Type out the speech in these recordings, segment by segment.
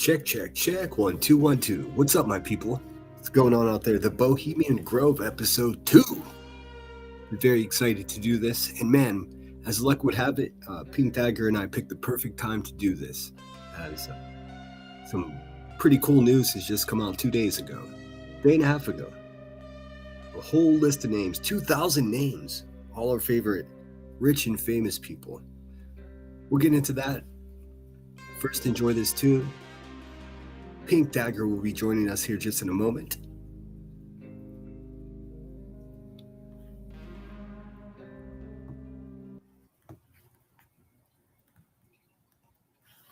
Check, check, check. 1, 2, 1, 2. What's up, my people? What's going on out there? The Bohemian Grove episode 2. We're very excited to do this. And man, as luck would have it, Pink Dagger and I picked the perfect time to do this. As some pretty cool news has just come out 2 days ago. A day and a half ago. A whole list of names. 2,000 names. All our favorite rich and famous people. We'll get into that. First, enjoy this tune. Pink Dagger will be joining us here just in a moment.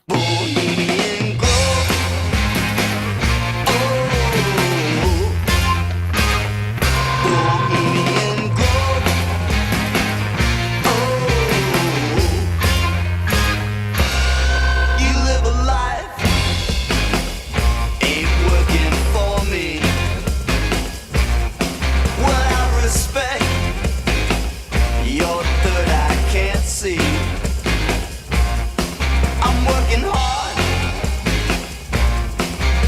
Bohemian Grove. Bohemian Grove. You live a life ain't working for me. Well, I respect your third eye can't see. I'm working hard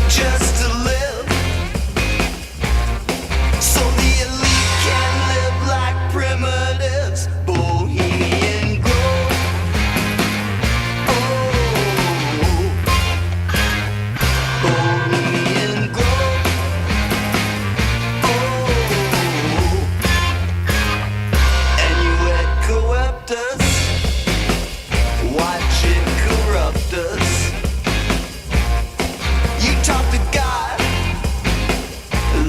just to live, so the elite can live like primitives. Bohemian Grove. Bohemian Grove. And you echo us. Watch it corrupt us. You talk to God,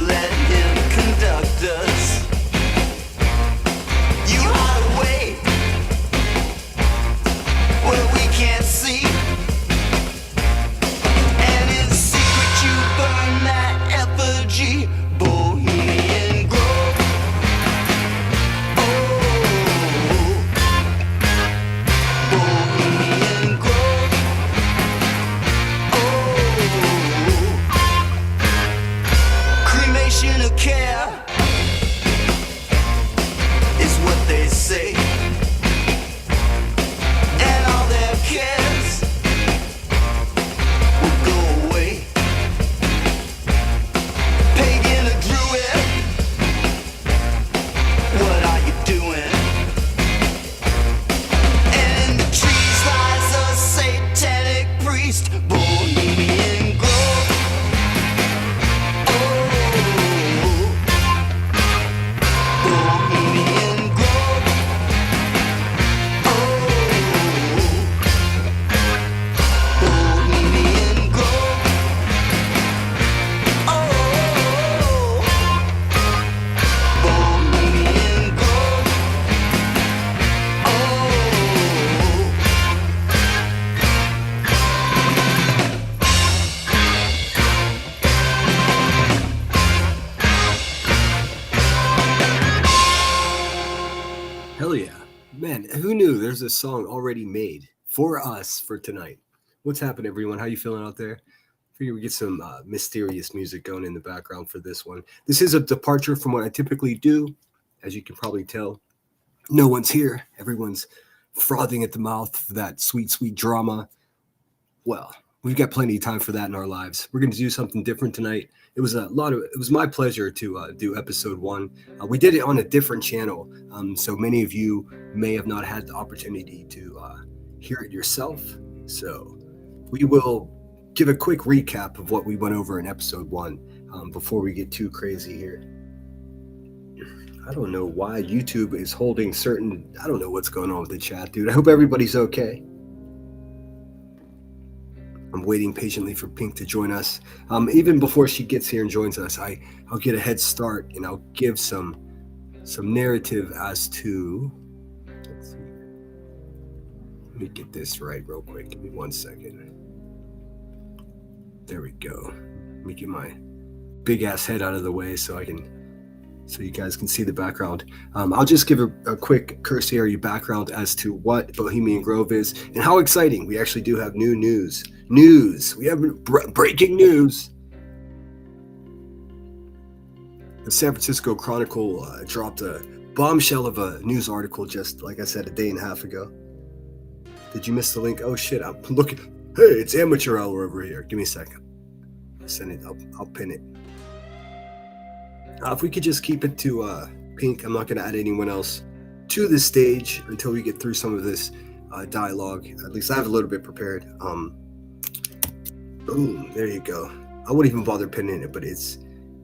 let Him conduct us. You hide away where we can't see, and in secret you burn that effigy. Bohemian Grove. Bohemian Grove. Cremation of care is what they say, and all their cares will go away. Pagan or Druid, what are you doing? And in the trees lies a satanic priest. Bohemian Grove. Bohemian Grove. Bohemian Grove. Bohemian Grove. Hell yeah. Man, who knew there's a song already made for us for tonight? What's happening, everyone? How you feeling out there? Figure we get some mysterious music going in the background for this one. This is a departure from what I typically do. As you can probably tell, no one's here. Everyone's frothing at the mouth for that sweet, sweet drama. Well, we've got plenty of time for that in our lives. We're going to do something different tonight. It was my pleasure to do episode 1. We did it on a different channel, so many of you may have not had the opportunity to hear it yourself. So we will give a quick recap of what we went over in episode 1 before we get too crazy here. I don't know why YouTube is holding certain. I don't know what's going on with the chat, dude. I hope everybody's okay. I'm waiting patiently for Pink to join us. Even before she gets here and joins us, I'll get a head start and I'll give some narrative as to. Let's see. Let me get this right real quick. Give me 1 second. There we go. Let me get my big ass head out of the way so you guys can see the background. I'll just give a quick cursory background as to what Bohemian Grove is and how exciting. We actually do have new news. We have breaking news. The San Francisco Chronicle dropped a bombshell of a news article just, like I said, a day and a half ago. Did you miss the link? Oh shit, I'm looking. Hey, it's amateur hour over here. Give me a second. I'll send it. I'll pin it. If we could just keep it to Pink, I'm not going to add anyone else to the stage until we get through some of this dialogue. At least I have a little bit prepared. Boom, there you go. I wouldn't even bother pinning it, but it's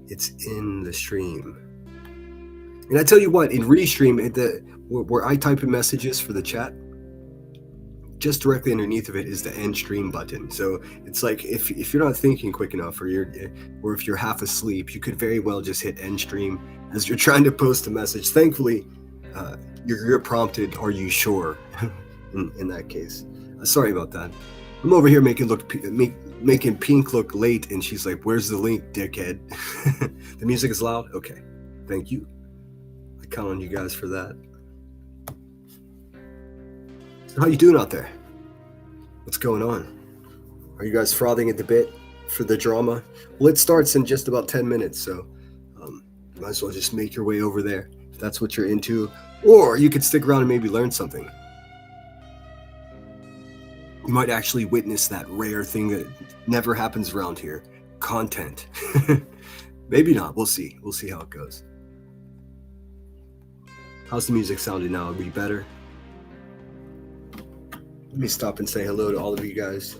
in the stream. And I tell you what, in Restream, where I type in messages for the chat, just directly underneath of it is the end stream button. So it's like if you're not thinking quick enough, or if you're half asleep, you could very well just hit end stream as you're trying to post a message. Thankfully, you're prompted, "Are you sure?" in that case. Sorry about that. I'm over here making Pink look late, and she's like, "Where's the link, dickhead?" The music is loud. Okay, thank you. I count on you guys for that. So how you doing out there? What's going on? Are you guys frothing at the bit for the drama? Well, it starts in just about 10 minutes, so you might as well just make your way over there if that's what you're into. Or you could stick around and maybe learn something. You might actually witness that rare thing that never happens around here. Content. Maybe not. We'll see. We'll see how it goes. How's the music sounding now? Are we better? Let me stop and say hello to all of you guys.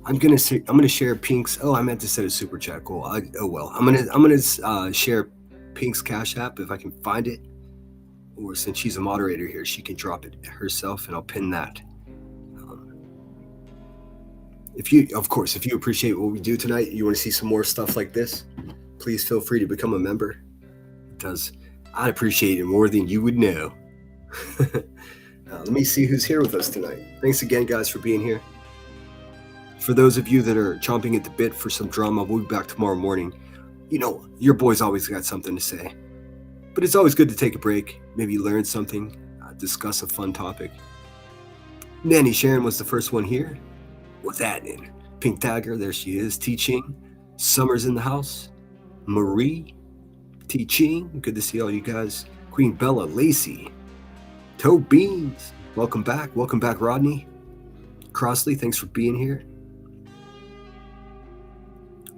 I'm gonna share Pink's. Oh, I meant to set a super chat. Cool. I'm gonna share Pink's Cash App if I can find it. Or since she's a moderator here, she can drop it herself, and I'll pin that. If you appreciate what we do tonight, you want to see some more stuff like this, please feel free to become a member, because I'd appreciate it more than you would know. Let me see who's here with us tonight. Thanks again, guys, for being here. For those of you that are chomping at the bit for some drama, we'll be back tomorrow morning. You know, your boy's always got something to say. But it's always good to take a break, maybe learn something, discuss a fun topic. Nanny Sharon was the first one here. What's happening? Pink Dagger, there she is, teaching. Summer's in the house. Marie, teaching. Good to see all you guys. Queen Bella, Lacey. Toe Beans, welcome back. Welcome back, Rodney. Crossley, thanks for being here.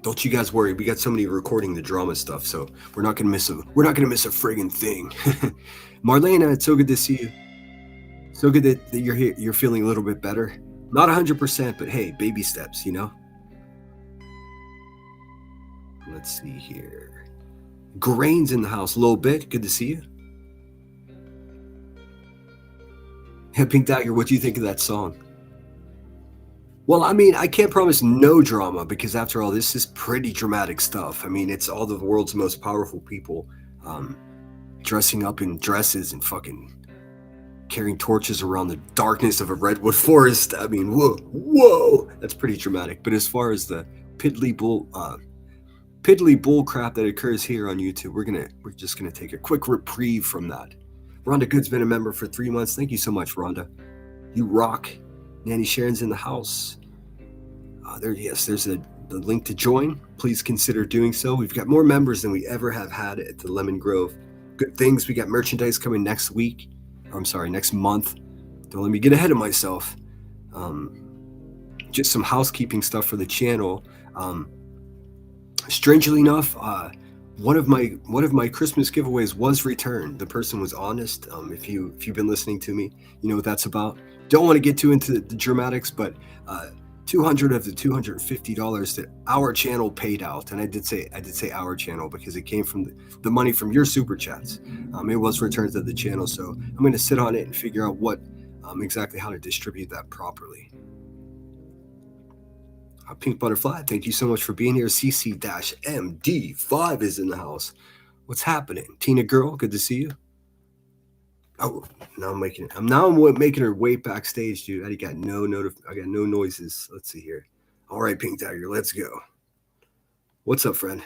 Don't you guys worry, we got somebody recording the drama stuff, so we're not gonna miss a friggin' thing. Marlena, it's so good to see you. So good that you're here. You're feeling a little bit better. Not 100%, but hey, baby steps, you know? Let's see here. Grain's in the house a little bit. Good to see you. Yeah, Pink Dagger, what do you think of that song? Well, I mean, I can't promise no drama, because after all, this is pretty dramatic stuff. I mean, it's all the world's most powerful people dressing up in dresses and fucking carrying torches around the darkness of a redwood forest. I mean, whoa, that's pretty dramatic. But as far as the piddly bull crap that occurs here on YouTube, we're just gonna take a quick reprieve from that. Rhonda Good's been a member for 3 months. Thank you so much, Rhonda. You rock. Nanny Sharon's in the house. There's the link to join. Please consider doing so. We've got more members than we ever have had at the Lemon Grove. Good things. We got merchandise coming next month. Don't let me get ahead of myself. Just some housekeeping stuff for the channel. Strangely enough, one of my Christmas giveaways was returned. The person was honest. If you've been listening to me, you know what that's about. Don't want to get too into the dramatics, but $200 of the $250 that our channel paid out, and I did say our channel because it came from the money from your super chats. It was returned to the channel, so I'm going to sit on it and figure out what exactly how to distribute that properly. Pink Butterfly, thank you so much for being here. CC-MD5 is in the house. What's happening? Tina Girl, good to see you. Oh, now I'm making her way backstage, dude. I got no noises. Let's see here. All right, Pink Dagger, let's go. What's up, friend?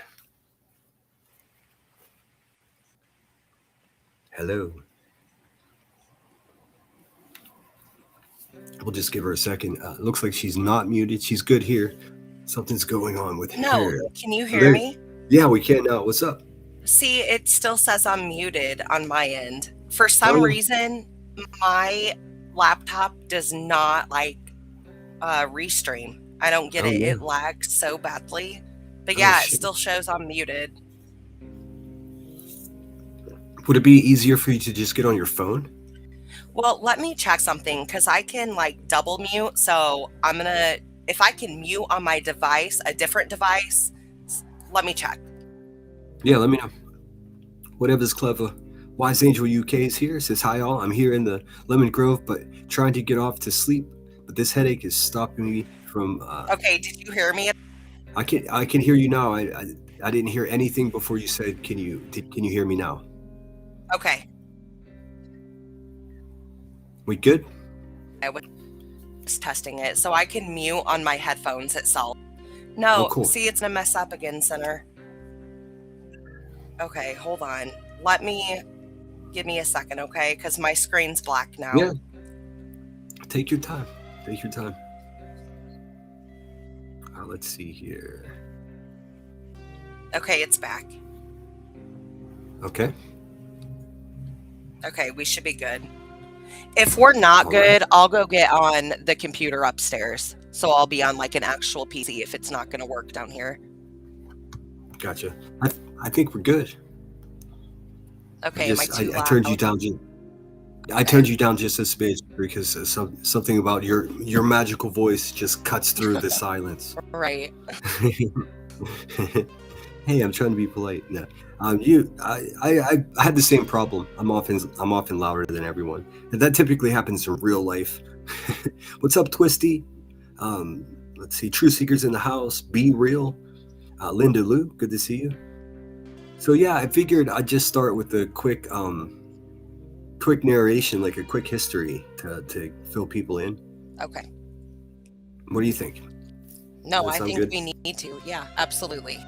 Hello. We'll just give her a second. Looks like she's not muted. She's good here. Something's going on with her. No, can you hear me? Yeah, we can now. What's up? See, it still says I'm muted on my end. For some reason, my laptop does not restream. I don't get Oh, it. yeah. It lags so badly. But Oh, yeah, it shit. still shows I'm muted. Would it be easier for you to just get on your phone? Well, let me check something because I can like double mute. So I'm gonna, if I can mute on my device, a different device, let me check. Yeah, let me know. Whatever's clever. Wise Angel UK is here. Says hi all. I'm here in the Lemon Grove, but trying to get off to sleep. But this headache is stopping me from. Okay, did you hear me? I can hear you now. I didn't hear anything before you said. Can you hear me now? Okay. We good? I was testing it. So I can mute on my headphones itself. No, Oh, cool. see, it's gonna mess up again, Center. Okay, hold on. Give me a second, okay? Because my screen's black now. Yeah. Take your time. Take your time. Let's see here. Okay, it's back. Okay. Okay, we should be good. If we're not All good, I'll go get on the computer upstairs. So I'll be on like an actual PC if it's not going to work down here. Gotcha. I think we're good. Okay, am I too I loud? turned you down. I turned you down just a smidge because something about your magical voice just cuts through the silence. Right. Hey, I'm trying to be polite. No, I had the same problem. I'm often louder than everyone, and that typically happens in real life. What's up, Twisty? Let's see, True Seekers in the house. Be real, Linda Lou. Good to see you. So yeah, I figured I'd just start with a quick narration, like a quick history to fill people in. Okay. What do you think? No, Does that I sound think good? we need to. Yeah, absolutely.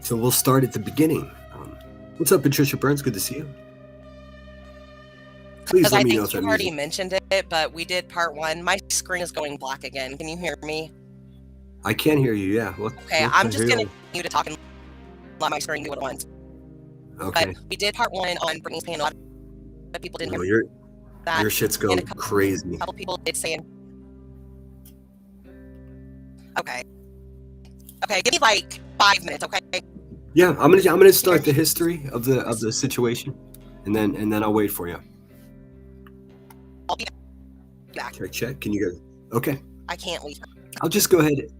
So we'll start at the beginning. What's up, Patricia Burns? Good to see you. Please Because let I me know think if you that already music. mentioned it, but we did part 1. My screen is going black again. Can you hear me? I can hear you. Yeah. Okay, I'm just going to continue to talk and let my screen do what it wants. Okay. But we did part 1 on Brittany's panel. A lot of people didn't No, hear that. your shit's and going a couple crazy. people did say. Okay. Okay, give me like 5 minutes, okay? Yeah, I'm gonna start the history of the situation, and then I'll wait for you. I'll be back. Check. Can you guys? Okay. I can't leave. I'll just go ahead.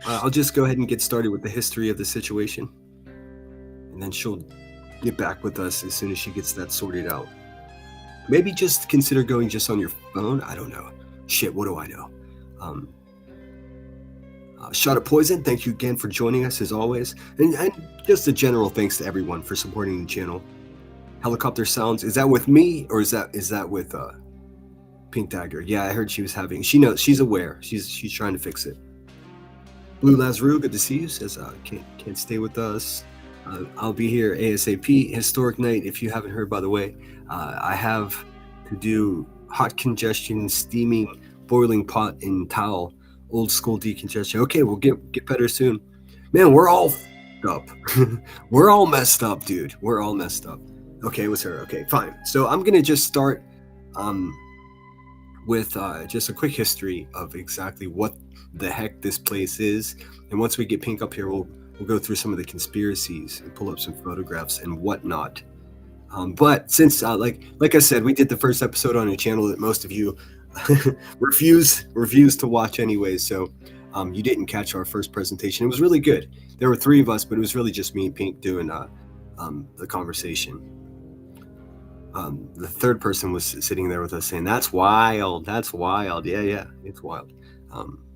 I'll just go ahead and get started with the history of the situation, and then she'll get back with us as soon as she gets that sorted out. Maybe just consider going just on your phone. I don't know. Shit, what do I know? Shot of Poison, thank you again for joining us as always, and just a general thanks to everyone for supporting the channel. Helicopter Sounds, is that with me or is that with Pink Dagger? Yeah, I heard she was having. She knows. She's aware. She's trying to fix it. Blue Lazarou, good to see you. Says can't stay with us. I'll be here ASAP. Historic night. If you haven't heard, by the way, I have to do hot congestion, steaming, boiling pot in towel, old school decongestion. Okay, we'll get better soon. Man, we're all f***ed up. We're all messed up, dude. We're all messed up. Okay, what's her? Okay, fine. So I'm gonna just start with just a quick history of exactly what the heck this place is, and once we get Pink up here, we'll go through some of the conspiracies and pull up some photographs and whatnot. But since like I said, we did the first episode on a channel that most of you refused to watch anyways, so you didn't catch our first presentation. It was really good. There were 3 of us, but it was really just me and Pink doing the conversation. The third person was sitting there with us saying, that's wild. Yeah, it's wild.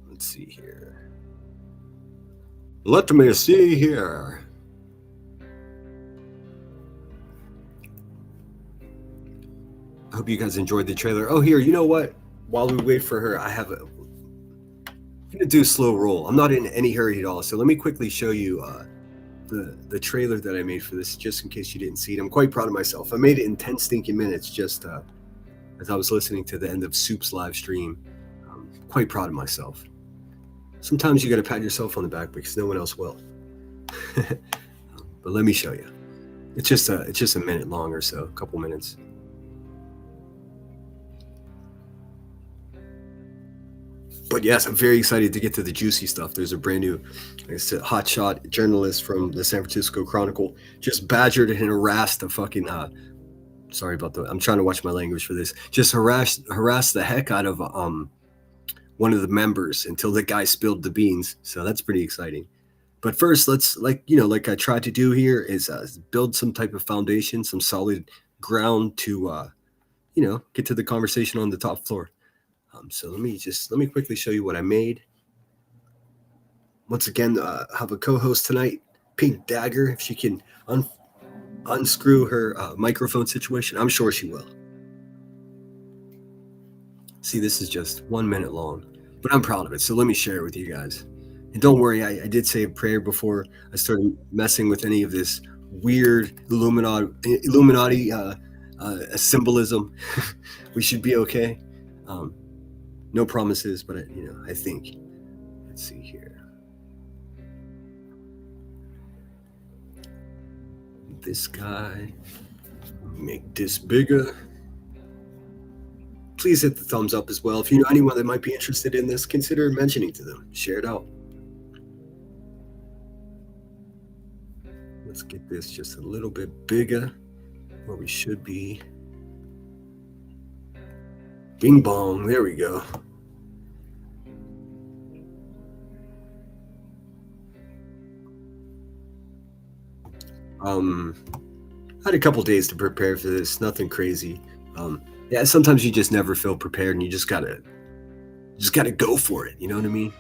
Let's see here. Let me see here. I hope you guys enjoyed the trailer. Oh, here, you know what? While we wait for her, I'm gonna do a slow roll. I'm not in any hurry at all, so let me quickly show you the trailer that I made for this, just in case you didn't see it. I'm quite proud of myself. I made it in 10 stinking minutes, just as I was listening to the end of Soup's live stream. Quite proud of myself. Sometimes you gotta pat yourself on the back because no one else will. But let me show you. It's just a minute long or so, a couple minutes. But yes, I'm very excited to get to the juicy stuff. There's a brand new, like I said, hotshot journalist from the San Francisco Chronicle just badgered and harassed the fucking. Sorry about the. I'm trying to watch my language for this. Just harassed the heck out of one of the members until the guy spilled the beans. So that's pretty exciting. But first, let's like I tried to do here is build some type of foundation, some solid ground to get to the conversation on the top floor. So let me quickly show you what I made. Once again, have a co-host tonight, Pink Dagger, if she can unscrew her microphone situation. I'm sure she will. See, this is just 1 minute long, but I'm proud of it. So let me share it with you guys. And don't worry, I did say a prayer before I started messing with any of this weird Illuminati symbolism. We should be okay. No promises, but I think. Let's see here. This guy, make this bigger. Please hit the thumbs up as well. If you know anyone that might be interested in this, consider mentioning to them. Share it out. Let's get this just a little bit bigger where we should be. Bing bong, there we go. I had a couple days to prepare for this, nothing crazy. Yeah, sometimes you just never feel prepared and you just gotta go for it, you know what I mean?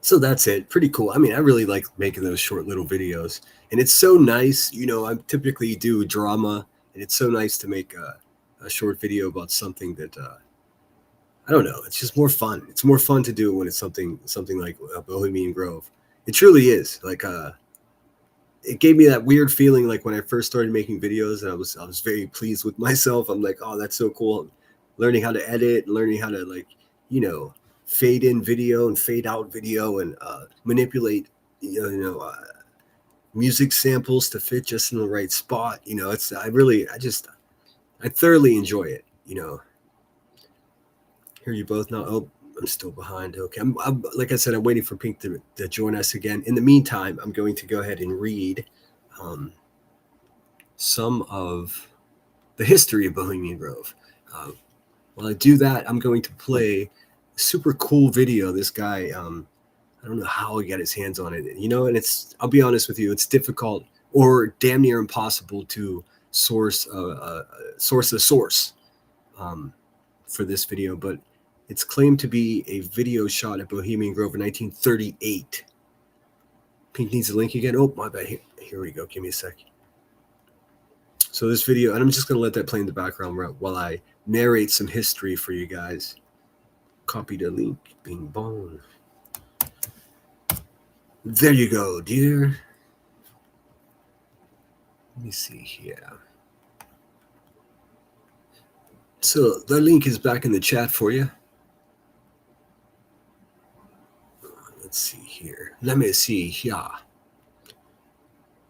So that's it. Pretty cool. I mean, I really like making those short little videos. And it's so nice. I typically do drama, and it's so nice to make a short video about something that, I don't know, it's just more fun. It's more fun to do when it's something like Bohemian Grove. It truly is. Like, it gave me that weird feeling like when I first started making videos, and I was very pleased with myself. I'm like, oh, that's so cool. Learning how to edit, learning how to fade in video and fade out video and manipulate music samples to fit just in the right spot. I thoroughly enjoy it. Hear you both now. Oh, I'm still behind. Okay, I'm like I said, I'm waiting for Pink to join us again. In the meantime, I'm going to go ahead and read some of the history of Bohemian Grove. While I do that, I'm going to play super cool video. This guy, I don't know how he got his hands on it, and I'll be honest with you, it's difficult or damn near impossible to source a source for this video, but it's claimed to be a video shot at Bohemian Grove in 1938. Pink needs the link again. Oh, my bad. Here we go. Give me a sec. So this video, and I'm just going to let that play in the background while I narrate some history for you guys. Copy the link. Bing bong. There you go, dear. Let me see here. So the link is back in the chat for you. Let's see here. Let me see here.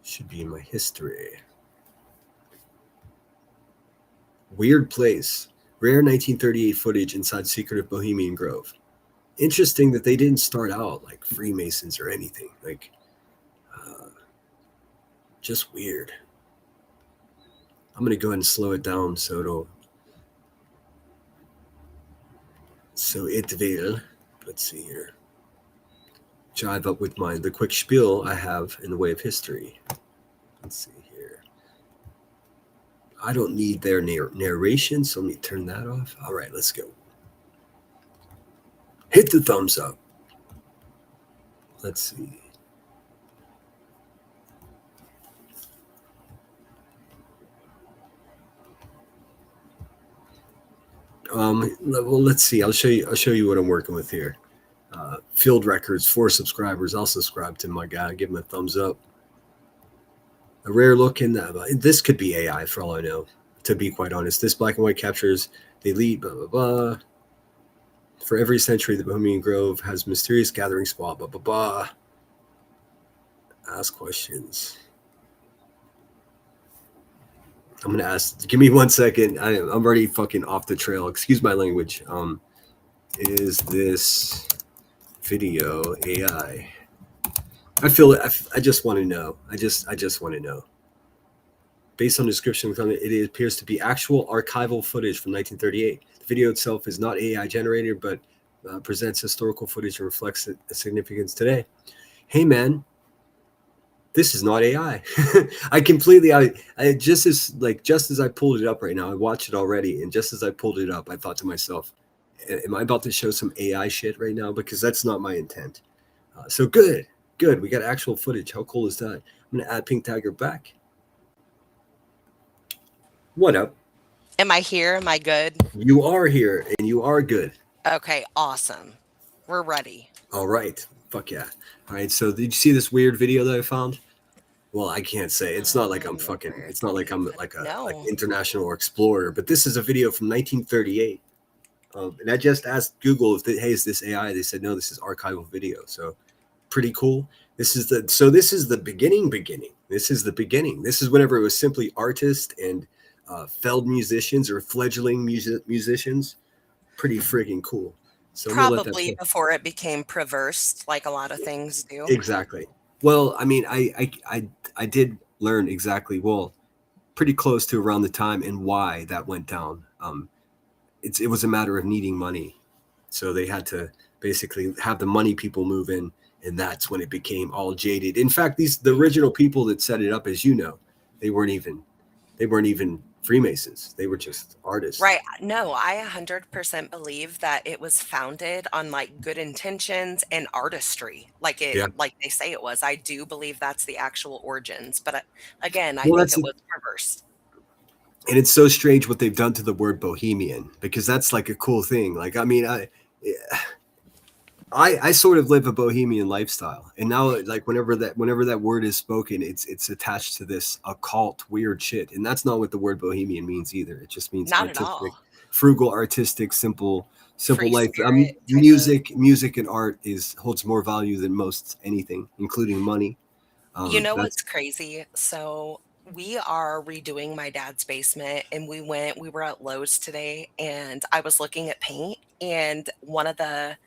Should be in my history. Weird place. Rare 1938 footage inside secretive Bohemian Grove. Interesting that they didn't start out like Freemasons or anything. Like, just weird. I'm going to go ahead and slow it down so it'll So it will, let's see here, jive up with the quick spiel I have in the way of history. Let's see here. I don't need their narration, so let me turn that off. All right, let's go. Hit the thumbs up. Let's see. Well, let's see. I'll show you what I'm working with here. Field records, 4 subscribers. I'll subscribe to my guy. Give him a thumbs up. A rare look in this could be AI for all I know. To be quite honest, this black and white captures the elite. Blah blah blah. For every century, the Bohemian Grove has mysterious gathering spot. Blah blah blah. Ask questions. I'm gonna ask. Give me 1 second. I'm already fucking off the trail. Excuse my language. Is this video AI? I feel it. I just want to know. I just want to know. Based on description, it appears to be actual archival footage from 1938. The video itself is not AI generated, but presents historical footage and reflects the significance today. Hey, man, this is not AI. I just as I pulled it up right now, I watched it already, and just as I pulled it up, I thought to myself, am I about to show some AI shit right now? Because that's not my intent. So good. We got actual footage. How cool is that? I'm gonna add Pink Dagger back. What up? Am I here? Am I good? You are here, and you are good. Okay, awesome. We're ready. All right. Fuck yeah. All right. So did you see this weird video that I found? Well, I can't say. It's not like I'm fucking. It's not like I'm like an international explorer. But this is a video from 1938. And I just asked Google if hey, is this AI? They said no. This is archival video. So pretty cool. This is the beginning. This is the beginning. This is whenever it was simply artists and felled musicians or fledgling musicians. Pretty friggin' cool. So probably before it became perverse, like a lot of things do. Exactly. Well, I mean, I did learn exactly, well, pretty close to around the time and why that went down. It was a matter of needing money. So they had to basically have the money people move in, and that's when it became all jaded. In fact, the original people that set it up, as you know, they weren't even Freemasons. They were just artists. Right. No, I 100% believe that it was founded on like good intentions and artistry, like they say it was. I do believe that's the actual origins, but again, I think it was perverse. And it's so strange what they've done to the word bohemian, because that's like a cool thing. Like, I mean, I sort of live a bohemian lifestyle, and now like whenever that word is spoken, it's attached to this occult weird shit, and that's not what the word bohemian means either. It just means not artistic, frugal, artistic, simple life. Music and art holds more value than most anything, including money. You know what's crazy? So we are redoing my dad's basement, and we were at Lowe's today, and I was looking at paint, and one of the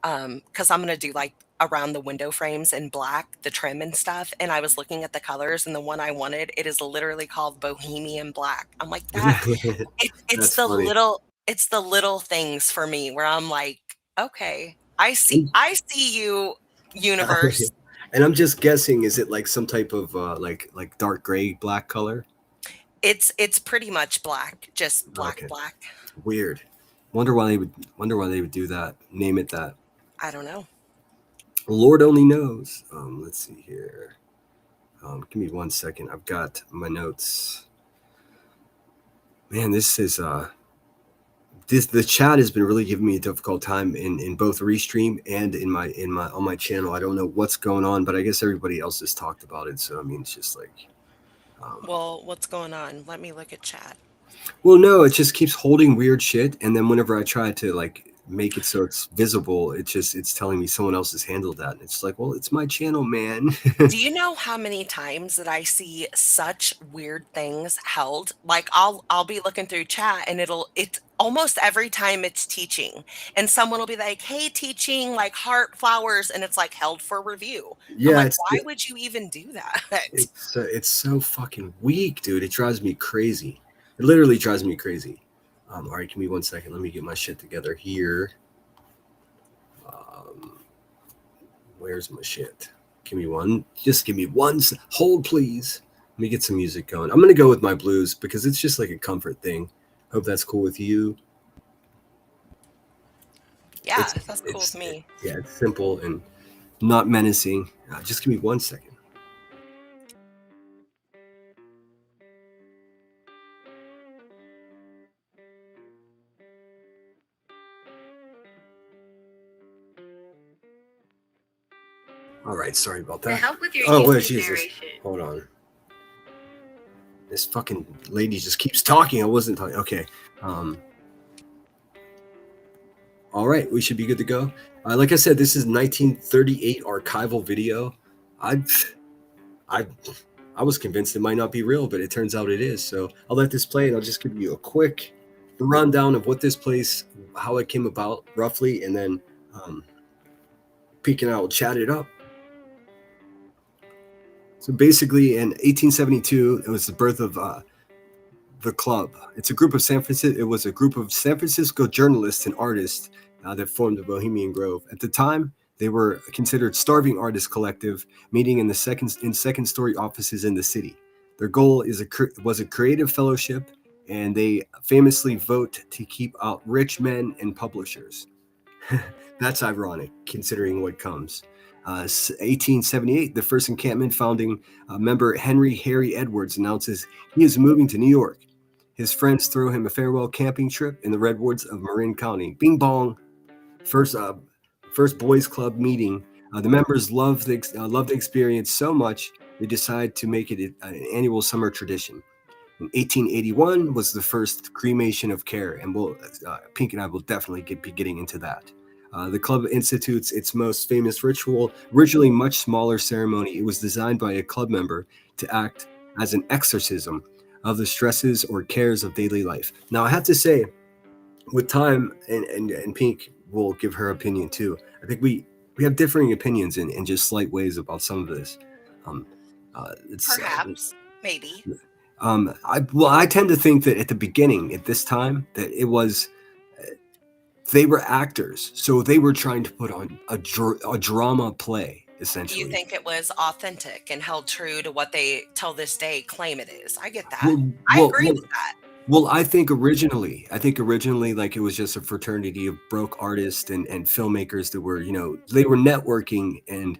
because I'm going to do like around the window frames in black, the trim and stuff. And I was looking at the colors, and the one I wanted, it is literally called Bohemian Black. I'm like, it's the little things for me where I'm like, okay, I see you, universe. And I'm just guessing, is it like some type of like dark gray black color? It's pretty much black, just black. Weird. Wonder why they would do that. Name it that. I don't know. Lord only knows. Let's see here. Give me 1 second. I've got my notes. Man, this is the chat has been really giving me a difficult time in both Restream and on my channel. I don't know what's going on, but I guess everybody else has talked about it. So I mean, it's just like. Well, what's going on? Let me look at chat. Well, no, it just keeps holding weird shit, and then whenever I try to like make it so it's visible, it's telling me someone else has handled that, and it's like, well, it's my channel, man. Do you know how many times that I see such weird things held? Like I'll be looking through chat, and it's almost every time it's teaching, and someone will be like, hey, teaching like heart flowers, and it's like held for review. Yeah, I'm like, why would you even do that? It's so fucking weak, dude. It drives me crazy. It literally drives me crazy. All right, give me 1 second. Let me get my shit together here. Where's my shit? Give me one. Just give me one. Hold, please. Let me get some music going. I'm going to go with my blues because it's just like a comfort thing. Hope that's cool with you. Yeah, that's cool with me. Yeah, it's simple and not menacing. Just give me 1 second. All right, sorry about that. To help with your Jesus. narration. Hold on. This fucking lady just keeps talking. I wasn't talking. Okay. All right, we should be good to go. Like I said, this is 1938 archival video. I was convinced it might not be real, but it turns out it is. So I'll let this play, and I'll just give you a quick rundown of what this place, how it came about, roughly, and then Peek and I will chat it up. So basically, in 1872, it was the birth of the club. It's a group of San Francisco journalists and artists that formed the Bohemian Grove. At the time, they were considered starving artist collective, meeting in second-story offices in the city. Their goal was a creative fellowship, and they famously vote to keep out rich men and publishers. That's ironic, considering what comes. 1878, the first encampment founding member Harry Edwards announces he is moving to New York. His friends throw him a farewell camping trip in the redwoods of Marin County. Bing bong. First boys club meeting. The members loved the experience so much they decide to make it an annual summer tradition. In 1881 was the first cremation of care, and Pink and I will definitely be getting into that. The club institutes its most famous ritual, originally much smaller ceremony. It was designed by a club member to act as an exorcism of the stresses or cares of daily life. Now, I have to say, with time, and Pink will give her opinion too, I think we have differing opinions in just slight ways about some of this. Perhaps, maybe. I tend to think that at the beginning, at this time, that it was... they were actors, so they were trying to put on a drama play, essentially. You think it was authentic and held true to what they, till this day, claim it is? I get that. I agree with that. Well, I think originally, like it was just a fraternity of broke artists and filmmakers that were, they were networking, and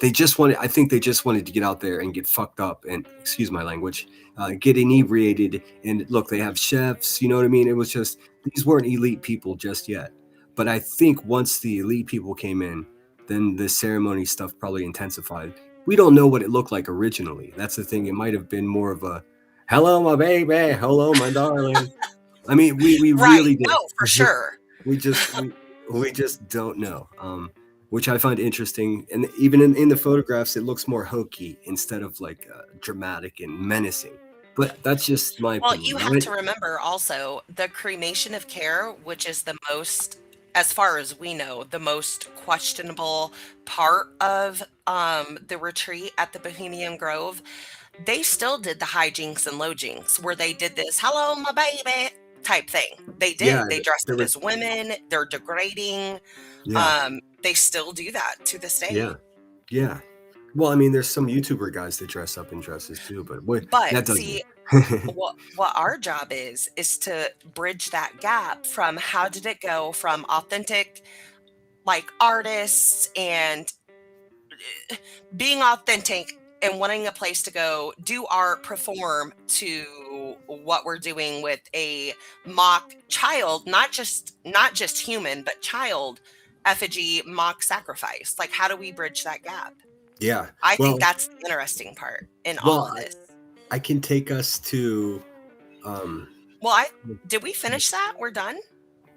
they just wanted to get out there and get fucked up and, excuse my language, get inebriated. And look, they have chefs, you know what I mean? It was just, these weren't elite people just yet. But I think once the elite people came in, then the ceremony stuff probably intensified. We don't know what it looked like originally. That's the thing. It might have been more of a, hello, my baby. Hello, my darling. I mean, we really did. No, for sure. we just don't know. Which I find interesting. And even in the photographs, it looks more hokey instead of like dramatic and menacing. But that's just my opinion. Well, you have to remember also the cremation of care, which is the most, as far as we know, the most questionable part of the retreat at the Bohemian Grove. They still did the hijinks and lowjinks where they did this, hello, my baby type thing. They did. Yeah, they dressed up as women. They're degrading. Yeah. They still do that to this day. Yeah. Yeah. Well, I mean, there's some YouTuber guys that dress up in dresses too, but see, what our job is to bridge that gap from how did it go from authentic, like artists and being authentic and wanting a place to go, do art, perform, to what we're doing with a mock child, not just human, but child effigy mock sacrifice. Like, how do we bridge that gap? Yeah. I think that's the interesting part in all of this. I can take us to did we finish that? We're done?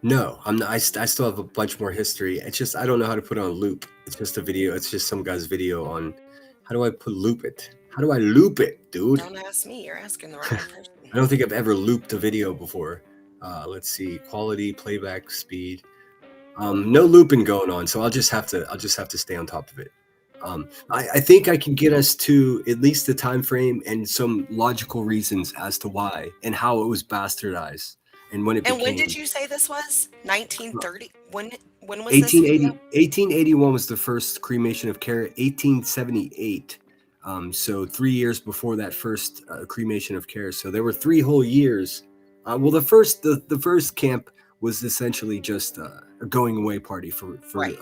No, I'm not. I still have a bunch more history. It's just I don't know how to put it on loop. It's just a video. It's just some guy's video on how do I loop it? How do I loop it, dude? Don't ask me. You're asking the wrong person. I don't think I've ever looped a video before. Let's see, quality, playback speed. No looping going on, so I'll just have to stay on top of it. I think I can get us to at least the time frame and some logical reasons as to why and how it was bastardized. And when it And when became did you say this was? 1930? When was this video? 1881 was the first cremation of care. 1878. So 3 years before that first cremation of care. So there were 3 whole years. Well, the first camp was essentially just a going away party for Right.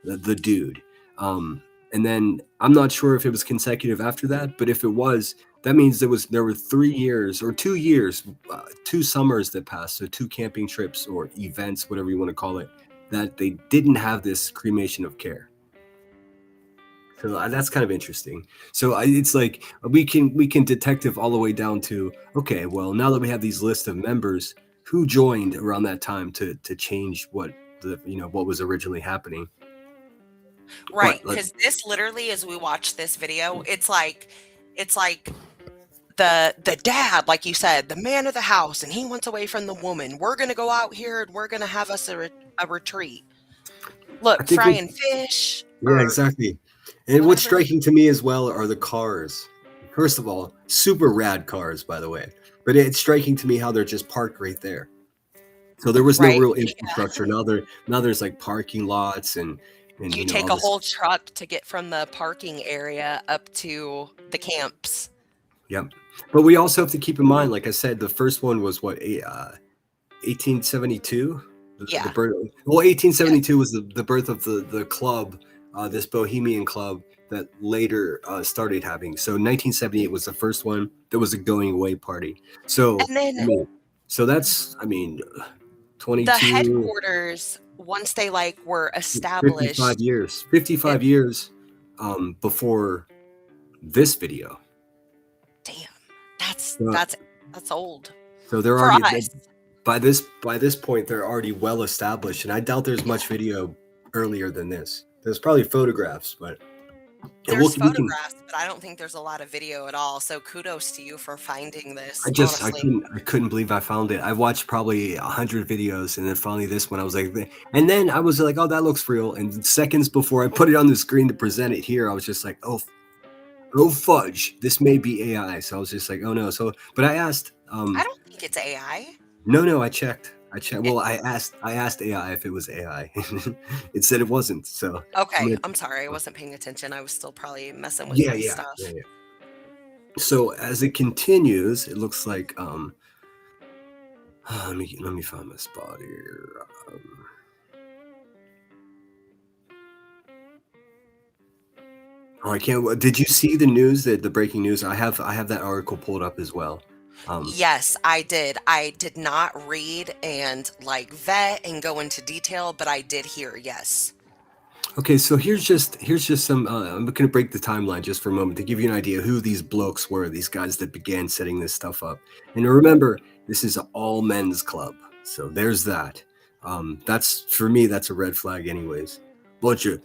the dude. And then I'm not sure if it was consecutive after that, but if it was, that means there were 3 years or 2 years, 2 summers that passed, so 2 camping trips or events, whatever you want to call it, that they didn't have this cremation of care. So that's kind of interesting. So it's like we can detective all the way down to, okay, well, now that we have these lists of members, who joined around that time to change what what was originally happening. Right, But because this literally, as we watch this video, it's like the dad, like you said, the man of the house, and he wants away from the woman. We're gonna go out here and we're gonna have us a retreat. I Look, think frying fish. yeah, Or exactly. And what's whatever. striking to me as well are the cars. First of all, super rad cars, by the way. But it's striking to me how they're just parked right there. So there was no Right? real Yeah. infrastructure. Now there's like parking lots and You all take a this. whole truck to get from the parking area up to the camps. Yep. But we also have to keep in mind, like I said, the first one was what 1872. Yeah. The birth. Well, 1872 was the birth of the club, this Bohemian club that later started having. So 1978 was the first one that was a going away party. So And then that's the 22, headquarters, once they were 55 established. years, 55 years before this video. Damn, that's So- that's old. So they're For already us. by this point they're already well established, and I doubt there's much video earlier than this. There's probably photographs, but There's photographs, but I don't think there's a lot of video at all. So kudos to you for finding this. Honestly. I couldn't believe I found it. I watched probably 100 videos, and then finally this one I was like, and then I was like, oh, that looks real. And seconds before I put it on the screen to present it here, I was just like, oh fudge, this may be AI. So I was just like, oh no. So, but I asked. I don't think it's AI. No, I checked. Well, I asked AI if it was AI. It said it wasn't. So Okay, I'm sorry, I wasn't paying attention. I was still probably messing with yeah. stuff. So as it continues, it looks like let me find my spot here. I can't. Did you see the news? The breaking news? I have that article pulled up as well. Yes, I did. I did not read and vet and go into detail, but I did hear. Yes. Okay, so here's just some. I'm going to break the timeline just for a moment to give you an idea who these blokes were, these guys that began setting this stuff up. And remember, this is an all men's club, so there's that. That's for me. That's a red flag, anyways. Bunch of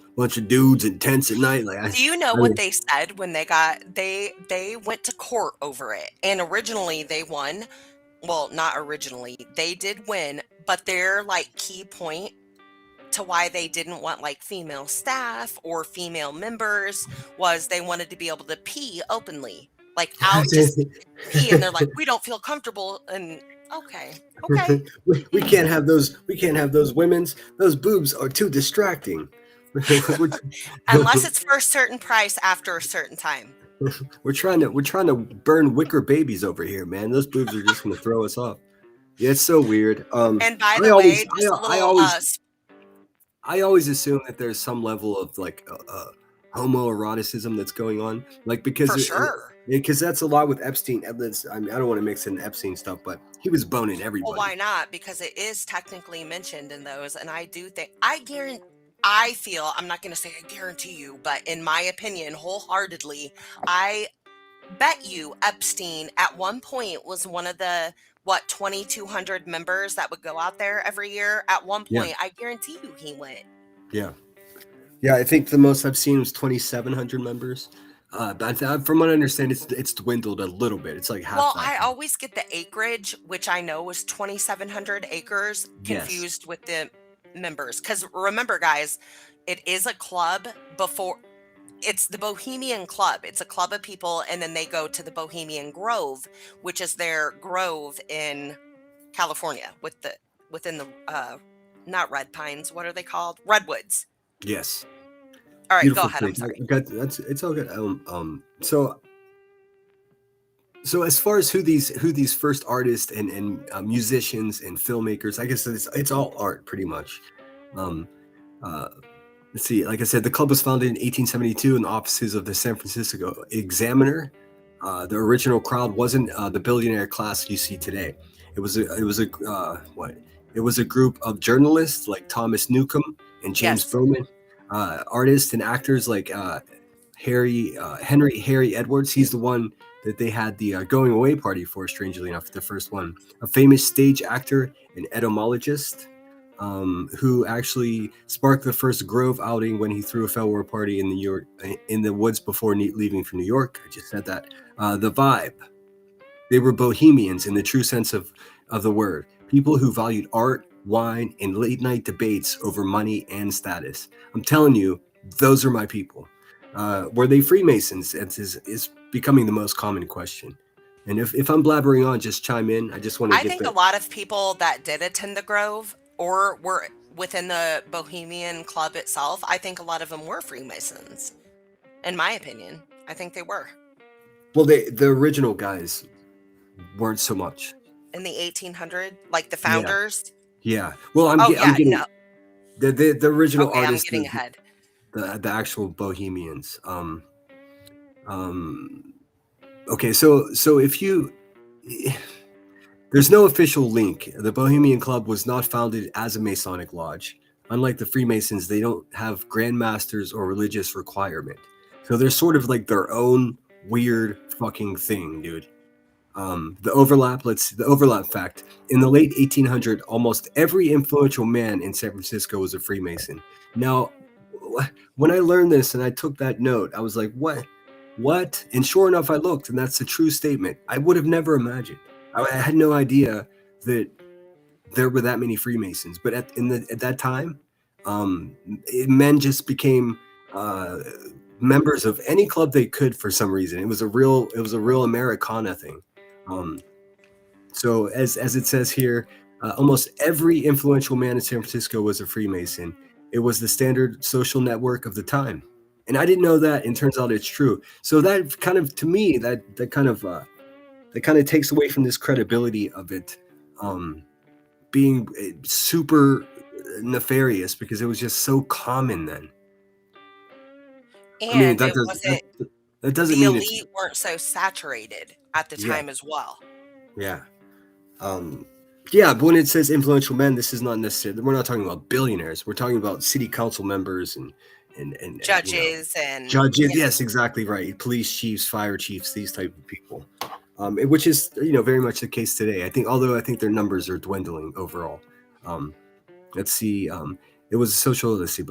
dudes in tents at night. Do you know what they said when they went to court over it? And originally they won. Well, not originally. They did win, but their key point to why they didn't want female staff or female members was they wanted to be able to pee openly, out just pee, and they're like, we don't feel comfortable. And okay. we can't have those women's, those boobs are too distracting. Unless it's for a certain price after a certain time. We're trying to burn wicker babies over here, man. Those boobs are just going to throw us off. Yeah, it's so weird. And by the way, I always assume that there's some level of homoeroticism that's going on, because for sure. Because that's a lot with Epstein. I don't want to mix in Epstein stuff, but he was boning everybody. Well, why not? Because it is technically mentioned in those, and I do think I feel, I'm not going to say I guarantee you, but in my opinion, wholeheartedly, I bet you Epstein at one point was one of the 2,200 members that would go out there every year. At one point, I guarantee you he went. Yeah, I think the most I've seen was 2,700 members. But from what I understand, it's dwindled a little bit. It's like half. Well, I always get the acreage, which I know was 2,700 acres, confused with the members. Because remember, guys, it is a club before. It's the Bohemian Club. It's a club of people, and then they go to the Bohemian Grove, which is their grove in California within the not red pines. What are they called? Redwoods. Yes. All right, Beautiful go ahead. I'm place. sorry. It's all good. So as far as who these first artists and musicians and filmmakers, I guess it's all art pretty much. Uh, let's see. Like I said, the club was founded in 1872 in the offices of the San Francisco Examiner. The original crowd wasn't the billionaire class you see today. It was a group of journalists like Thomas Newcomb and James Yes. Bowman, artists and actors like Harry Edwards. He's the one that they had the going away party for, strangely enough, the first one. A famous stage actor and etymologist, who actually sparked the first Grove outing when he threw a farewell party in the woods before leaving for New York. I just said that. The Vibe. They were bohemians in the true sense of the word. People who valued art, wine, and late night debates over money and status. I'm telling you, those are my people. Were they Freemasons? Is becoming the most common question. And if I'm blabbering on, just chime in. I just want to I get think the a lot of people that did attend the Grove or were within the Bohemian Club itself, I think a lot of them were Freemasons. In my opinion, I think they were. well, the original guys weren't so much. In the 1800, like the Yeah. founders. Yeah. Well, I'm Oh, getting yeah, no. the original Okay, I'm artists, getting ahead. the actual Bohemians. Okay, so if you there's no official link. The Bohemian Club was not founded as a Masonic lodge. Unlike the Freemasons, they don't have grandmasters or religious requirement. So they're sort of like their own weird fucking thing, dude. The overlap fact. In the late 1800s, almost every influential man in San Francisco was a Freemason. Now, when I learned this and I took that note, I was like, what? And sure enough, I looked, and that's a true statement. I would have never imagined. I had no idea that there were that many Freemasons. But at that time, men just became members of any club they could for some reason. It was a real Americana thing. So as it says here, almost every influential man in San Francisco was a Freemason. It was the standard social network of the time. And I didn't know that, and turns out it's true. So that kind of, to me, that kind of takes away from this credibility of it being super nefarious, because it was just so common then. And I mean, it wasn't, that doesn't the mean it's elite weren't so saturated at the time as well. yeah. Yeah, but when it says influential men, this is not necessarily, we're not talking about billionaires. We're talking about city council members and Judges and judges. Yes, exactly right. Police chiefs, fire chiefs, these type of people, which is very much the case today. I think their numbers are dwindling overall. Let's see. It was social. Let's see.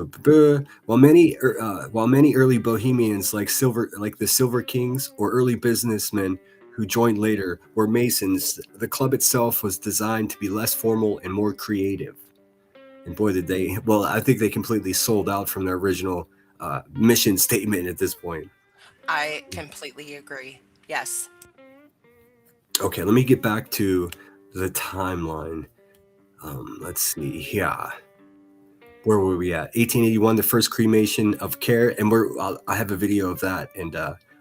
While many early Bohemians like the Silver Kings or early businessmen who joined later were Masons, the club itself was designed to be less formal and more creative. And boy, did they! Well, I think they completely sold out from their original mission statement at this point. I completely agree. Yes. Okay, let me get back to the timeline. Let's see. Yeah. Where were we at? 1881, the first cremation of care, and I have a video of that, and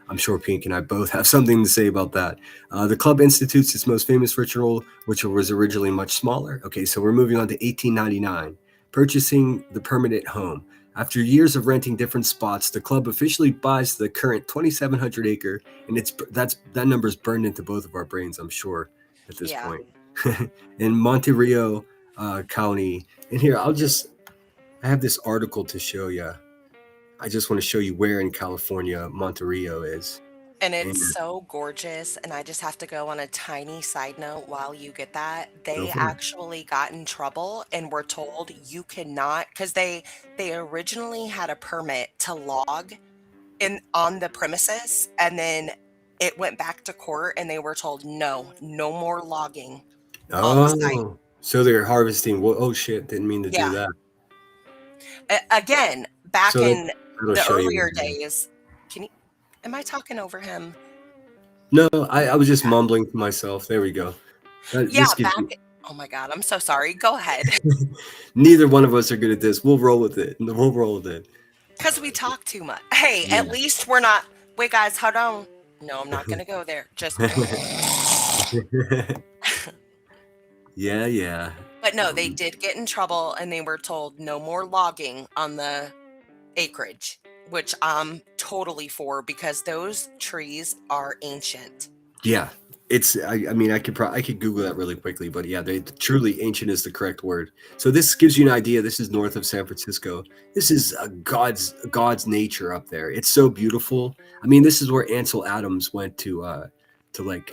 I'm sure Pink and I both have something to say about that. The club institutes its most famous ritual, which was originally much smaller. Okay, so we're moving on to 1899, purchasing the permanent home. After years of renting different spots, the club officially buys the current 2,700 acre, and that number's burned into both of our brains, I'm sure, at this point. In Monterey County, and here I have this article to show you. I just want to show you where in California Monterey is. And it's so gorgeous. And I just have to go on a tiny side note while you get that. They actually got in trouble and were told you cannot, because they originally had a permit to log on the premises, and then it went back to court and they were told no more logging on the site. So they're harvesting. Well, oh shit, didn't mean to do that. Again, back in the earlier days. Am I talking over him? No, I was just mumbling to myself. There we go. Oh my God, I'm so sorry. Go ahead. Neither one of us are good at this. We'll roll with it. We'll roll with it. Because we talk too much. Hey, Yeah. at least we're not. Wait, guys, hold on. No, I'm not going to go there. Just. Yeah, yeah. But no, they did get in trouble and they were told no more logging on the acreage, which I'm totally for because those trees are ancient. Yeah, it's. I mean, I could Google that really quickly, but yeah, they truly ancient is the correct word. So this gives you an idea. This is north of San Francisco. This is God's nature up there. It's so beautiful. I mean, this is where Ansel Adams went to like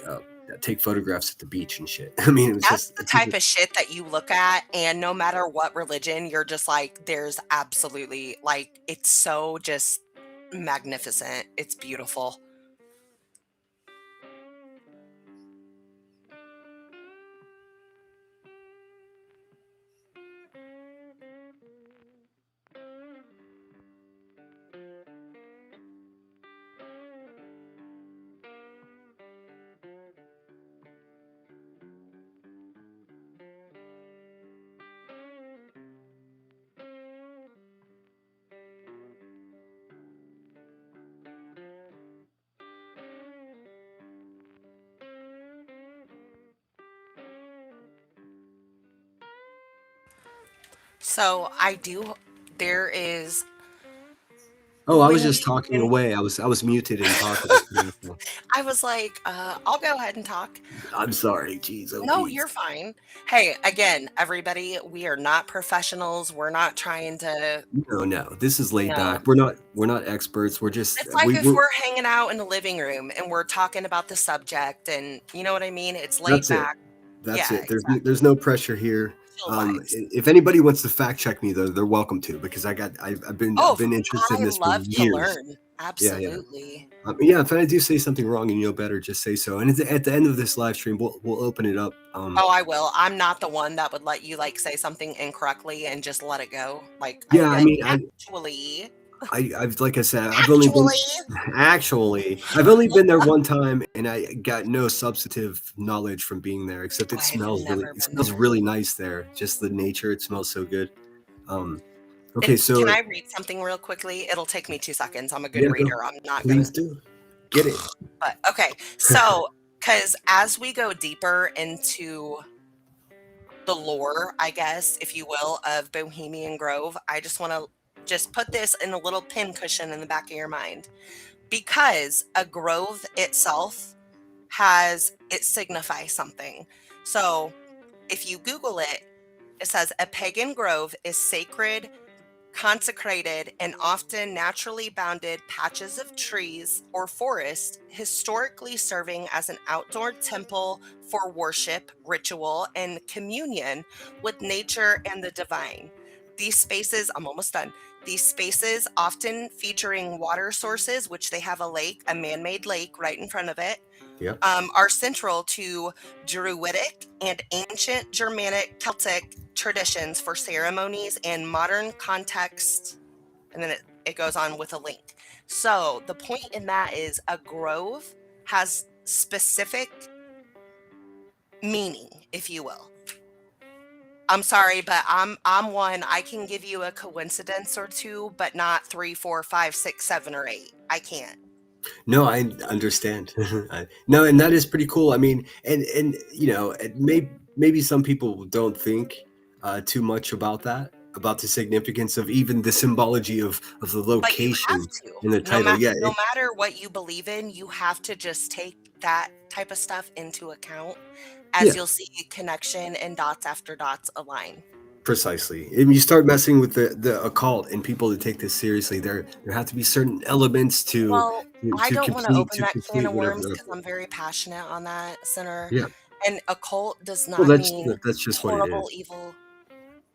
take photographs at the beach and shit. I mean, it was That's just the type of shit that you look at, and no matter what religion, you're just like, there's absolutely, like, it's so just magnificent. It's beautiful. So there is, Oh, I when was you just talking can, away. I was muted and talking. I was like, I'll go ahead and talk. I'm sorry. Jeez, oh No, Pete. you're fine. Hey, again, everybody, we are not professionals. We're not trying to, No, no. This is laid no. back. We're not experts. We're just It's like if we're we're hanging out in the living room and we're talking about the subject and you know what I mean? It's laid that's it. back. That's Yeah, it. exactly. There's no pressure here. Chill vibes. If anybody wants to fact check me, though, they're welcome to because I've Oh, been interested in I this for love to years. learn. Yeah, yeah. Absolutely. Yeah, if I do say something wrong and you know better, just say so. And at the end of this live stream, we'll open it up. Oh, I will. I'm not the one that would let you like say something incorrectly and just let it go. Like I would Yeah, be I like, mean, actually, I've like I said, I've only been actually. I've only been there one time, and I got no substantive knowledge from being there, except Oh, I've never it been smells there. really nice there. Just the nature, it smells so good. Okay, Can so I read something real quickly? It'll take me 2 seconds. I'm a good yeah, go. reader. I'm not gonna. Please do. Get it. But okay, so because as we go deeper into the lore, I guess, if you will, of Bohemian Grove, I just want to just put this in a little pin cushion in the back of your mind. Because a grove itself it signifies something. So if you Google it, it says a pagan grove is sacred, consecrated, and often naturally bounded patches of trees or forest, historically serving as an outdoor temple for worship, ritual, and communion with nature and the divine. These spaces, I'm almost done. These spaces, often featuring water sources, which they have a man made lake right in front of it, Yeah. are central to Druidic and ancient Germanic Celtic traditions for ceremonies and modern context. And then it goes on with a link. So the point in that is a grove has specific meaning, if you will. I'm sorry, but I'm one. I can give you a coincidence or two, but not 3, 4, 5, 6, 7, or 8. I can't. No, I understand. No, and that is pretty cool. I mean, and you know, maybe some people don't think too much about that, about the significance of even the symbology of the But you have location to. in the No title. matter Yeah, no matter what you believe in, you have to just take that type of stuff into account yeah, as you'll see connection and dots after dots align. precisely. If you start messing with the occult and people that take this seriously, there have to be certain elements Well, I to don't want to complete open to that can complete of whatever. worms because I'm very passionate on that, Center. Yeah. And occult does Well, not mean that's just what it horrible, is. evil.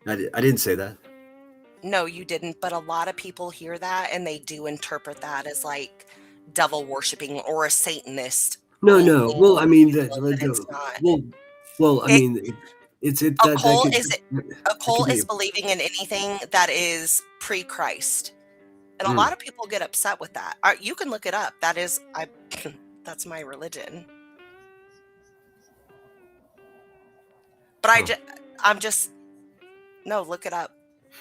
I didn't say that. No, you didn't. But a lot of people hear that and they do interpret that as like devil worshiping or a Satanist No, leaning, no. Well, I mean if you will, and it's not. well, I It mean, it's a that cult could is a that could cult be. is believing in anything that is pre-Christ. And a Mm. lot of people get upset with that. You can look it up. That is that's my religion. But I'm just no, look it up.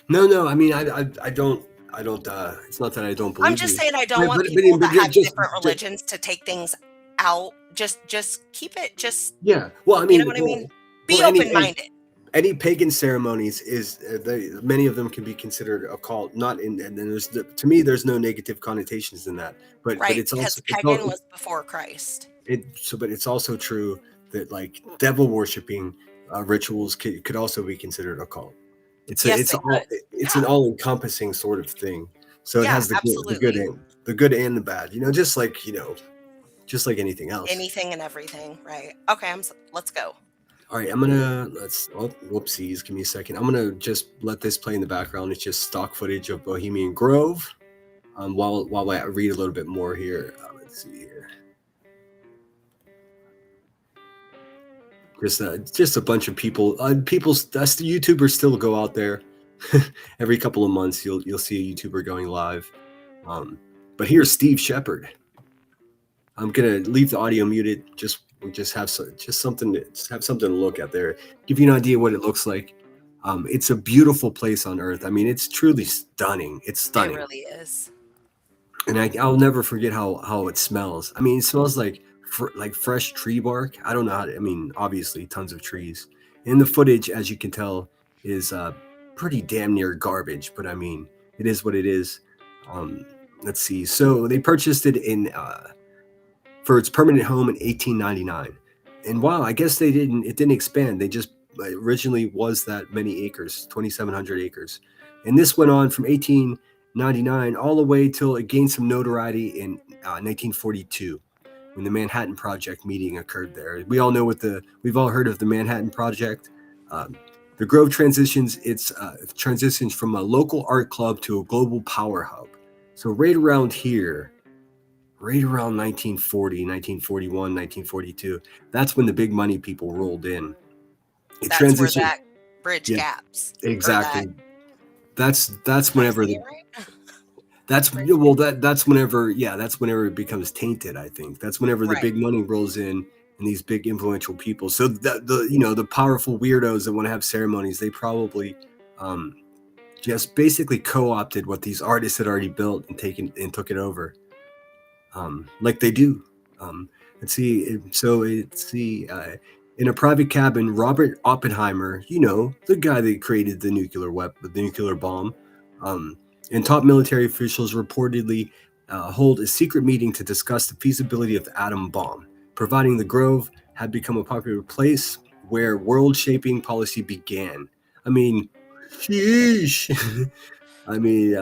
No. I mean, I don't. It's not that I don't I'm believe just you. saying I don't want But people that have just different religions to take things out. Just keep it. Just yeah. Well, I you mean, know what I mean. well, Be open minded. any pagan ceremonies is many of them can be considered occult. Not in, and then to me, there's no negative connotations in that. But Right, it's because also pagan was before Christ. but it's also true that like devil worshiping rituals could also be considered occult. Yes, they could. It's an Yeah. all encompassing sort of thing. So it Yeah, has absolutely. the good and the bad. Just like anything else. Anything and everything, right? Okay, let's go. All right, whoopsies. Give me a second. I'm gonna just let this play in the background. It's just stock footage of Bohemian Grove. While I read a little bit more here. Let's see here. Just a bunch of people. YouTubers still go out there. Every couple of months, you'll see a YouTuber going live. But here's Steve Shepard. I'm gonna leave the audio muted. Just have something to look at there. Give you an idea what it looks like. It's a beautiful place on Earth. I mean, it's truly stunning. It's stunning. It really is. And I'll never forget how it smells. I mean, it smells like fresh tree bark. I don't know how to, I mean, obviously tons of trees. And the footage, as you can tell, is pretty damn near garbage. But I mean, it is what it is. Let's see. So they purchased it for its permanent home in 1899. And wow, I guess it didn't expand. They just originally was that many acres, 2,700 acres. And this went on from 1899 all the way till it gained some notoriety in 1942 when the Manhattan Project meeting occurred there. We all know we've all heard of the Manhattan Project. The Grove transitions from a local art club to a global power hub. So right around here, right around 1940, 1941, 1942, that's when the big money people rolled in. That's where that bridge gaps. Exactly. That's whenever that's whenever it becomes tainted, I think. That's whenever the big money rolls in and these big influential people. So the powerful weirdos that want to have ceremonies, they probably just basically co-opted what these artists had already built and took it over. Like they do. Let's see. In a private cabin, Robert Oppenheimer, the guy that created the nuclear bomb, and top military officials reportedly hold a secret meeting to discuss the feasibility of the atom bomb, providing the Grove had become a popular place where world-shaping policy began. I mean, sheesh. I mean,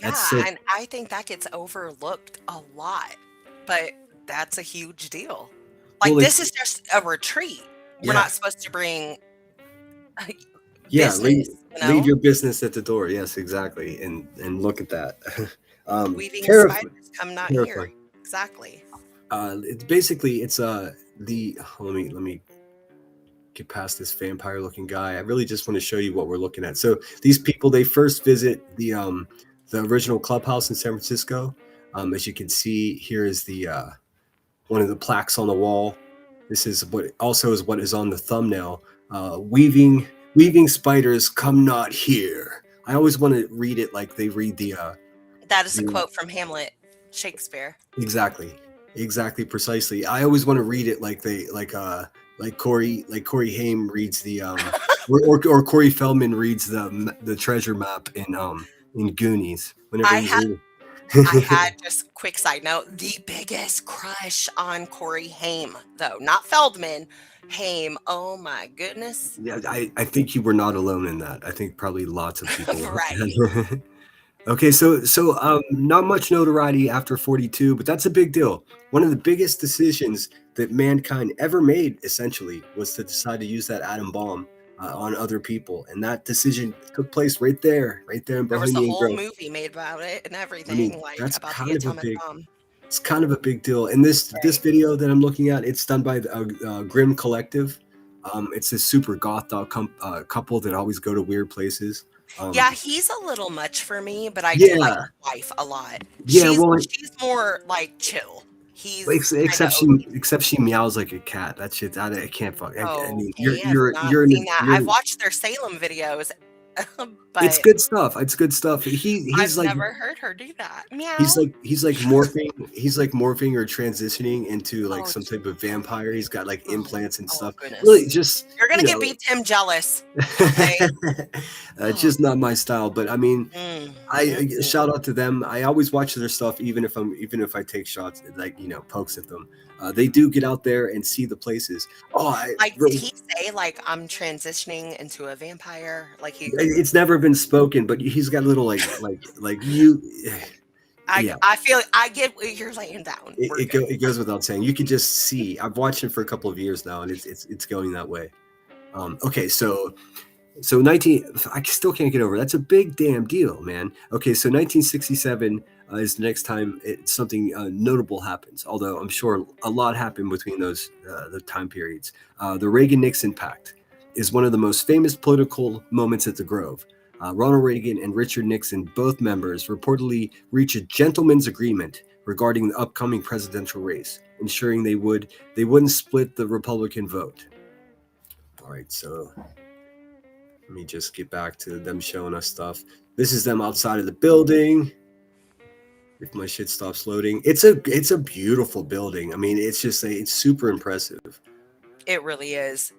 that's so. And I think that gets overlooked a lot, but that's a huge deal. Like, this is just a retreat. We're not supposed to bring business, leave your business at the door. Yes, exactly. And look at that. Weaving spiders come not here. Exactly. It's let me get past this vampire looking guy. I really just want to show you what we're looking at. So these people, they first visit the original clubhouse in San Francisco. As you can see, here is the one of the plaques on the wall. This is what is on the thumbnail. Weaving spiders come not here. I always want to read it like they read the. That is a quote from Hamlet, Shakespeare. Exactly, precisely. I always want to read it like Corey Haim reads the or Corey Feldman reads the treasure map in Goonies. I had just quick side note, the biggest crush on Corey Haim, though, not Feldman. Haim, oh my goodness. Yeah, I think you were not alone in that. I think probably lots of people. Right. Okay, so not much notoriety after 42, but that's a big deal. One of the biggest decisions that mankind ever made, essentially, was to decide to use that atom bomb on other people, and that decision took place right there in Bohemian Grove. There was a whole movie made about it and everything, that's about kind the of atomic bomb. It's kind of a big deal. And this video that I'm looking at, it's done by the Grim Collective. It's this super goth couple that always go to weird places. He's a little much for me, but I do like his wife a lot. She's more like chill. He's kind Except of she meows like a cat. That shit, I can't fuck. I mean, okay. I've not you're seen that. you're. I've watched their Salem videos, It's but good stuff. It's good stuff. I've never heard her do that. He's Meow. like morphing or transitioning into like Oh, some type of vampire. He's got like oh, implants and oh stuff. goodness. Really, just You're gonna get beat Tim jealous. Okay. it's Oh. just not my style. But I mean, Mm, I mm. shout out to them. I always watch their stuff, even if I take shots, like pokes at them. They do get out there and see the places. Oh, Like, did he say like I'm transitioning into a vampire? Like he, it's never been spoken, but he's got a little like you. Yeah. I feel I get what you're laying down. We're good. It goes without saying. You could just see. I've watched it for a couple of years now, and it's going that way. Okay, so 19. I still can't get over. That's a big damn deal, man. Okay, so 1967 is the next time something notable happens. Although I'm sure a lot happened between those the time periods. The Reagan-Nixon Pact is one of the most famous political moments at the Grove. Ronald Reagan and Richard Nixon, both members, reportedly reached a gentleman's agreement regarding the upcoming presidential race, ensuring they wouldn't split the Republican vote. All right, so let me just get back to them showing us stuff. This is them outside of the building. If my shit stops loading, it's a beautiful building. I mean, it's super impressive. It really is.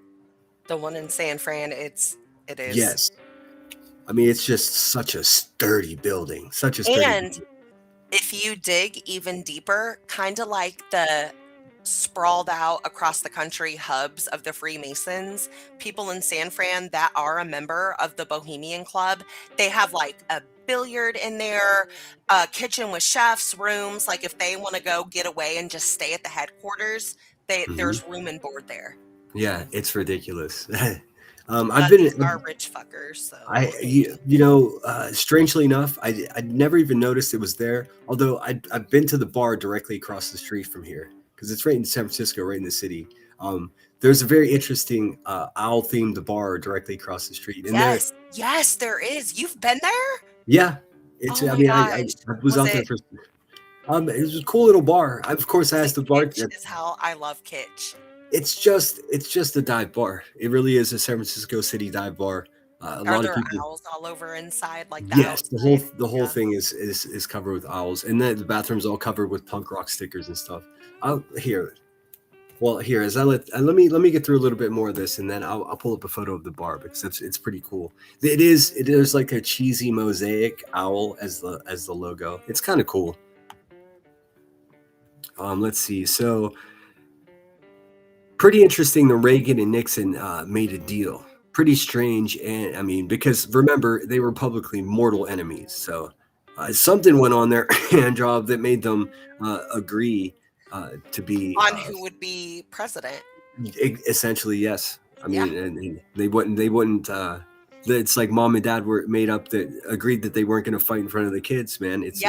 The one in San Fran, it is. Yes. I mean, it's just such a sturdy building. And if you dig even deeper, kind of like the sprawled out across the country hubs of the Freemasons, people in San Fran that are a member of the Bohemian Club, they have like a billiard in there, a kitchen with chefs, rooms. Like if they want to go get away and just stay at the headquarters, there's room and board there. Yeah, it's ridiculous. But these are rich fuckers, so strangely enough, I never even noticed it was there. Although I've been to the bar directly across the street from here because it's right in San Francisco, right in the city. There's a very interesting owl themed bar directly across the street. And yes, there is. You've been there? Yeah, it's. Oh I my mean, gosh. I was out there for. It was a cool little bar. Of course, I asked the bar. Kitsch is how I love kitsch. It's just a dive bar. It really is a San Francisco City dive bar. Are lot there of people. owls all over inside like that? Yes, the whole thing is covered with owls, and then the bathroom's all covered with punk rock stickers and stuff. As let me get through a little bit more of this, and then I'll pull up a photo of the bar because it's pretty cool. It is like a cheesy mosaic owl as the logo. It's kind of cool. Let's see. So pretty interesting. The Reagan and Nixon made a deal. Pretty strange, and I mean, because remember they were publicly mortal enemies. So something went on their hand job that made them agree to be on who would be president. Essentially, yes. I mean, and they wouldn't. It's like mom and dad were made up that agreed that they weren't going to fight in front of the kids. Man, it's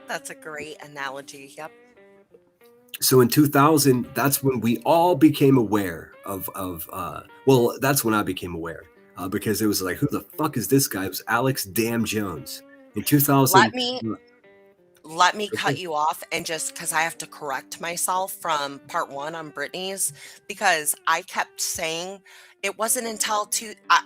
That's a great analogy. Yep. So in 2000, that's when we all became aware of that's when I became aware because it was like, who the fuck is this guy? It was Alex Damn Jones. In 2000. Let me cut you off, and just because I have to correct myself from part one on Brittany's, because I kept saying it wasn't until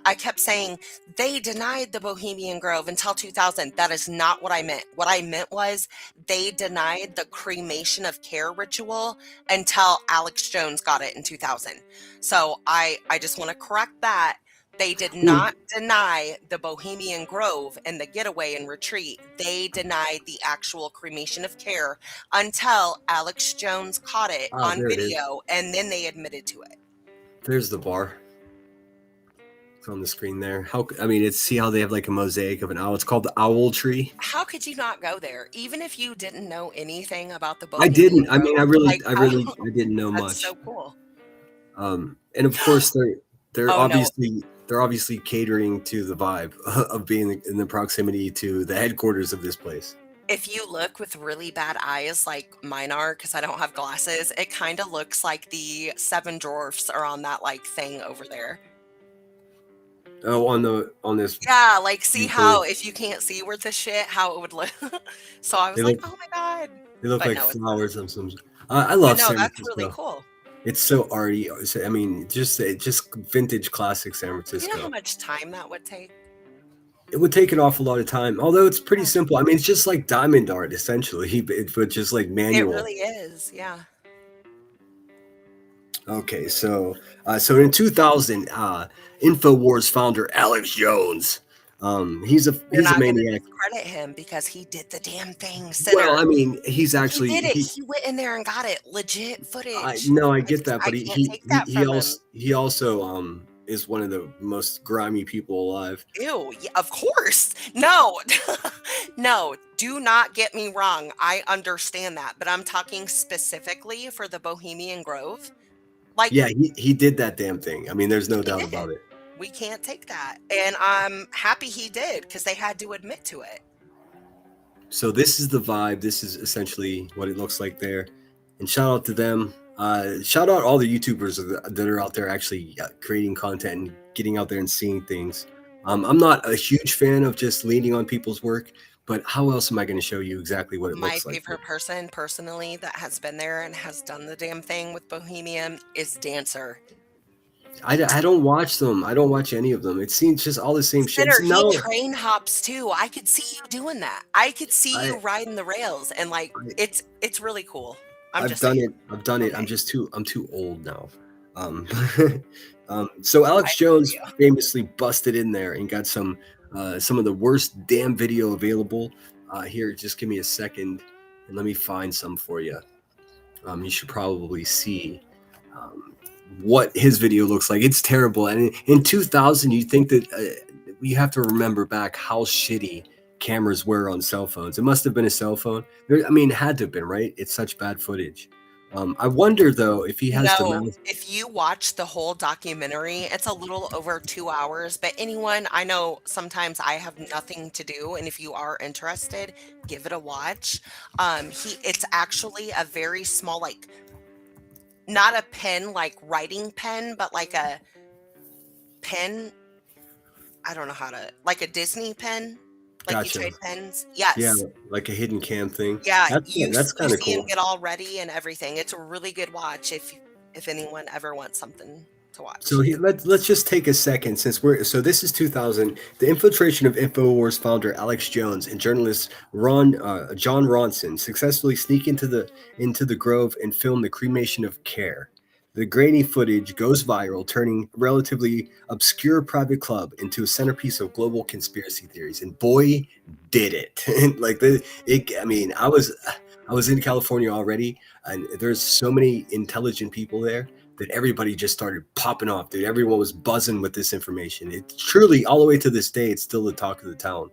I kept saying they denied the Bohemian Grove until 2000. That is not what I meant. What I meant was they denied the cremation of care ritual until Alex Jones got it in 2000. So I just want to correct that. They did not deny the Bohemian Grove and the getaway and retreat. They denied the actual cremation of care until Alex Jones caught it on video, and then they admitted to it. There's the bar. It's on the screen there. See how they have like a mosaic of an owl. It's called the Owl Tree. How could you not go there, even if you didn't know anything about the I Bohemian didn't. Grove? I mean, I didn't know much. That's so cool. And of course they're obviously catering to the vibe of being in the proximity to the headquarters of this place. If you look with really bad eyes like mine are, because I don't have glasses, it kind of looks like the Seven Dwarfs are on that like thing over there. Oh, on this. Yeah, like see how if you can't see where the shit, how it would look. So I was like, oh my god. They look But like no, it's not. flowers on some. I But love no, San that's really Francisco. cool. It's so arty. I mean, just vintage classic San Do you know how Francisco. much time that would take? It would take an awful lot of time, although it's pretty Yeah. simple. I mean, it's just like diamond art essentially, but just like It manual. really is, yeah. Okay, so in 2000, Infowars founder Alex Jones, he's a You're not gonna maniac. discredit him because he did the damn thing, Well, sinner. I mean, he's He actually did it. He went in there and got it. Legit I footage. no, I get that, I but can't take that from him. he also is one of the most grimy people alive. Ew, yeah, of course. No, no, do not get me wrong. I understand that, but I'm talking specifically for the Bohemian Grove. Like, Yeah, he did that damn thing. I mean, there's no he doubt did. about it. We can't take that. And I'm happy he did because they had to admit to it. So this is the vibe. This is essentially what it looks like there. And shout out to them. Shout out all the YouTubers that are out there actually creating content and getting out there and seeing things. I'm not a huge fan of just leaning on people's work, but how else am I going to show you exactly what it My looks like? favorite person personally that has been there and has done the damn thing with Bohemian is Dancer. I don't watch them. I don't watch any of them. It seems just all the same shit. Sinner, No, he train hops too. I could see you doing that. I could see you riding the rails, and like it's really cool. I've done it. Okay. I'm too old now. So Alex Jones famously busted in there and got some of the worst damn video available. Here, just give me a second and let me find some for you. You should probably see what his video looks like. It's terrible. And in 2000, you think that you have to remember back how shitty cameras were on cell phones. It must have been a cell phone. I mean, it had to have been, right? It's such bad footage. I wonder though if he has if you watch the whole documentary, it's a little over 2 hours. But anyone, I know sometimes I have nothing to do, and if you are interested, give it a watch. It's actually a very small, like not a pen like writing pen, but like a pen. I don't know how to, like a Disney pen. Like Gotcha. you trade pens? Yes. Yeah, like a hidden cam thing. Yeah, that's kind of see cool. him get all ready and everything. It's a really good watch if anyone ever wants something to watch. So let's just take a second since this is 2000. The infiltration of Infowars founder Alex Jones and journalist John Ronson successfully sneak into the Grove and film the cremation of Care. The grainy footage goes viral, turning relatively obscure private club into a centerpiece of global conspiracy theories. And boy, did it! I mean, I was in California already, and there's so many intelligent people there that everybody just started popping off, dude. Everyone was buzzing with this information. It truly, all the way to this day, it's still the talk of the town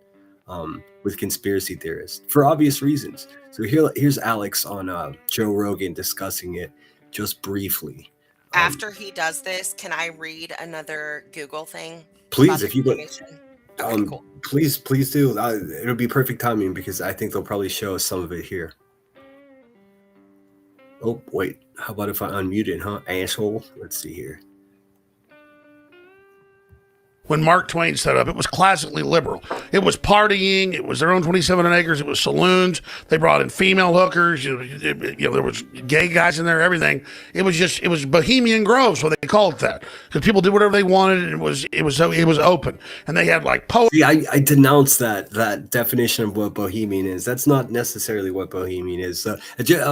with conspiracy theorists for obvious reasons. So here's Alex on Joe Rogan discussing it just briefly. After he does this, can I read another Google thing? Please, if you would. Okay, cool. Please do. It'll be perfect timing because I think they'll probably show us some of it here. Oh, wait. How about if I unmute it, huh? Asshole. Let's see here. When Mark Twain set up, it was classically liberal. It was partying. It was their own 27 acres. It was saloons. They brought in female hookers. There was gay guys in there, everything. It was Bohemian Grove, so they called it that. Because people did whatever they wanted, and it was open. And they had like poetry. See, I denounce that definition of what Bohemian is. That's not necessarily what Bohemian is.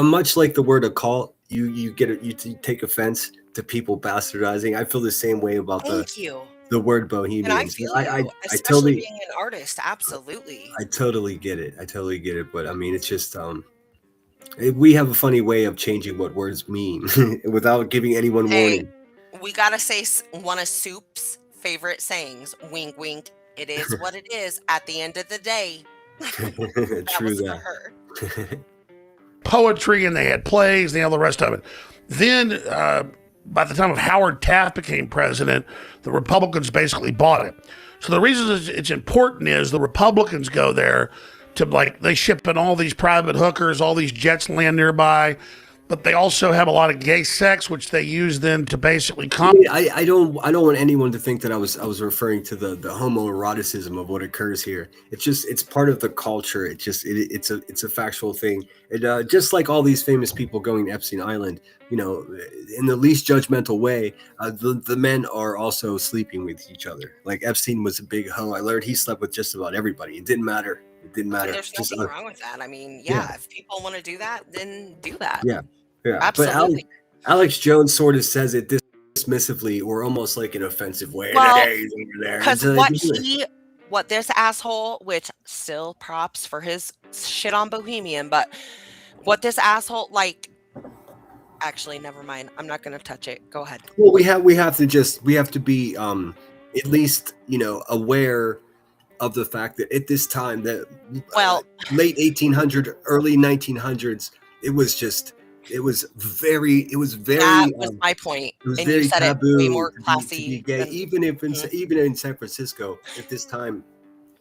Much like the word occult, you take offense to people bastardizing. I feel the same way about the word Bohemian. And I feel especially being an artist, absolutely. I totally get it. But I mean, it's just we have a funny way of changing what words mean without giving anyone warning. We gotta say one of Soup's favorite sayings: "Wink, wink. It is what it is. At the end of the day." True that. For her. Poetry, and they had plays, and all the rest of it. Then, by the time of Howard Taft became president, the Republicans basically bought it. So the reason it's important is the Republicans go there to they ship in all these private hookers, all these jets land nearby. but they also have a lot of gay sex, which they use then to basically I don't want anyone to think that I was referring to the homoeroticism of what occurs here. It's part of the culture. It's a factual thing. It just like all these famous people going to Epstein Island, in the least judgmental way, the men are also sleeping with each other. Like Epstein was a big hoe. I learned he slept with just about everybody. It didn't matter. And there's nothing wrong with that. I mean, if people want to do that, then do that. Yeah. Absolutely. But Alex Jones sort of says it dismissively or almost like an offensive way. Well, there. Because what this asshole, which still props for his shit on Bohemian, but what this asshole, actually, never mind. I'm not going to touch it. Go ahead. Well, we have to be at least aware of the fact that at this time, that late 1800s, early 1900s, it was very that was my point. It was and very you said taboo it way more to classy be gay. Even in San Francisco at this time,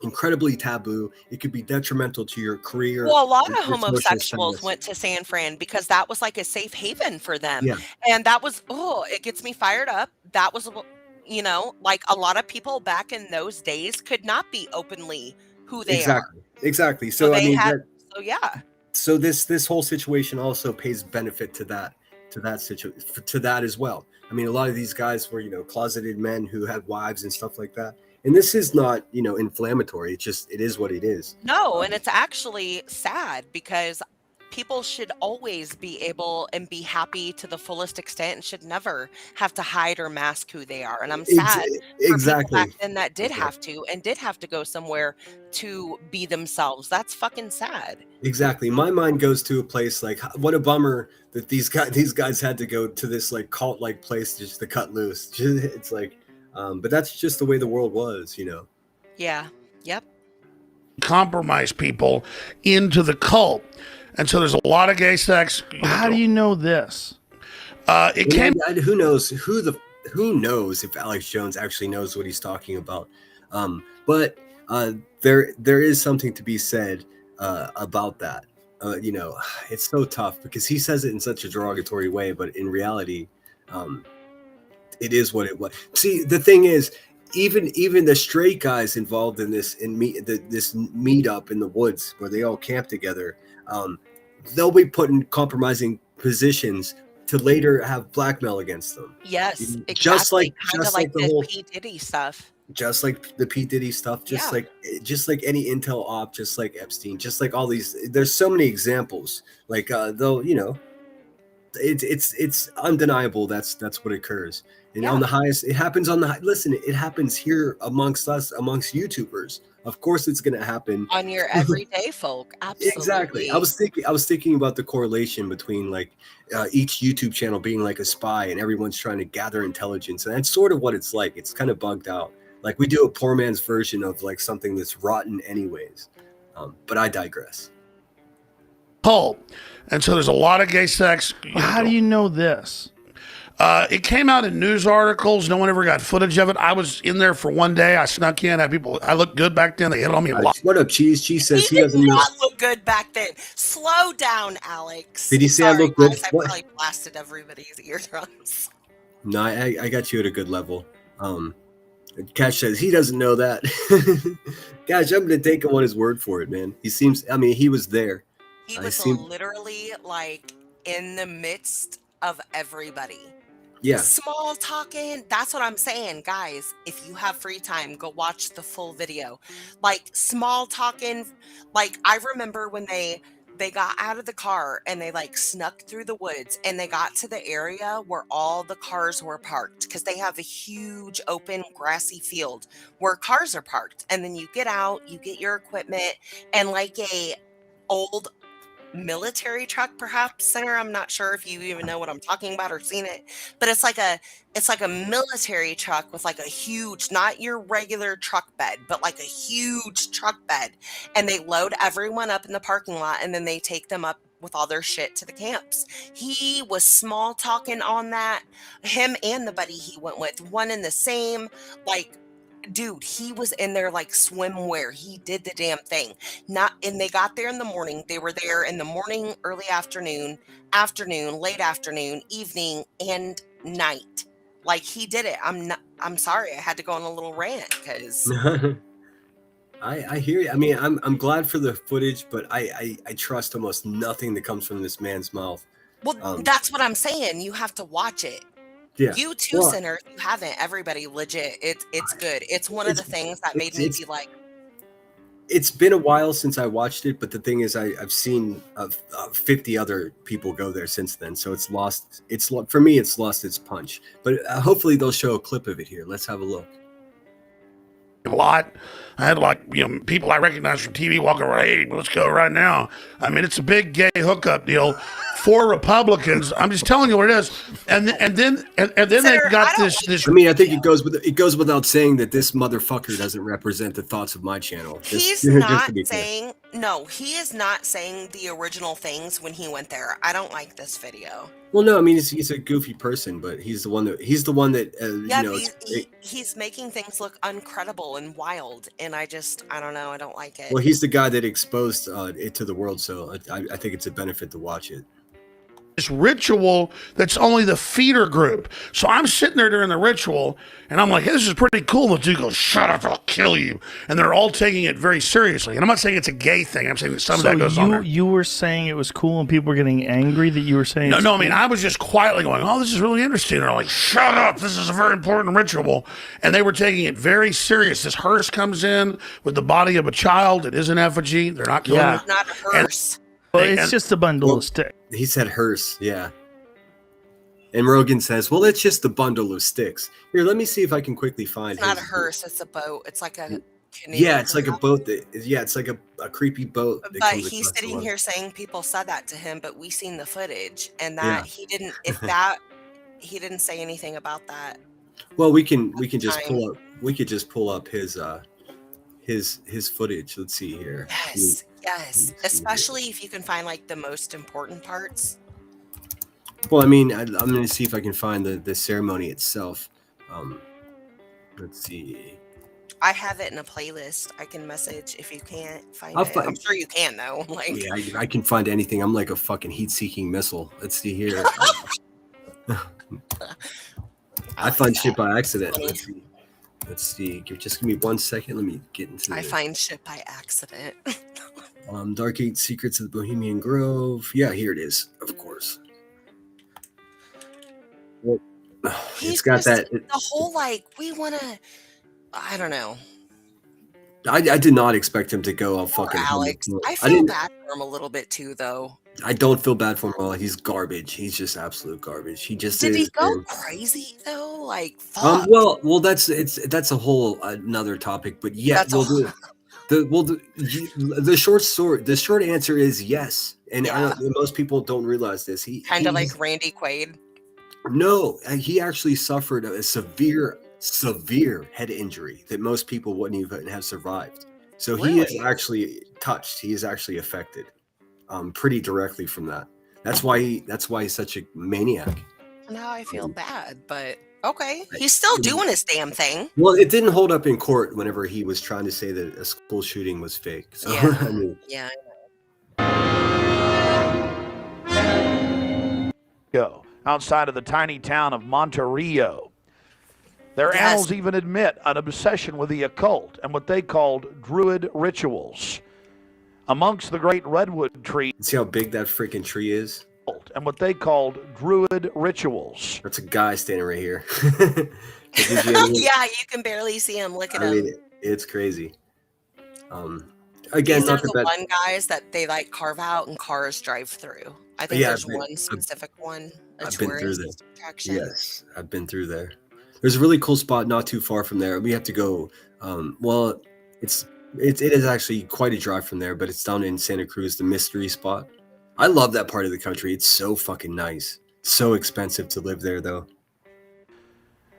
incredibly taboo. It could be detrimental to your career. Well, a lot of homosexuals went to San Fran because that was like a safe haven for them. Yeah. And that was, it gets me fired up. That was, like a lot of people back in those days could not be openly who they are. Exactly. So So this whole situation also pays benefit to that as well. I mean, a lot of these guys were, closeted men who had wives and stuff like that. And this is not, inflammatory. It is what it is. No, and it's actually sad because people should always be able and be happy to the fullest extent and should never have to hide or mask who they are. And I'm sad for people back then that did have to and did have to go somewhere to be themselves. That's fucking sad. Exactly. My mind goes to a place like, what a bummer that these guys had to go to this like cult like place just to cut loose. It's like, but that's just the way the world was, Yeah. Yep. compromise people into the cult. And so there's a lot of gay sex. How do you know this? Who knows if Alex Jones actually knows what he's talking about. But there is something to be said about that. It's so tough because he says it in such a derogatory way, but in reality, it is what it was. See, the thing is, even the straight guys involved in this this meetup in the woods where they all camp together, they'll be put in compromising positions to later have blackmail against them. Yes, exactly. Just like the whole P. Diddy stuff. Just like the P. Diddy stuff, just like any intel op, just like Epstein, just like all these. There's so many examples. Like though, it's undeniable that's what occurs. And on the highest, it happens on the listen. It happens here amongst us, amongst YouTubers. Of course, it's going to happen on your everyday folk. Absolutely. Exactly. I was thinking about the correlation between like each YouTube channel being like a spy, and everyone's trying to gather intelligence, and that's sort of what it's like. It's kind of bugged out. Like we do a poor man's version of like something that's rotten, anyways. But I digress. Cult. And so there's a lot of gay sex. How do you know this? It came out in news articles. No one ever got footage of it. I was in there for one day. I snuck in. Had people. I looked good back then. They hit on me a lot. What up, Cheese? Cheese says he doesn't not look good back then. Slow down, Alex. Did he say I look good? Guys, I probably blasted everybody's eardrums. No, I got you at a good level. Cash says he doesn't know that. Gosh, I'm gonna take him on his word for it, man. He seems. I mean, he was there. He was literally like in the midst of everybody. Yeah. Small talking. That's what I'm saying, guys. If you have free time, go watch the full video. Like small talking. Like I remember when they got out of the car and they like snuck through the woods and they got to the area where all the cars were parked because they have a huge open grassy field where cars are parked. And then you get out, you get your equipment and like a old military truck, perhaps, Senator. I'm not sure if you even know what I'm talking about or seen it, but it's like a military truck with like a huge, not your regular truck bed, but like a huge truck bed. And they load everyone up in the parking lot and then they take them up with all their shit to the camps. He was small talking on that. Him and the buddy he went with, one in the same, like dude, he was in there like swimwear. He did the damn thing. And they got there in the morning. They were there in the morning, early afternoon, late afternoon, evening, and night. Like, he did it. I'm sorry. I had to go on a little rant because I hear you. I mean, I'm glad for the footage, but I trust almost nothing that comes from this man's mouth. well, that's what I'm saying. You have to watch it. Yeah. You too, Well, Sinner. If you haven't, everybody, legit. It's good. It's one of the things that made me be like, it's been a while since I watched it, but the thing is, I've seen 50 other people go there since then, so for me, it's lost its punch. But hopefully, they'll show a clip of it here. Let's have a look. A lot. I had people I recognize from TV walking around. Hey, let's go right now. I mean, it's a big gay hookup deal for Republicans. I'm just telling you what it is. And then they've got this. I mean, I think it goes without saying that this motherfucker doesn't represent the thoughts of my channel. He's not saying he is not saying the original things when he went there. I don't like this video. Well, no, I mean he's a goofy person, but he's the one that he's making things look uncredible and wild, and I don't know, I don't like it. Well, he's the guy that exposed it to the world, so I think it's a benefit to watch it. This ritual that's only the feeder group. So I'm sitting there during the ritual and I'm like, hey, this is pretty cool. The dude goes, shut up, I'll kill you. And they're all taking it very seriously. And I'm not saying it's a gay thing. I'm saying that some of that goes on there. You were saying it was cool and people were getting angry that you were saying No, I mean, I was just quietly going, oh, this is really interesting. And they're like, shut up, this is a very important ritual. And they were taking it very serious. This hearse comes in with the body of a child. It is an effigy. They're not killing it. It's not a hearse. Well, it's just a bundle of sticks. He said hearse, yeah. And Rogan says, well, it's just a bundle of sticks. Here, let me see if I can quickly find. It's not a hearse, it's a boat. It's like a canoe. Yeah, it's like a boat. It's like a creepy boat. But he's sitting here saying people said that to him, but we seen the footage and that he didn't say anything about that. Well, we can just pull up his footage. Let's see here. Yes, especially if you can find like the most important parts. Well, I mean, I'm going to see if I can find the ceremony itself. Let's see. I have it in a playlist. I can message if you can't find it. I'm sure you can though. Like, yeah, I can find anything. I'm like a fucking heat-seeking missile. Let's see here. I find shit by accident. Let's see. Just give me 1 second. Let me get into. I find shit by accident. Dark Eight Secrets of the Bohemian Grove. Yeah, here it is. Of course. Well, it's got that. The whole like we want to. I don't know. I did not expect him to go all fucking. Alex, I feel bad for him a little bit too, though. I don't feel bad for him at all. He's garbage. He's just absolute garbage. He just did he go crazy though? Like, fuck. Well, that's a whole another topic. But yeah, the short answer is yes. And most people don't realize this. He kind of like Randy Quaid. No, he actually suffered a severe head injury that most people wouldn't even have survived. So he is actually touched. He is actually affected pretty directly from that. That's why he's such a maniac. Now I feel bad, but okay. He's still doing his damn thing. Well, it didn't hold up in court whenever he was trying to say that a school shooting was fake. So, yeah. I mean, yeah. Go outside of the tiny town of Monterrillo. Their annals even admit an obsession with the occult and what they called druid rituals. Amongst the great redwood trees. See how big that freaking tree is? And what they called druid rituals. That's a guy standing right here. Yeah, you can barely see him. Look at him. Mean, it's crazy. Again, these are the one guys that they like carve out and cars drive through. I think there's one specific one. I've been through there. Attraction. Yes, I've been through there. There's a really cool spot not too far from there. We have to go. Well, it is actually quite a drive from there, but it's down in Santa Cruz, the mystery spot. I love that part of the country. It's so fucking nice. So expensive to live there, though.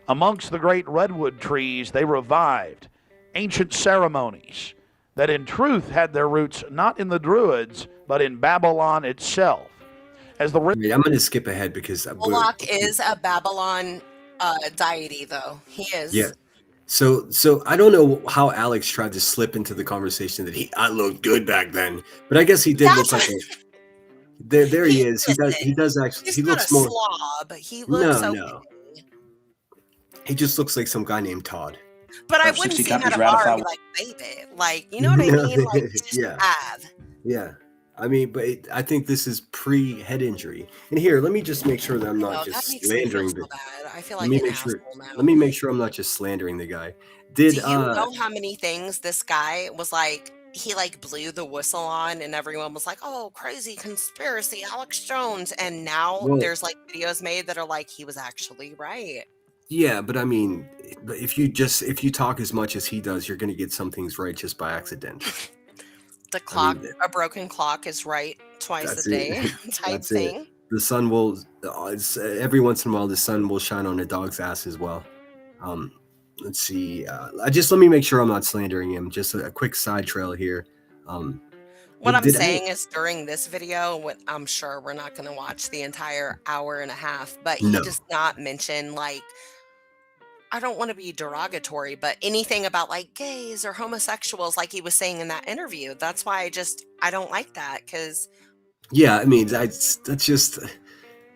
Amongst the great redwood trees, they revived ancient ceremonies that in truth had their roots not in the Druids, but in Babylon itself. I'm going to skip ahead because Moolok is a Babylon deity, though. He is. Yeah. So I don't know how Alex tried to slip into the conversation that I looked good back then, but I guess he did look like a. There he is. He does actually. He's He not a looks more. slob. He looks okay. No. He just looks like some guy named Todd. But I wouldn't see him at a bar and be like, baby. Like, you know what I mean? Like, just have. Yeah. I mean, but I think this is pre-head injury. And here, let me just make sure that I'm not just slandering the bad. I feel like an asshole now. Let me make sure I'm not just slandering the guy. Do you know how many things this guy was like? He like blew the whistle on, and everyone was like, "Oh, crazy conspiracy, Alex Jones!" And now there's like videos made that are like, he was actually right. Yeah, but I mean, if you talk as much as he does, you're going to get some things right just by accident. The clock, a broken clock is right twice a day type thing. The sun will, every once in a while, the sun will shine on a dog's ass as well. Let's see. Let me make sure I'm not slandering him. Just a quick side trail here. What I'm saying is during this video, I'm sure we're not going to watch the entire hour and a half, but he does not mention like, I don't want to be derogatory, but anything about like gays or homosexuals, like he was saying in that interview. That's why I don't like that. Cause yeah, I mean, that's just,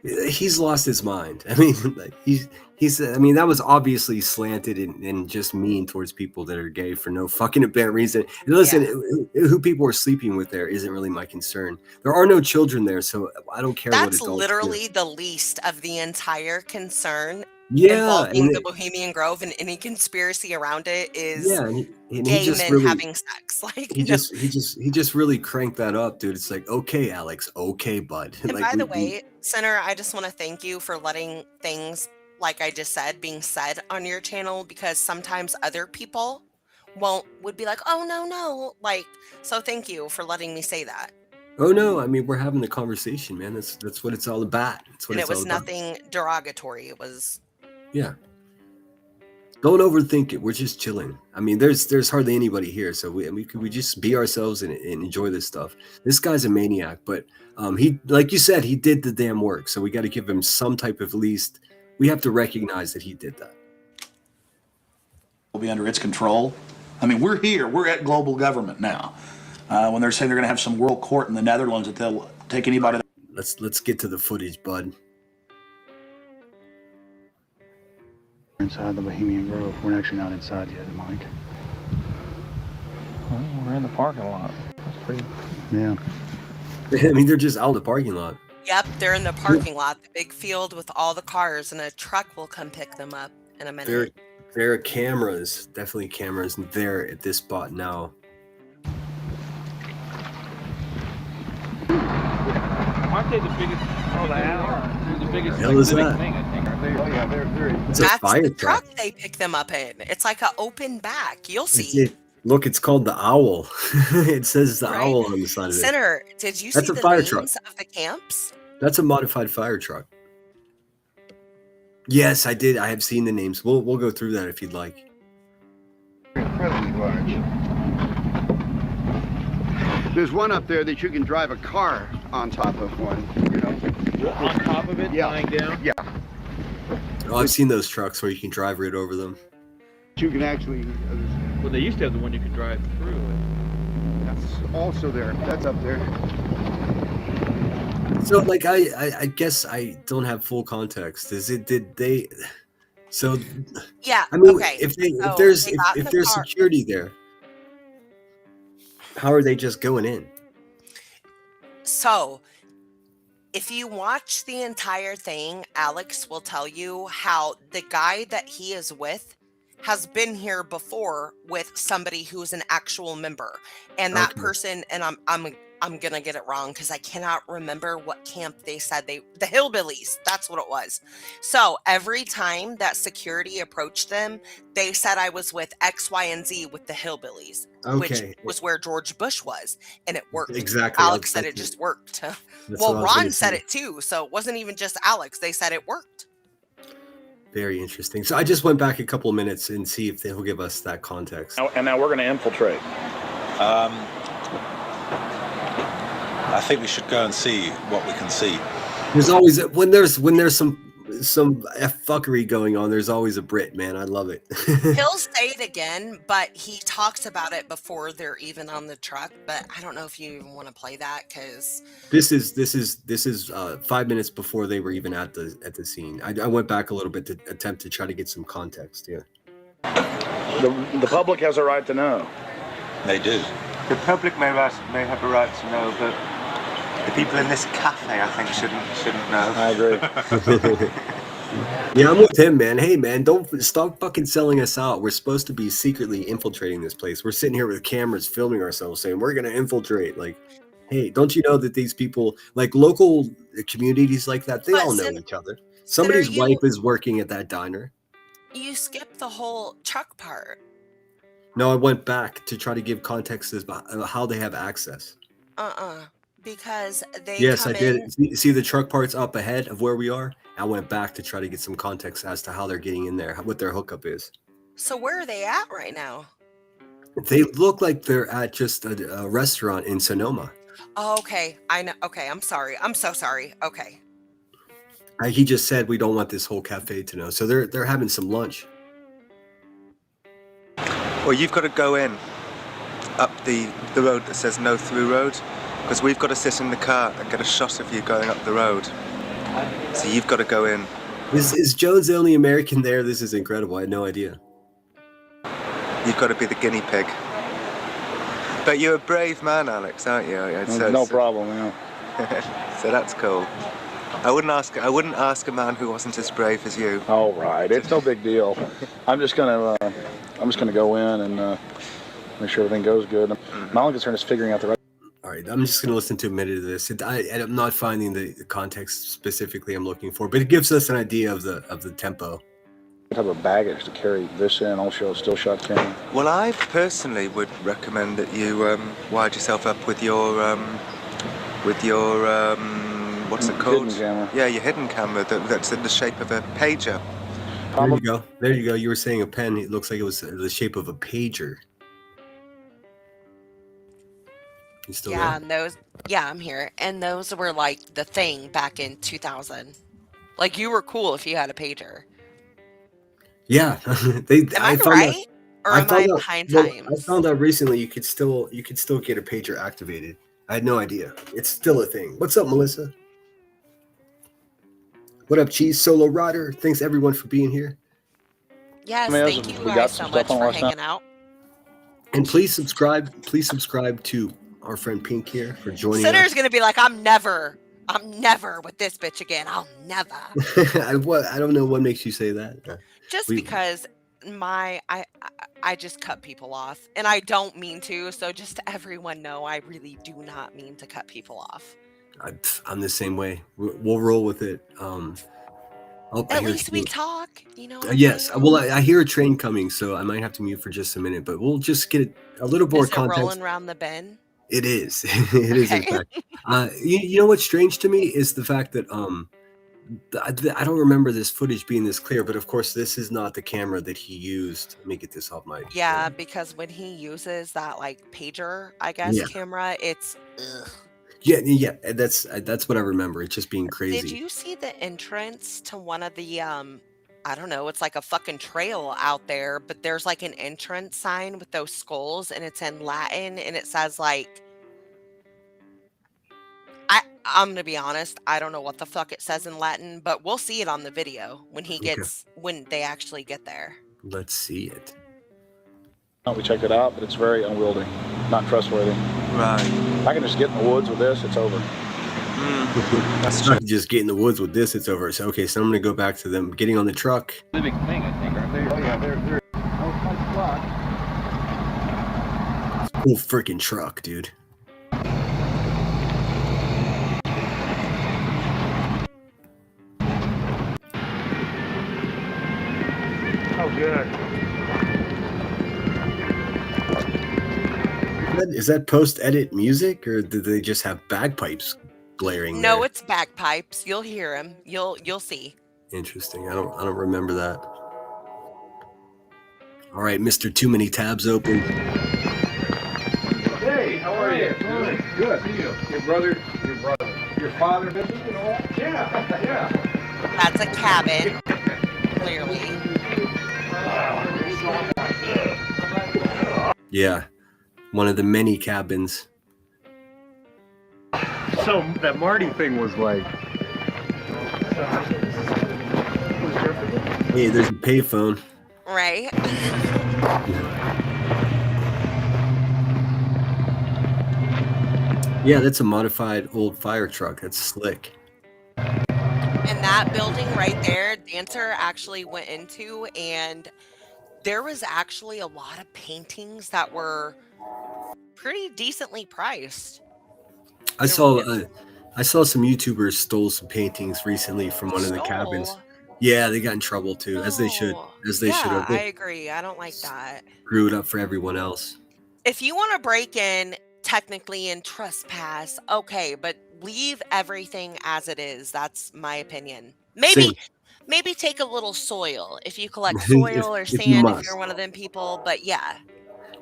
he's lost his mind. I mean, like I mean, that was obviously slanted and just mean towards people that are gay for no fucking apparent reason. And listen, who people are sleeping with there isn't really my concern. There are no children there, so I don't care what adults do. That's literally the least of the entire concern. Yeah, involving the Bohemian Grove and any conspiracy around it is and gay men really, having sex. Like he just really cranked that up, dude. It's like, okay, Alex, okay, bud. And like, by the way, Senator, I just want to thank you for letting things like I just said being said on your channel, because sometimes other people would be like, oh no, like, so thank you for letting me say that. Oh no, I mean, we're having the conversation, man. That's what it's all about. And it was nothing derogatory. It was. Yeah. Don't overthink it. We're just chilling. I mean, there's hardly anybody here, so we just be ourselves and enjoy this stuff. This guy's a maniac, but he, like you said, he did the damn work. So we got to give him some type of, at least, we have to recognize that he did that. Will be under its control. I mean, we're here. We're at global government now. When they're saying they're going to have some world court in the Netherlands that they'll take anybody. Let's get to the footage, bud. Inside the Bohemian Grove. We're actually not inside yet, Mike. Well, we're in the parking lot. That's pretty. Yeah. I mean, they're just out in the parking lot. Yep, they're in the parking lot, the big field with all the cars, and a truck will come pick them up in a minute. There are cameras, definitely cameras there at this spot now. Aren't they the biggest? Oh, they are. They're the biggest hell is that? thing, I think. Oh yeah, they're. That's the truck they pick them up in. It's like an open back. You'll see. Look, it's called the Owl. It says the Owl on the side of it. Senator, did you see the names of the camps? That's a modified fire truck. Yes, I did. I have seen the names. We'll go through that if you'd like. Incredibly large. There's one up there that you can drive a car on top of one. You know. On top of it, lying down. Yeah. Oh, I've seen those trucks where you can drive right over them. You can actually. Well, they used to have the one you could drive through. That's also there. That's up there. So, like, I guess I don't have full context. Did they? So. Yeah. I mean, okay. If there's security there, how are they just going in? So, if you watch the entire thing, Alex will tell you how the guy that he is with has been here before with somebody who's an actual member. And that person, and I'm going to get it wrong because I cannot remember what camp they said the hillbillies, that's what it was. So every time that security approached them, they said I was with X, Y, and Z with the hillbillies, which was where George Bush was. And it worked. Exactly. Alex said it just worked. Well, Ron said it too. So it wasn't even just Alex. They said it worked. Very interesting. So I just went back a couple of minutes and see if they'll give us that context. And now we're going to infiltrate. I think we should go and see what we can see. There's always when there's some some fuckery going on, there's always a Brit, man. I love it. He'll say it again, but he talks about it before they're even on the truck. But I don't know if you even want to play that because This is 5 minutes before they were even at the scene. I went back a little bit to attempt to try to get some context. Yeah. The public has a right to know. They do. The public may have a right to know, but the people in this cafe, I think, shouldn't know. I agree. Yeah, I'm with him, man. Hey, man, don't stop fucking selling us out. We're supposed to be secretly infiltrating this place. We're sitting here with cameras filming ourselves saying we're going to infiltrate. Like, hey, don't you know that these people, like local communities like that, they all know each other. Somebody's wife is working at that diner. You skipped the whole truck part. No, I went back to try to give context about how they have access. Because they Yes, come I did. in. See the truck parts up ahead of where we are? I went back to try to get some context as to how they're getting in there, what their hookup is. So where are they at right now? They look like they're at just a restaurant in Sonoma. Oh, okay, I know. Okay, I'm sorry. I'm so sorry. Okay. He just said we don't want this whole cafe to know. So they're having some lunch. Well, you've got to go in up the road that says no through road, because we've got to sit in the car and get a shot of you going up the road. So you've got to go in. Is Jones the only American there? This is incredible. I had no idea. You've got to be the guinea pig. But you're a brave man, Alex, aren't you? No problem, yeah. So that's cool. I wouldn't ask a man who wasn't as brave as you. All right, it's no big deal. I'm just gonna go in and make sure everything goes good. My only concern is figuring out the right. All right, I'm just going to listen to a minute of this. I'm not finding the context specifically I'm looking for, but it gives us an idea of the tempo. Type of baggage to carry this in, also still shot camera. Well, I personally would recommend that you wired yourself up with your what's it called? Hidden camera. Yeah, your hidden camera that's in the shape of a pager. There you go. There you go. You were saying a pen. It looks like it was the shape of a pager. You still Yeah, there? and I'm here. And those were like the thing back in 2000. Like you were cool if you had a pager. Yeah, Am I right? Or am I behind times? I found out recently you could still get a pager activated. I had no idea. It's still a thing. What's up, Melissa? What up, Cheese Solo Rider? Thanks everyone for being here. Yes, thank you guys so much for hanging out. And please subscribe to our friend Pink here for joining Sinner's us. gonna be like, I'm never with this bitch again. I'll never. I don't know what makes you say that. Just because I just cut people off, and I don't mean to. So just to everyone know, I really do not mean to cut people off. I'm the same way. We'll roll with it. At least we talk, you know. Yes. Well, I hear a train coming, so I might have to mute for just a minute. But we'll just get a little more context. Rolling around the bend? It is. It is, in fact. You know what's strange to me is the fact that I don't remember this footage being this clear, but of course this is not the camera that he used. Let me get this off my. Yeah, because when he uses that like pager, I guess camera, it's. Ugh. Yeah. That's what I remember. It's just being crazy. Did you see the entrance to one of the I don't know, it's like a fucking trail out there, but there's like an entrance sign with those skulls and it's in Latin and it says like I'm gonna be honest, I don't know what the fuck it says in Latin, but we'll see it on the video when when they actually get there. Let's see it. We checked it out, but it's very unwieldy, not trustworthy. Right. If I can just get in the woods with this, it's over. That's true. Just get in the woods with this, it's over. So okay, so I'm gonna go back to them getting on the truck. Living thing, I think, aren't they? Oh yeah, they're. Cool freaking truck, dude. Oh, good. Is that post-edit music, or did they just have bagpipes blaring? No, there? it's bagpipes. You'll hear them. You'll see. Interesting. I don't remember that. All right, Mr. Too Many Tabs Open. Hey, how are you? Good. See you. Your father visited and all that? Yeah. That's a cabin, clearly. Yeah, one of the many cabins. So that Marty thing was like. Hey, there's a payphone. Right. Yeah, that's a modified old fire truck. That's slick. And that building right there, Dancer actually went into, and there was actually a lot of paintings that were pretty decently priced. I saw some YouTubers stole some paintings recently from one of the cabins. Stole? Yeah, they got in trouble too, as they should. As they should have. I agree. I don't like that. Screw it up for everyone else. If you want to break in technically and trespass, okay, but leave everything as it is. That's my opinion. Maybe take a little soil if you collect soil or sand if you're one of them people, but yeah.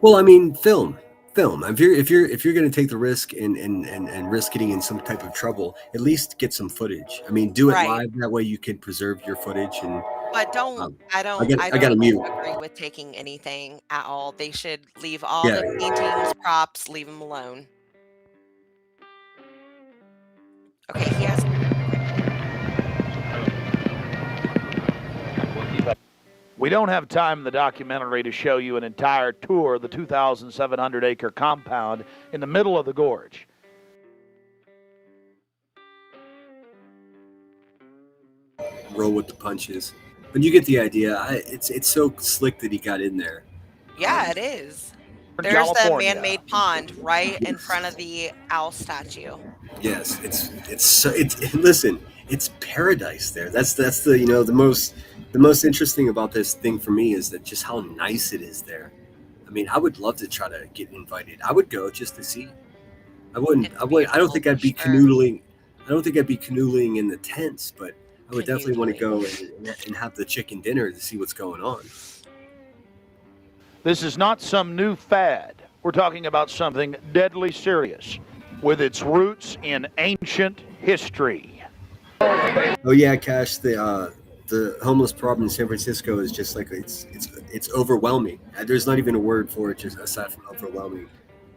Well, I mean, film. If you're going to take the risk and risk getting in some type of trouble, at least get some footage. I mean, do it live. That way you can preserve your footage. And but don't I don't agree with taking anything at all. They should leave all the paintings, props, leave them alone. Okay, he has. We don't have time in the documentary to show you an entire tour of the 2,700-acre compound in the middle of the gorge. Roll with the punches. But you get the idea. It's so slick that he got in there. Yeah, it is. There's the man-made pond right in front of the owl statue. Yes, listen, it's paradise there. That's the most interesting about this thing for me is that just how nice it is there. I mean, I would love to try to get invited. I would go just to see. I don't think I'd be canoodling. I don't think I'd be canoodling in the tents, but I would definitely want to go and have the chicken dinner to see what's going on. This is not some new fad. We're talking about something deadly serious with its roots in ancient history. Oh yeah, Cash, the homeless problem in San Francisco is just like it's overwhelming. There's not even a word for it, just aside from overwhelming.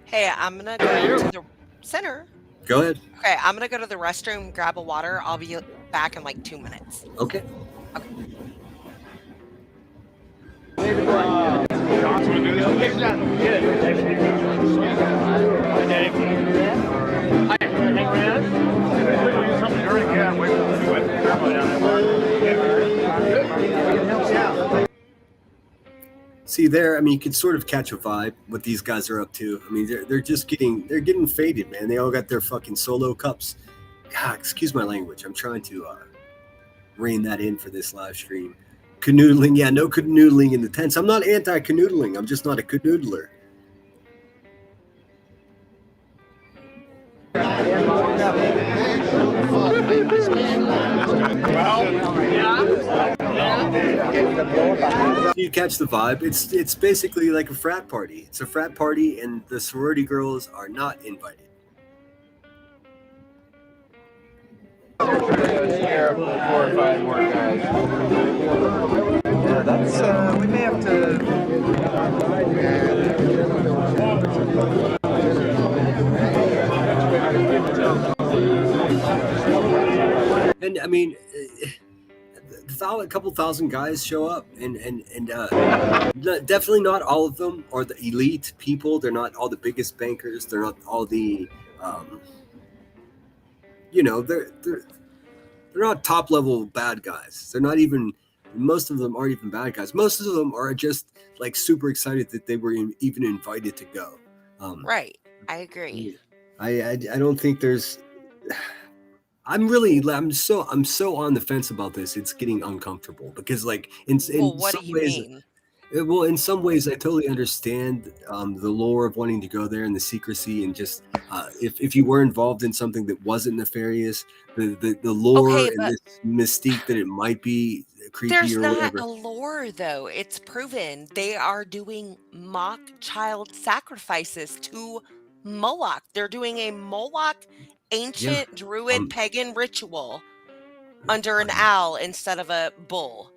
Hey, I'm gonna go to the center. Go ahead. Okay, I'm gonna go to the restroom, grab a water. I'll be back in like 2 minutes. Okay. See there, I mean, you can sort of catch a vibe what these guys are up to. I mean, they're getting faded, man. They all got their fucking solo cups. God, excuse my language. I'm trying to rein that in for this live stream. Canoodling, yeah, no canoodling in the tents. I'm not anti-canoodling. I'm just not a canoodler. You catch the vibe. It's basically like a frat party. It's a frat party, and the sorority girls are not invited. Here, 4 or 5 more guys. Yeah, that's we may have to. And I mean, a couple thousand guys show up, and definitely not all of them are the elite people. They're not all the biggest bankers. They're not all the, they're not top level bad guys. They're not even. Most of them aren't even bad guys. Most of them are just like super excited that they were even invited to go. Right, I agree. I don't think there's. I'm so on the fence about this. It's getting uncomfortable because like in what some do you ways, mean? Well, in some ways, I totally understand the lore of wanting to go there and the secrecy and just if you were involved in something that wasn't nefarious, the lore and this mystique that it might be creepy there's or not whatever. a lore though. It's proven they are doing mock child sacrifices to Moolok. They're doing a Moolok ancient druid pagan ritual. under an owl instead of a bull.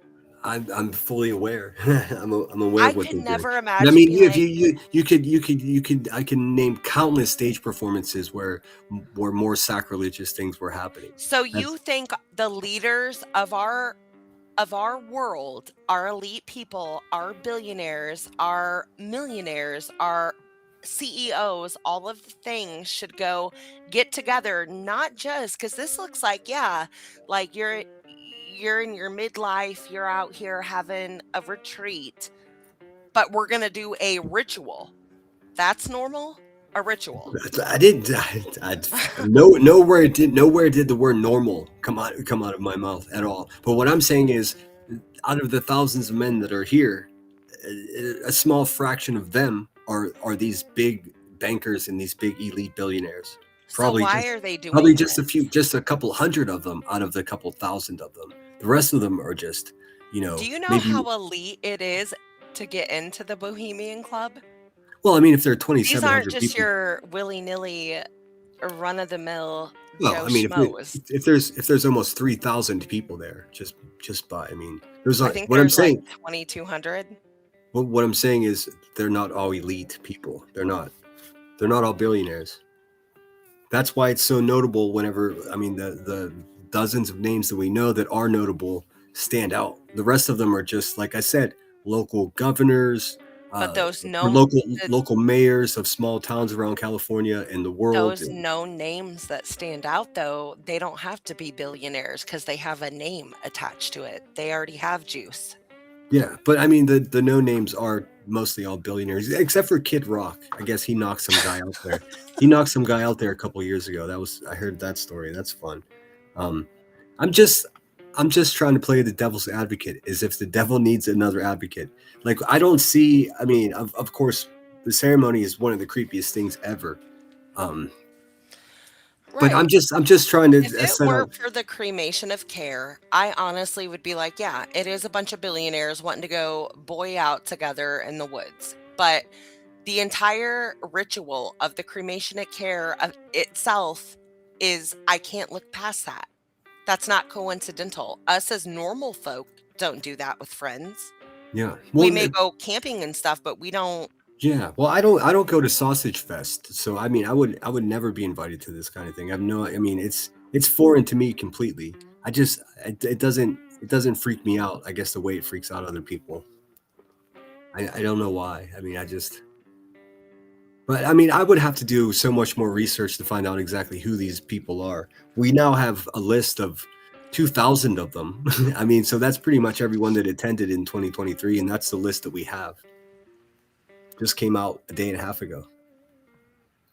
I'm fully aware. I'm aware I of what could they're never doing. imagine I mean, being like, you could I can name countless stage performances where more sacrilegious things were happening. so That's you think the leaders of our world, our elite people, our billionaires, our millionaires, our CEOs, all of the things should go get together, not just because this looks like, yeah, like you're in your midlife, you're out here having a retreat, but we're gonna do a ritual. That's normal? A ritual. I didn't. Nowhere did the word normal come out of my mouth at all. But what I'm saying is, out of the thousands of men that are here, a small fraction of them are these big bankers and these big elite billionaires. So why are they doing Probably just this? just a couple hundred of them out of the couple thousand of them. The rest of them are just, Do you know maybe. how elite it is to get into the Bohemian Club? Well, I mean, if there are These aren't 2,700 just people. your willy-nilly run-of-the-mill Well, Joe I mean, Schmoes. if there's almost 3,000 people there, just by, I mean, there's I like think what I'm there's saying. like 2,200. What I'm saying is they're not all elite people. They're not all billionaires. That's why it's so notable whenever, I mean, the dozens of names that we know that are notable stand out. The rest of them are just, like I said, local governors, But those or local mayors of small towns around California and the world. those known names that stand out, though, they don't have to be billionaires because they have a name attached to it. They already have juice. Yeah, but I mean, the no names are mostly all billionaires, except for Kid Rock. I guess he knocked some guy out there. He knocked some guy out there a couple years ago. I heard that story. That's fun. I'm just trying to play the devil's advocate, as if the devil needs another advocate. Like, I don't see. I mean, of course, the ceremony is one of the creepiest things ever. But I'm just trying to If it were for the cremation of care, I honestly would be like, yeah, it is a bunch of billionaires wanting to go boy out together in the woods. But the entire ritual of the cremation of care of itself is, I can't look past that. That's not coincidental. Us as normal folk don't do that with friends. Yeah. We may go camping and stuff, but we don't. Yeah, well, I don't go to Sausage Fest, so I mean, I would never be invited to this kind of thing. I mean, it's foreign to me completely. It doesn't freak me out. I guess the way it freaks out other people. I don't know why. I mean, but I mean, I would have to do so much more research to find out exactly who these people are. We now have a list of 2,000 of them. I mean, so that's pretty much everyone that attended in 2023, and that's the list that we have. Just came out a day and a half ago.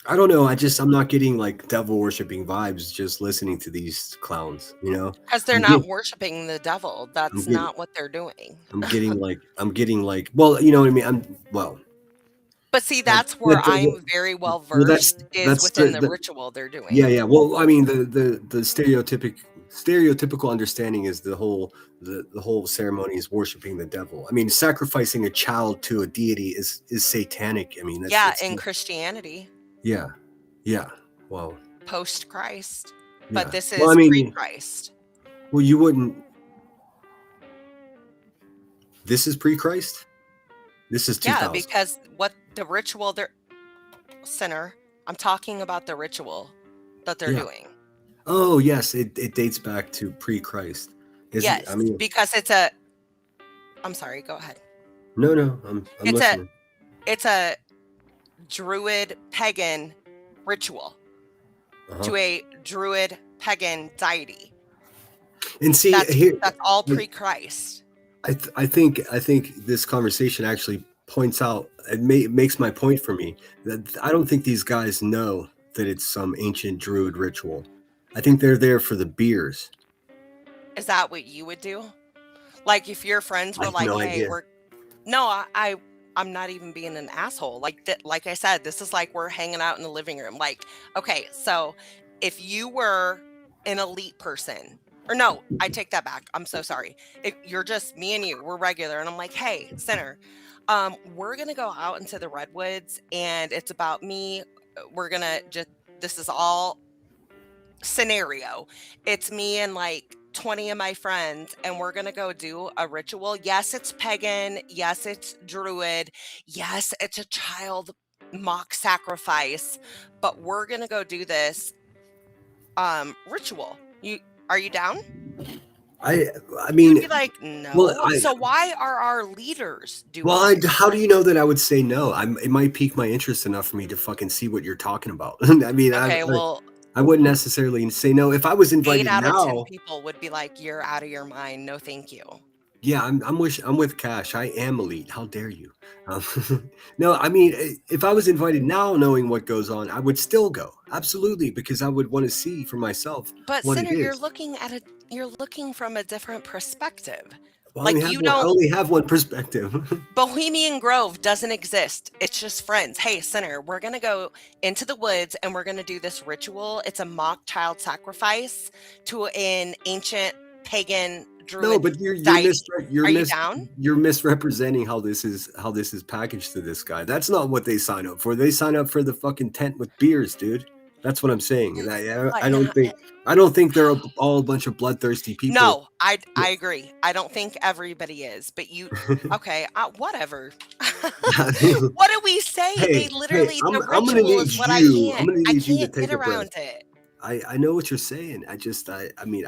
I don't know. I'm not getting like devil worshiping vibes just listening to these clowns, Because they're not worshiping the devil. That's not what they're doing. I'm getting like, well, you know what I mean? But see, that's where I'm very well versed is within the ritual they're doing. Yeah. Well, I mean, the stereotypical understanding is the whole ceremony is worshiping the devil. I mean, sacrificing a child to a deity is satanic. I mean, in Christianity. Yeah. Well, post Christ, yeah. But this is pre-Christ. Well, you wouldn't. This is pre-Christ. This is 2000. Yeah, because what the ritual I'm talking about the ritual that they're doing. Oh yes, it dates back to pre-Christ. Yes, because I'm sorry, go ahead. No, I'm listening. It's a druid pagan ritual to a druid pagan deity. And see, that's all pre-Christ. I think this conversation actually points out, it makes my point for me, that I don't think these guys know that it's some ancient druid ritual. I think they're there for the beers. Is that what you would do? Like if your friends were like, "Hey, I'm not even being an asshole." Like I said, this is like we're hanging out in the living room. Like, okay, so if you were an elite person, or no, I take that back. I'm so sorry. If you're just me and you, we're regular, and I'm like, "Hey, Sinner, we're gonna go out into the redwoods, and it's about me. We're gonna this is all scenario. It's me and like 20 of my friends and we're going to go do a ritual. Yes, it's pagan. Yes, it's druid. Yes, it's a child mock sacrifice, but we're going to go do this ritual. Are you down? I mean, You'd be like, no. well, So why are our leaders doing well, this? how do you know that I would say no? It might pique my interest enough for me to fucking see what you're talking about. I mean, Okay, well, I wouldn't necessarily say no if I was invited 8 out of 10 now. people would be like, you're out of your mind. No, thank you. Yeah, I'm with Cash. I am elite. How dare you? No, I mean, if I was invited now, knowing what goes on, I would still go. Absolutely, because I would want to see for myself But what Sinner, it you're is. looking from a different perspective. Well, Like I only have one perspective. Bohemian Grove doesn't exist. It's just friends. Hey, Sinner, we're going to go into the woods and we're going to do this ritual. It's a mock child sacrifice to an ancient pagan druid. No, but you're down? You're misrepresenting how this is packaged to this guy. That's not what they sign up for. They sign up for the fucking tent with beers, dude. That's what I'm saying. And I don't think they're all a bunch of bloodthirsty people. No, I agree. I don't think everybody is, but okay, whatever. What do we say? They literally the ritual is what I can't get around it. I know what you're saying. I mean,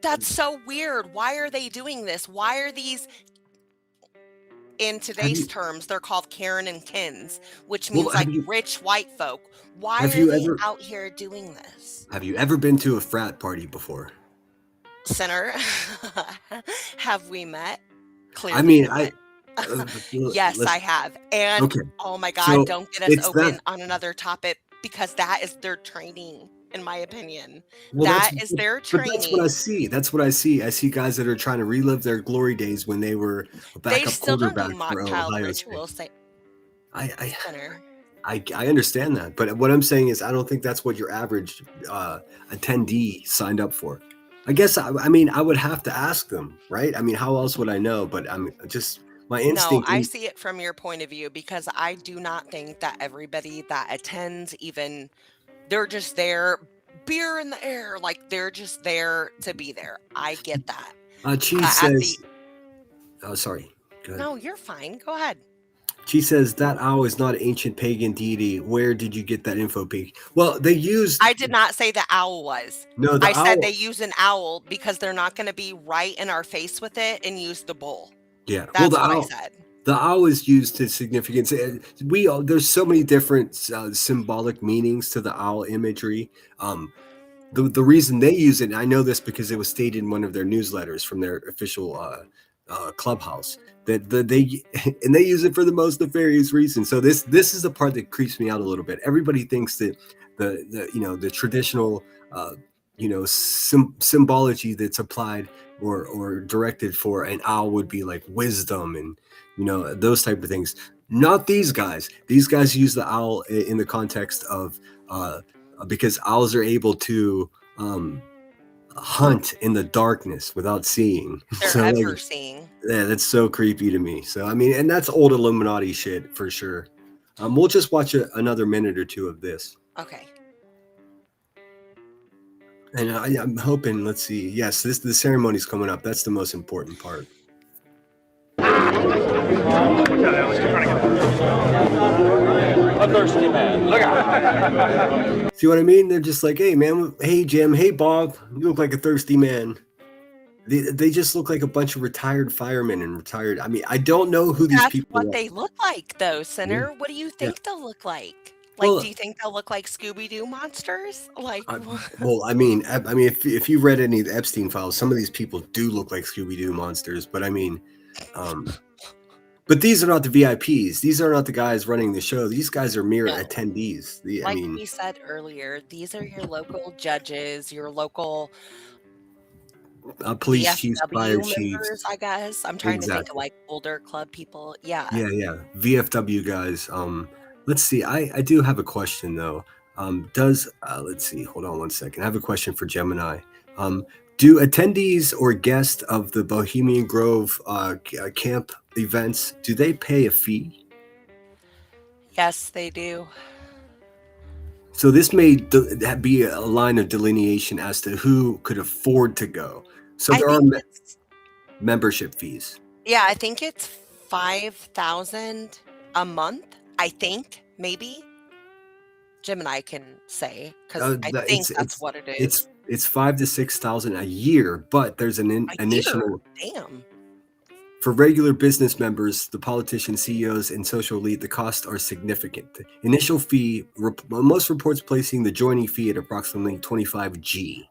that's so weird. Why are they doing this? Why are these, in today's terms, they're called Karen and Kins, which means rich white folk. Why are they out here doing this? Have you ever been to a frat party before? Sinner, have we met? Clearly I mean, yes, I have. And oh my God, don't get us open on another topic because that is their training. In my opinion, that is their training. But that's what I see. I see guys that are trying to relive their glory days when they were a backup quarterback for Ohio State. I understand that, but what I'm saying is I don't think that's what your average attendee signed up for. I guess I mean I would have to ask them, right? I mean, how else would I know? But I'm just my instinct. No, I see it from your point of view because I do not think that everybody that attends even. They're just there, beer in the air, like they're just there to be there. I get that. Cheese says, oh, sorry. Go ahead. No, you're fine. Go ahead. She says that owl is not ancient pagan deity. Where did you get that info, Peak? Well, they used. I did not say the owl was. No, I said they use an owl because they're not going to be right in our face with it and use the bull. Yeah, that's what I said. The owl is used to significance. There's so many different symbolic meanings to the owl imagery. The reason they use it, and I know this because it was stated in one of their newsletters from their official clubhouse, that they use it for the most nefarious reason. So this is the part that creeps me out a little bit. Everybody thinks that the traditional symbology that's applied or directed for an owl would be like wisdom and those type of things. Not these guys. These guys use the owl in the context of because owls are able to hunt in the darkness without seeing. They're seeing. Yeah, that's so creepy to me. So I mean, and that's old Illuminati shit for sure. We'll just watch another minute or two of this. Okay. And I'm hoping. Let's see. Yes, the ceremony's coming up. That's the most important part. A thirsty man. Look out. See what I mean? They're just like, hey man, hey Jim, hey Bob, you look like a thirsty man. They just look like a bunch of retired firemen and retired. I mean, I don't know who these people are. That's what they look like, though, Sinner. What do you think they'll look like? Like, do you think they'll look like Scooby-Doo monsters? Like, well, I mean, if you read any of the Epstein files, some of these people do look like Scooby-Doo monsters. But I mean, but these are not the VIPs. These are not the guys running the show. These guys are mere attendees. We said earlier, these are your local judges, your local police chiefs, fire chiefs. I guess I'm trying to think of like older club people. Yeah. VFW guys. Let's see. I do have a question though. Let's see. Hold on one second. I have a question for Gemini. Do attendees or guests of the Bohemian Grove camp events, do they pay a fee? Yes, they do. So this may be a line of delineation as to who could afford to go. So there are membership fees. Yeah, I think it's $5,000 a month. I think maybe Jim and I can say because I think that's what it is. It's $5,000 to $6,000 a year, but there's an initial. Damn. For regular business members, the politicians, CEOs, and social elite, the costs are significant. The initial fee, most reports placing the joining fee at approximately $25,000.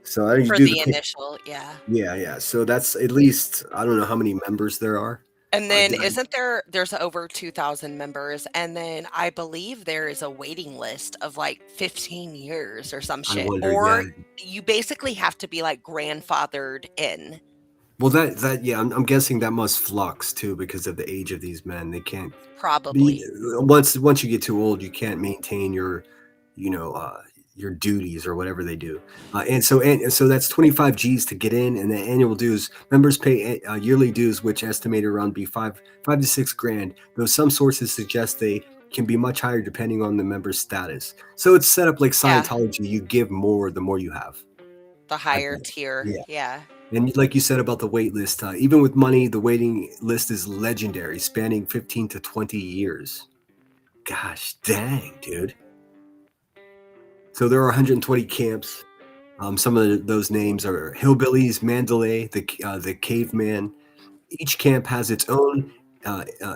So for the initial, yeah. Yeah. So that's at least, I don't know how many members there are. And then there's over 2,000 members. And then I believe there is a waiting list of like 15 years or some shit. You basically have to be like grandfathered in. Well, I'm guessing that must flux too because of the age of these men. They can't probably once you get too old, you can't maintain your duties or whatever they do. And so that's $25,000 to get in, and the annual dues. Members pay yearly dues, which estimated around be $5,000 to $6,000. Though some sources suggest they can be much higher depending on the member's status. So it's set up like Scientology. Yeah. You give more the more you have. The higher tier. Yeah. And like you said about the wait list, even with money, the waiting list is legendary, spanning 15 to 20 years. Gosh, dang, dude. So there are 120 camps. Some of those names are Hillbillies, Mandalay, the Caveman. Each camp has its own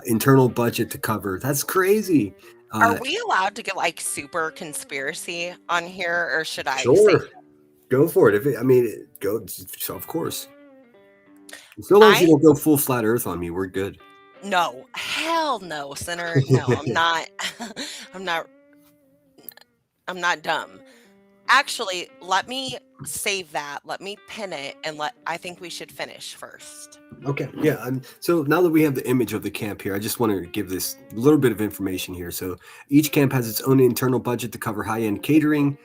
internal budget to cover. That's crazy. Are we allowed to get like super conspiracy on here, or should I? Sure. Go for it. Go. Of course. So long as you don't go full flat Earth on me, we're good. No, hell no, sinner. No, I'm not. I'm not dumb. Actually, let me save that. Let me pin it, and I think we should finish first. Okay. Yeah. So now that we have the image of the camp here, I just want to give this little bit of information here. So each camp has its own internal budget to cover high-end catering,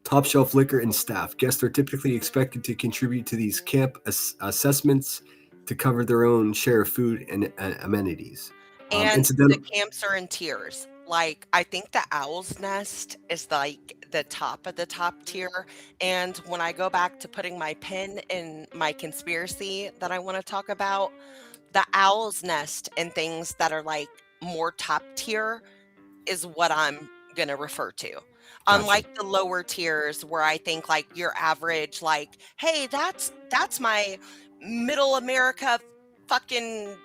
top shelf liquor, and staff. Guests are typically expected to contribute to these camp assessments to cover their own share of food and amenities. And the camps are in tiers. Like, I think the Owl's Nest is like the top of the top tier. And when I go back to putting my pin in my conspiracy that I want to talk about, the Owl's Nest and things that are like more top tier is what I'm going to refer to. Gotcha. Unlike the lower tiers where I think like your average, like, hey, that's my middle America fucking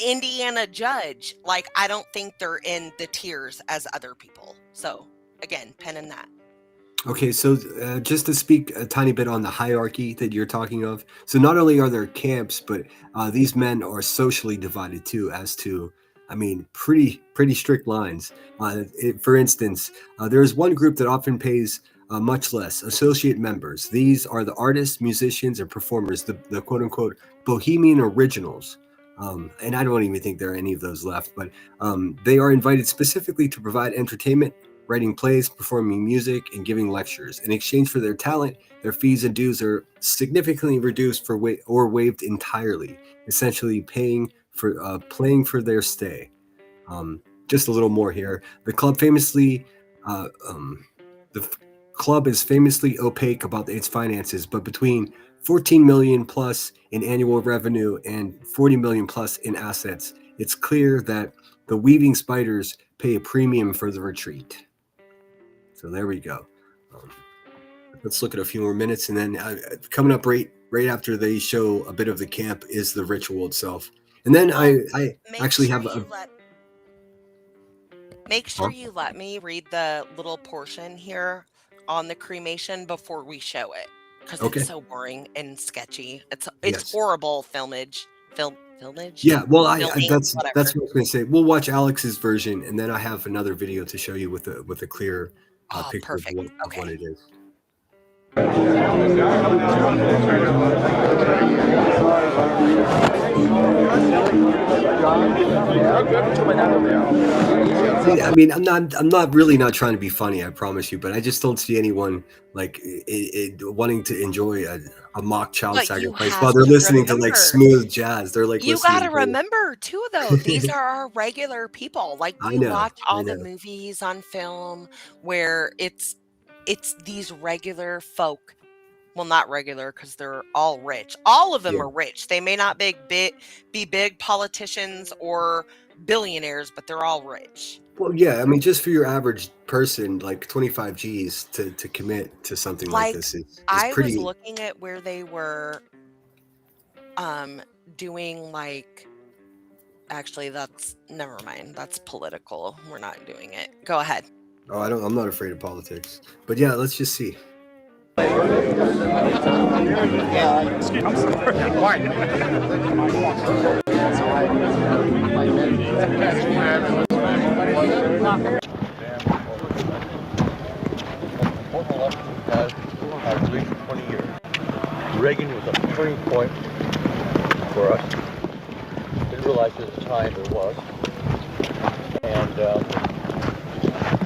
Indiana judge. Like, I don't think they're in the tiers as other people. So again, pen in that. Okay, so just to speak a tiny bit on the hierarchy that you're talking of. So not only are there camps, but these men are socially divided too, as to, pretty strict lines. For instance, there is one group that often pays much less, associate members. These are the artists, musicians, and performers, the quote-unquote Bohemian originals. And I don't even think there are any of those left, but they are invited specifically to provide entertainment, writing plays, performing music, and giving lectures. In exchange for their talent, their fees and dues are significantly reduced or waived entirely, essentially paying for their stay. Just a little more here. The club is famously opaque about its finances, but between 14 million plus in annual revenue and 40 million plus in assets, it's clear that the weaving spiders pay a premium for the retreat. So there we go. Let's look at a few more minutes, and then coming up right after they show a bit of the camp is the ritual itself. And then I actually have Make sure you let me read the little portion here on the cremation before we show it, because it's so boring and sketchy. It's horrible filmage. Yeah, well, that's what I was going to say. We'll watch Alex's version, and then I have another video to show you with a clear picture of what it is. I mean, I'm not really not trying to be funny, I promise you, but I just don't see anyone like wanting to enjoy a mock child But you sacrifice have while they're to listening to like remember. smooth jazz. They're like You listening gotta to. remember too, though, these are our regular people. Like, I we know, watch I all the know. movies on film where it's these regular folk. Well, not regular because they're all rich. All of them Yeah. are rich. They may not be big politicians or billionaires, but they're all rich. Well, yeah, I mean, just for your average person, like 25 G's to commit to something like Like, this is I was pretty. looking at where they were doing like. Actually, that's never mind. That's political. We're not doing it. Go ahead. Oh, I'm not afraid of politics, but yeah, let's just see. Has been for 20 years. Reagan was a turning point for us. Didn't realize at the time it was. And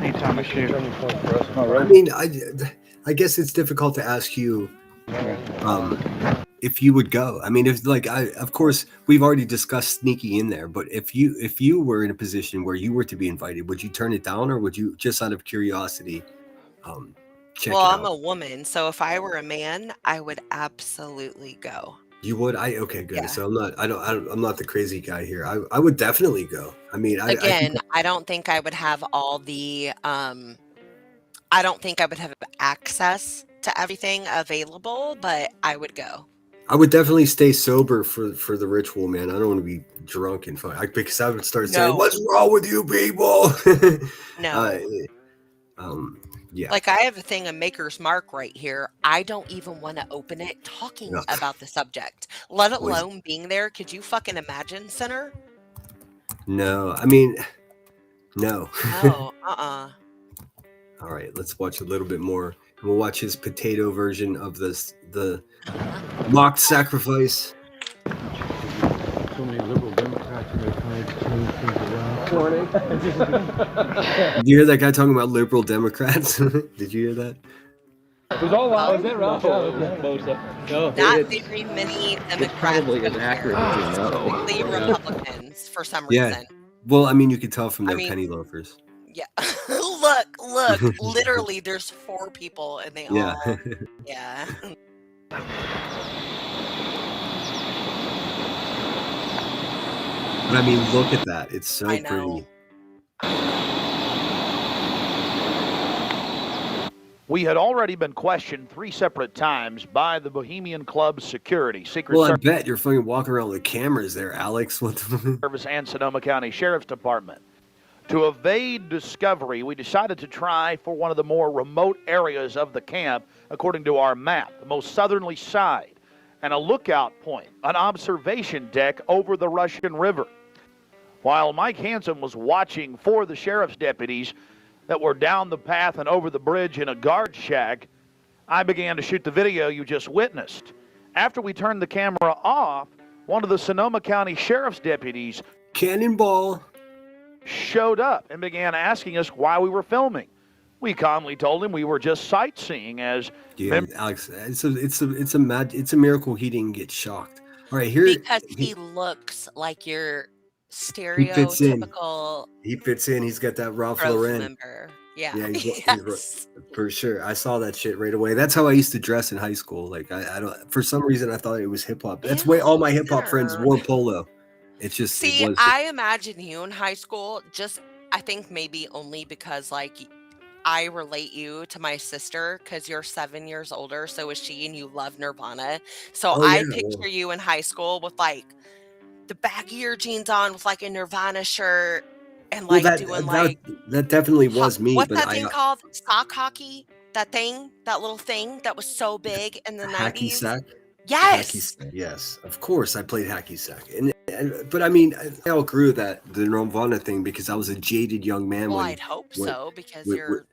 anytime I shoot. Turning point for us. I mean, I guess it's difficult to ask you if you would go. I mean, if like of course we've already discussed sneaking in there, but if you were in a position where you were to be invited, would you turn it down, or would you just out of curiosity check Well, it I'm out? a woman, so if I were a man, I would absolutely go. You would? Okay, good. Yeah. So I'm not the crazy guy here. I would definitely go. I mean, Again, I don't think I would have all the I don't think I would have access to everything available, but I would go. I would definitely stay sober for the ritual, man. I don't want to be drunk and fun because I would start saying, No. "What's wrong with you people?" No. Yeah. Like, I have a thing of Maker's Mark right here. I don't even want to open it talking No. about the subject, let Was- alone being there. Could you fucking imagine, Sinner? No, I mean, no. No, All right, let's watch a little bit more. We'll watch his potato version of the mocked sacrifice. So many liberal Democrats and they're trying to change things around. Did you hear that guy talking about liberal Democrats? Did you hear that? It was all loud. Was it wrong? No, not very many Democrats. probably go inaccurate there. to know. Mostly Republicans for some Yeah. reason. Well, I mean, you could tell from their mean- penny loafers. Yeah. Look. Literally, there's 4 people and they Yeah. all. Yeah. But I mean, look at that. It's so I know. pretty. We had already been questioned 3 separate times by the Bohemian Club's security, Secret Well, I bet you're fucking walking around with cameras there, Alex. What the... Service and Sonoma County Sheriff's Department. To evade discovery, we decided to try for one of the more remote areas of the camp, according to our map, the most southerly side, and a lookout point, an observation deck over the Russian River. While Mike Hansen was watching for the sheriff's deputies that were down the path and over the bridge in a guard shack, I began to shoot the video you just witnessed. After we turned the camera off, one of the Sonoma County Sheriff's deputies, Cannonball, showed up and began asking us why we were filming. We calmly told him we were just sightseeing as Yeah, Alex, it's a miracle he didn't get shocked. All right, here Because he looks like your fits in. stereotypical he fits in. He's got that Ralph growth Lauren. member. Yeah. Yeah, Yes. for sure. I saw that shit right away. That's how I used to dress in high school. Like I don't, for some reason I thought it was hip hop. That's why all my hip hop friends wore polo. It's just See, it was. I imagine you in high school, I think maybe only because, like, I relate you to my sister because you're 7 years older, so is she, and you love Nirvana. So Oh, I yeah, picture well. you in high school with, like, the baggier jeans on with, like, a Nirvana shirt and, Well, like, doing, like, that definitely was me. what's but that I thing called? Sock hockey? That little thing that was so big in the 90s? hacky sack. Yes. Hacky sack. Yes, of course I played hacky sack. But I mean, I outgrew the Nirvana thing because I was a jaded young man. Well, when, I'd hope when- so because when- you're.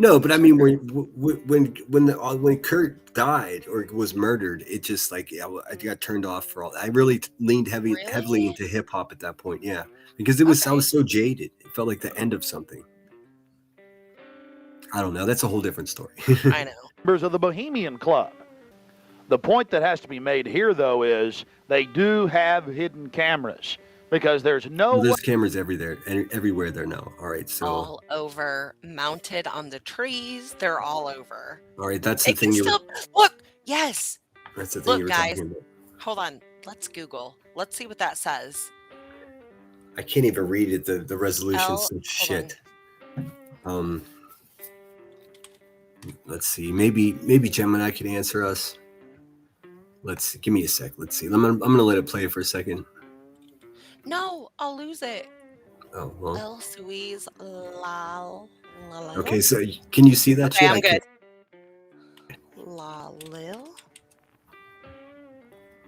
No, but I mean, when Kurt died or was murdered, it just like I got turned off for all. I really leaned heavily into hip hop at that point. Yeah, because I was so jaded. It felt like the end of something. I don't know. That's a whole different story. I know. Members of the Bohemian Club. The point that has to be made here, though, is they do have hidden cameras because there's no. Well, there's cameras everywhere there now. All right, so all over, mounted on the trees. They're all over. All right, that's the thing. Look. Yes. That's the thing. Look, guys. Hold on. Let's Google. Let's see what that says. I can't even read it. The resolution's some shit. Let's see. Maybe Gemini can answer us. Give me a sec. Let's see. I'm gonna let it play for a second. No, I'll lose it. Oh well. El Suisse la. Okay, so can you see that shit? I'm good. La Lil.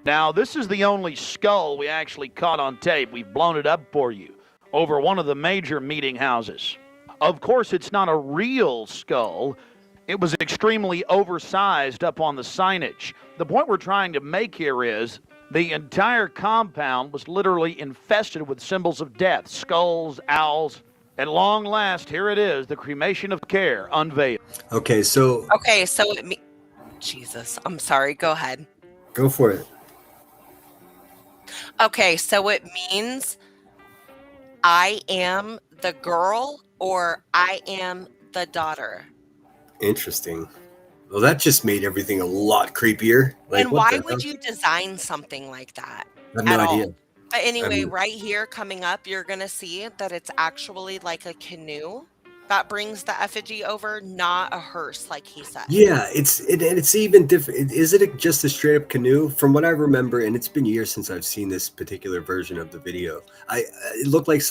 Now, this is the only skull we actually caught on tape. We've blown it up for you over one of the major meeting houses. Of course, it's not a real skull. It was extremely oversized up on the signage. The point we're trying to make here is the entire compound was literally infested with symbols of death, skulls, owls. At long last, here it is, the cremation of care unveiled. Okay, so Jesus, I'm sorry. Go ahead. Go for it. Okay, so it means I am the girl or I am the daughter. Interesting. Well, that just made everything a lot creepier. And why would you design something like that? I have no idea. But anyway, right here coming up, you're going to see that it's actually like a canoe that brings the effigy over, not a hearse, like he said. Yeah, it's even different. Is it just a straight up canoe? From what I remember, and it's been years since I've seen this particular version of the video. It looked like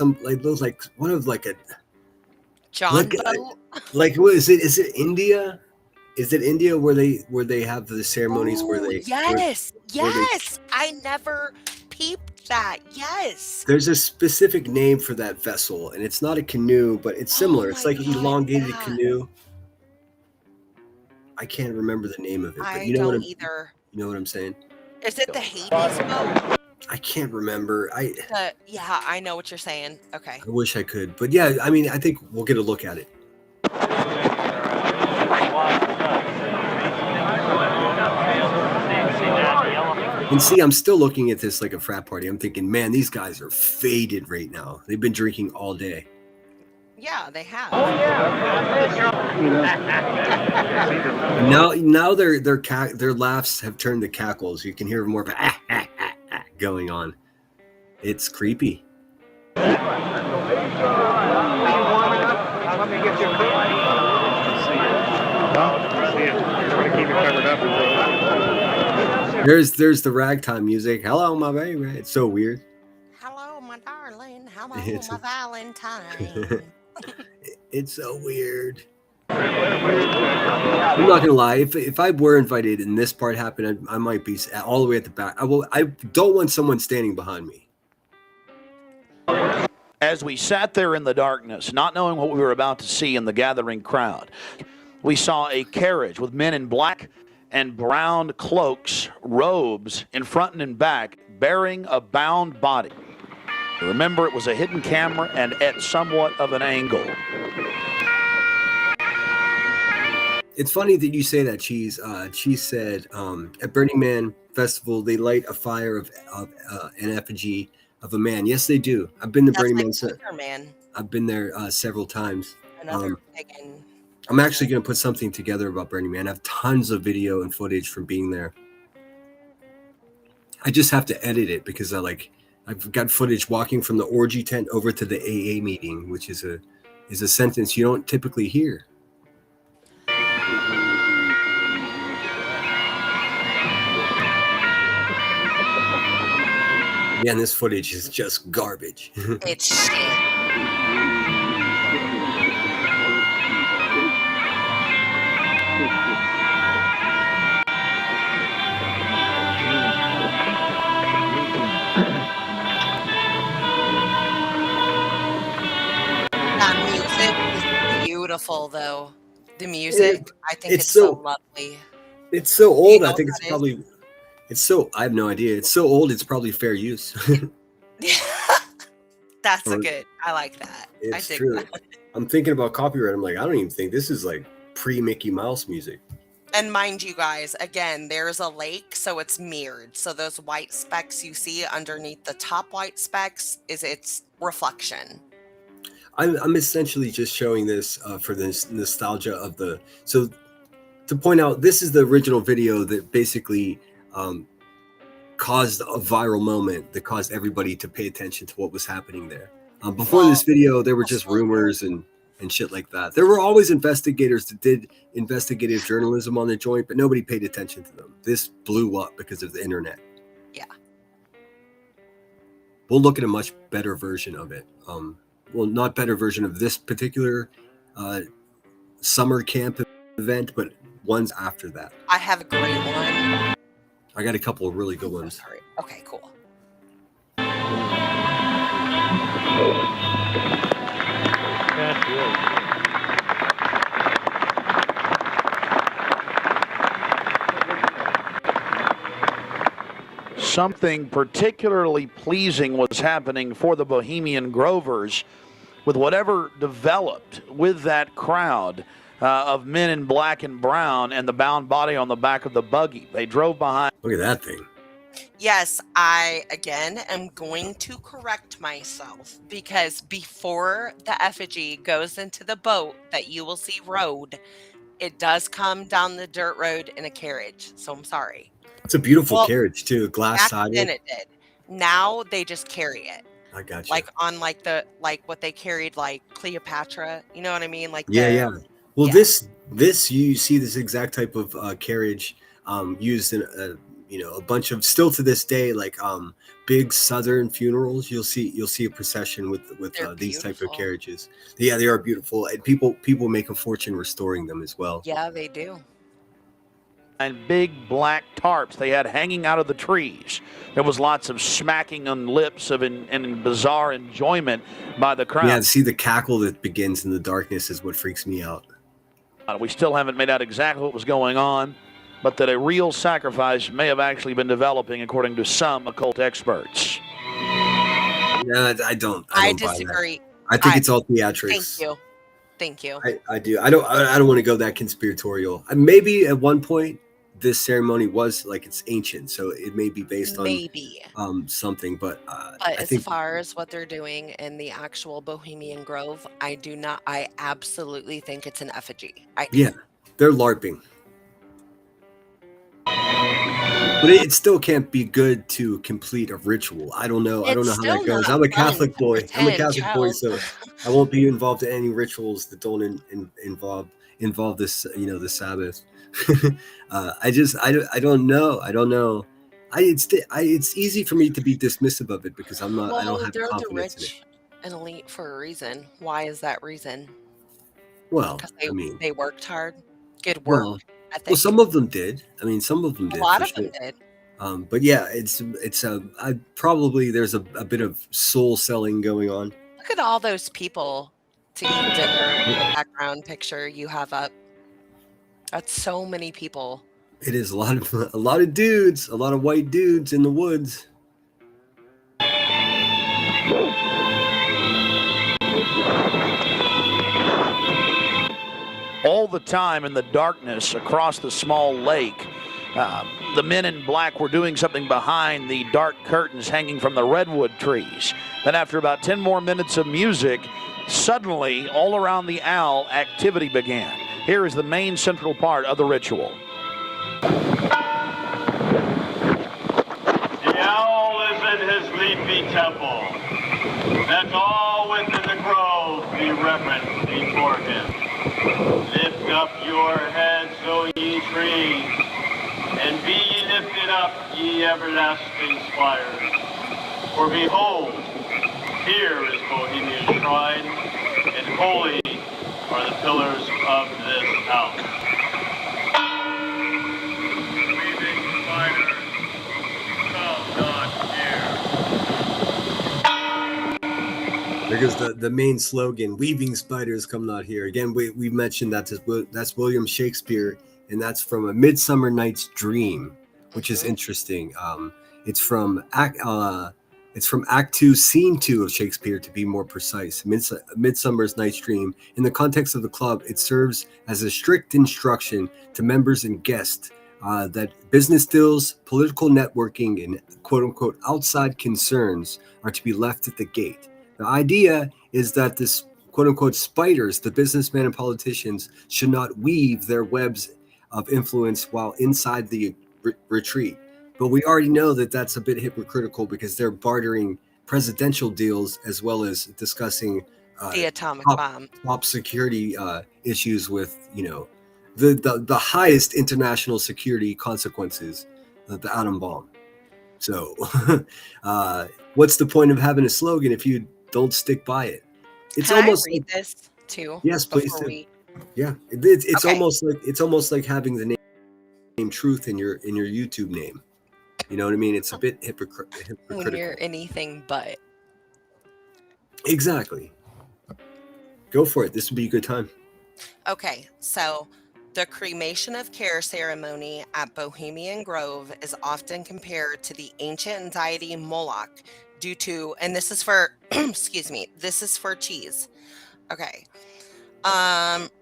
one of like a John boat. Like what is it? Is it India? Is it India where they have the ceremonies where they? Yes, I never peeped that. Yes. There's a specific name for that vessel, and it's not a canoe, but it's similar. It's like an elongated canoe. I can't remember the name of it, but you know what either. You know what I'm saying? Is it the Hades boat? I can't remember. Yeah, I know what you're saying. Okay. I wish I could, but yeah, I mean, I think we'll get a look at it. And see, I'm still looking at this like a frat party. I'm thinking, man, these guys are faded right now. They've been drinking all day. Yeah, they have. Oh yeah. Now their laughs have turned to cackles. You can hear more of a going on. It's creepy. There's the ragtime music. Hello, my baby. It's so weird. Hello, my darling. Hello, my Valentine. It's so weird. I'm not gonna lie. If I were invited and this part happened, I might be all the way at the back. I don't want someone standing behind me. As we sat there in the darkness, not knowing what we were about to see in the gathering crowd, we saw a carriage with men in black and brown cloaks, robes in front and in back, bearing a bound body. Remember, it was a hidden camera and at somewhat of an angle. It's funny that you say that, Cheese. Cheese said at Burning Man Festival, they light a fire of an effigy of a man. Yes, they do. I've been to Burning Man. I've been there several times. Another pagan. I'm actually going to put something together about Burning Man. I have tons of video and footage from being there. I just have to edit it because I've got footage walking from the orgy tent over to the AA meeting, which is a sentence you don't typically hear. Yeah, and this footage is just garbage. It's shit. That music is beautiful, though. The music, I think it's it's so so- lovely. It's so Do you old. know I what think it's that is? probably. It's so. I have no idea. It's so old. It's probably fair use. That's a Or- good. I like that. I It's dig true. that. I'm thinking about copyright. I'm like, I don't even think this is like pre-Mickey Mouse music. And mind you guys, again, there's a lake, so it's mirrored. So those white specks you see underneath the top white specks is its reflection. I'm essentially just showing this for the nostalgia of the. So to point out, this is the original video that basically caused a viral moment that caused everybody to pay attention to what was happening there. Before this video, there were just rumors and shit like that. There were always investigators that did investigative journalism on the joint, but nobody paid attention to them. This blew up because of the internet. Yeah. We'll look at a much better version of it. Well, not better version of this particular summer camp event, but ones after that. I have a great one. I got a couple of really good I'm ones. sorry. Okay, cool. That's good. Something particularly pleasing was happening for the Bohemian Grovers with whatever developed with that crowd of men in black and brown and the bound body on the back of the buggy. They drove behind. Look at that thing. Yes, I, again, am going to correct myself because before the effigy goes into the boat that you will see rowed, it does come down the dirt road in a carriage. So I'm sorry. It's a beautiful Well, carriage too, glass Back sided. then it did. Now they just carry it. I got you. Like on like what they carried like Cleopatra. You know what I mean? Like Yeah. Well, yeah. this you see this exact type of carriage used in a bunch of, still to this day, like big Southern funerals. You'll see a procession with these type of beautiful. carriages. Yeah, they are beautiful, and people make a fortune restoring them as well. Yeah, they do. And big black tarps they had hanging out of the trees. There was lots of smacking on lips and bizarre enjoyment by the crowd. Yeah, to see the cackle that begins in the darkness is what freaks me out. We still haven't made out exactly what was going on, but that a real sacrifice may have actually been developing, according to some occult experts. No, I don't buy that. disagree. I think it's all theatrics. Thank you. I do. I don't want to go that conspiratorial. Maybe at one point this ceremony was like, it's ancient, so it may be based on something. But I as think far as what they're doing in the actual Bohemian Grove, I absolutely think it's an effigy. they're LARPing. But it still can't be good to complete a ritual. I don't know. I don't know how that goes. I'm a Catholic boy. So I won't be involved in any rituals that don't involve this, the Sabbath. I don't know. It's easy for me to be dismissive of it because I'm not. I don't have they're the confidence in it. rich and elite for a reason. Why is that reason? Well, Because I they worked hard. Good work. Well, some of them did. Some of them did. A lot for of them sure. did. But yeah, there's a bit of soul selling going on. Look at all those people to eat dinner. The background picture you have up. That's so many people. It is a lot of dudes, a lot of white dudes in the woods. All the time in the darkness across the small lake, the men in black were doing something behind the dark curtains hanging from the redwood trees. Then after about 10 more minutes of music, suddenly all around the owl, activity began. Here is the main central part of the ritual. The owl is in his leafy temple. Let all within the grove be reverent before him. Lift up your heads, O ye trees, and be ye lifted up, ye everlasting spires. For behold, here is Bohemian shrine, and holy are the pillars of this house. Weaving spiders, come not here. They're because the main slogan, "Weaving spiders come not here." Again, we mentioned that's William Shakespeare, and that's from A Midsummer Night's Dream, which is interesting. It's from Act 2, Scene 2 of Shakespeare, to be more precise. Midsummer's Night's Dream. In the context of the club, it serves as a strict instruction to members and guests that business deals, political networking, and quote-unquote outside concerns are to be left at the gate. The idea is that this quote-unquote spiders, the businessmen and politicians, should not weave their webs of influence while inside the retreat. But we already know that that's a bit hypocritical, because they're bartering presidential deals as well as discussing the atomic bomb, top security issues with, the highest international security consequences of the atom bomb. So what's the point of having a slogan if you don't stick by it? It's Can almost I read this too? Yes, please do. Yeah, it's Okay. almost like having the name Truth in your YouTube name. You know what I mean? It's a bit hypocritical. When you're anything but. Exactly. Go for it. This would be a good time. Okay, so the cremation of care ceremony at Bohemian Grove is often compared to the ancient deity Moolok due to, and this is for, excuse me, this is for cheese. Okay.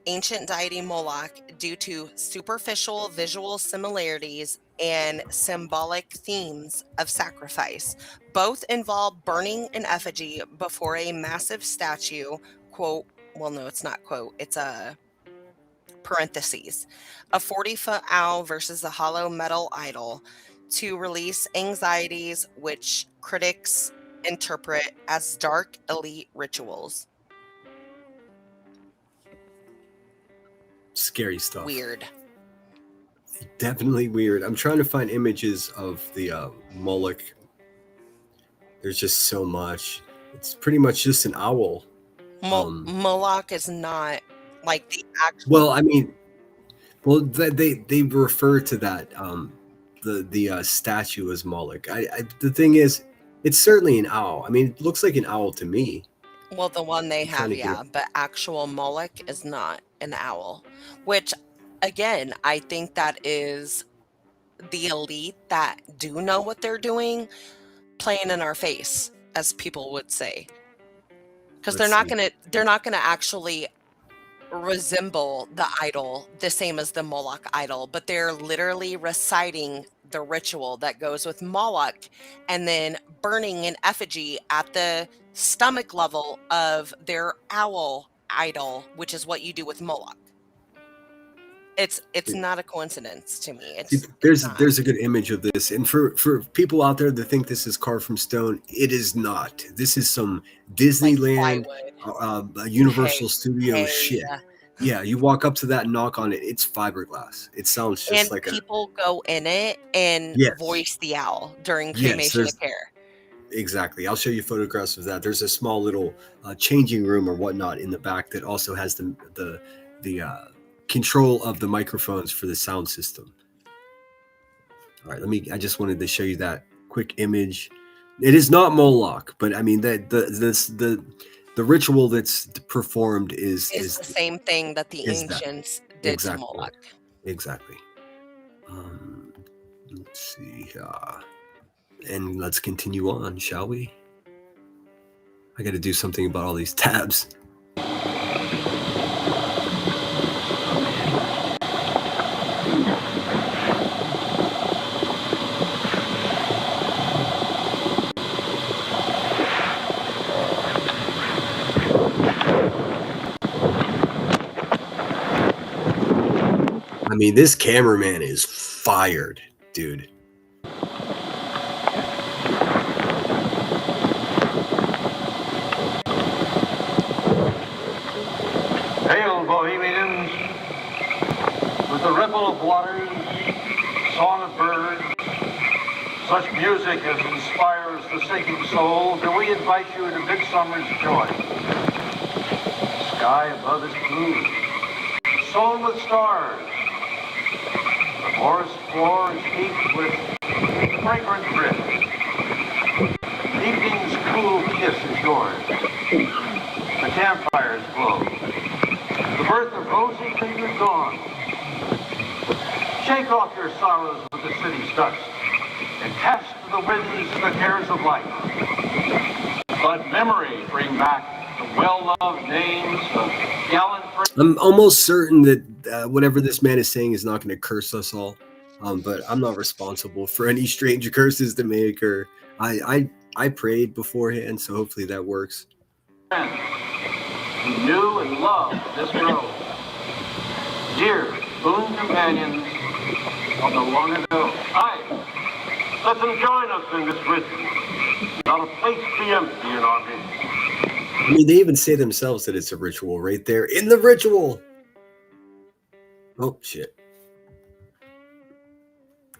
Ancient deity Moolok due to superficial visual similarities and symbolic themes of sacrifice. Both involve burning an effigy before a massive statue, quote, well, no, it's not quote, it's a parentheses, a 40-foot owl versus a hollow metal idol, to release anxieties which critics interpret as dark elite rituals. Scary stuff. Weird. Definitely weird. I'm trying to find images of the Moolok. There's just so much. It's pretty much just an owl. Moolok is not like the actual. Well, I mean, they refer to that the statue as Moolok. The thing is, it's certainly an owl. I mean, it looks like an owl to me. Well, the one they have, yeah, but actual Moolok is not an owl, which, again, I think that is the elite that do know what they're doing playing in our face, as people would say, because they're not gonna actually resemble the idol the same as the Moolok idol, but they're literally reciting the ritual that goes with Moolok and then burning an effigy at the stomach level of their owl idol, which is what you do with Moolok. It's not a coincidence to me. There's a good image of this, and for people out there that think this is carved from stone, it is not. This is some Disneyland, Universal Studios shit. Yeah, you walk up to that and knock on it, it's fiberglass. It sounds just and like people go in it and voice the owl during cremation of care. Exactly. I'll show you photographs of that. There's a small little changing room or whatnot in the back that also has the control of the microphones for the sound system. All right, I just wanted to show you that quick image. It is not Moolok, but I mean the ritual that's performed is the same thing that the ancients did to Moolok. Exactly. Let's see. And let's continue on, shall we? I got to do something about all these tabs. I mean, this cameraman is fired, dude. Hail, Bohemians! With the ripple of waters, song of birds, such music as inspires the sinking soul, do we invite you into midsummer's joy. The sky above is blue, sown with stars. The forest floor is heaped with fragrant drift. Evening's cool kiss is yours. campfires glow. The birth of rosy fingered dawn. Shake off your sorrows with the city's dust and cast to the winds the cares of life. Let memory bring back the well-loved names of gallant. I'm almost certain that whatever this man is saying is not going to curse us all, but I'm not responsible for any strange curses that may occur. I prayed beforehand, so hopefully that works. Friends who knew and loved this grove, dear boon companions of the long ago. Aye, let them join us in this ritual. Not a place be empty in our midst. I mean, they even say themselves that it's a ritual right there in the ritual. Oh, shit.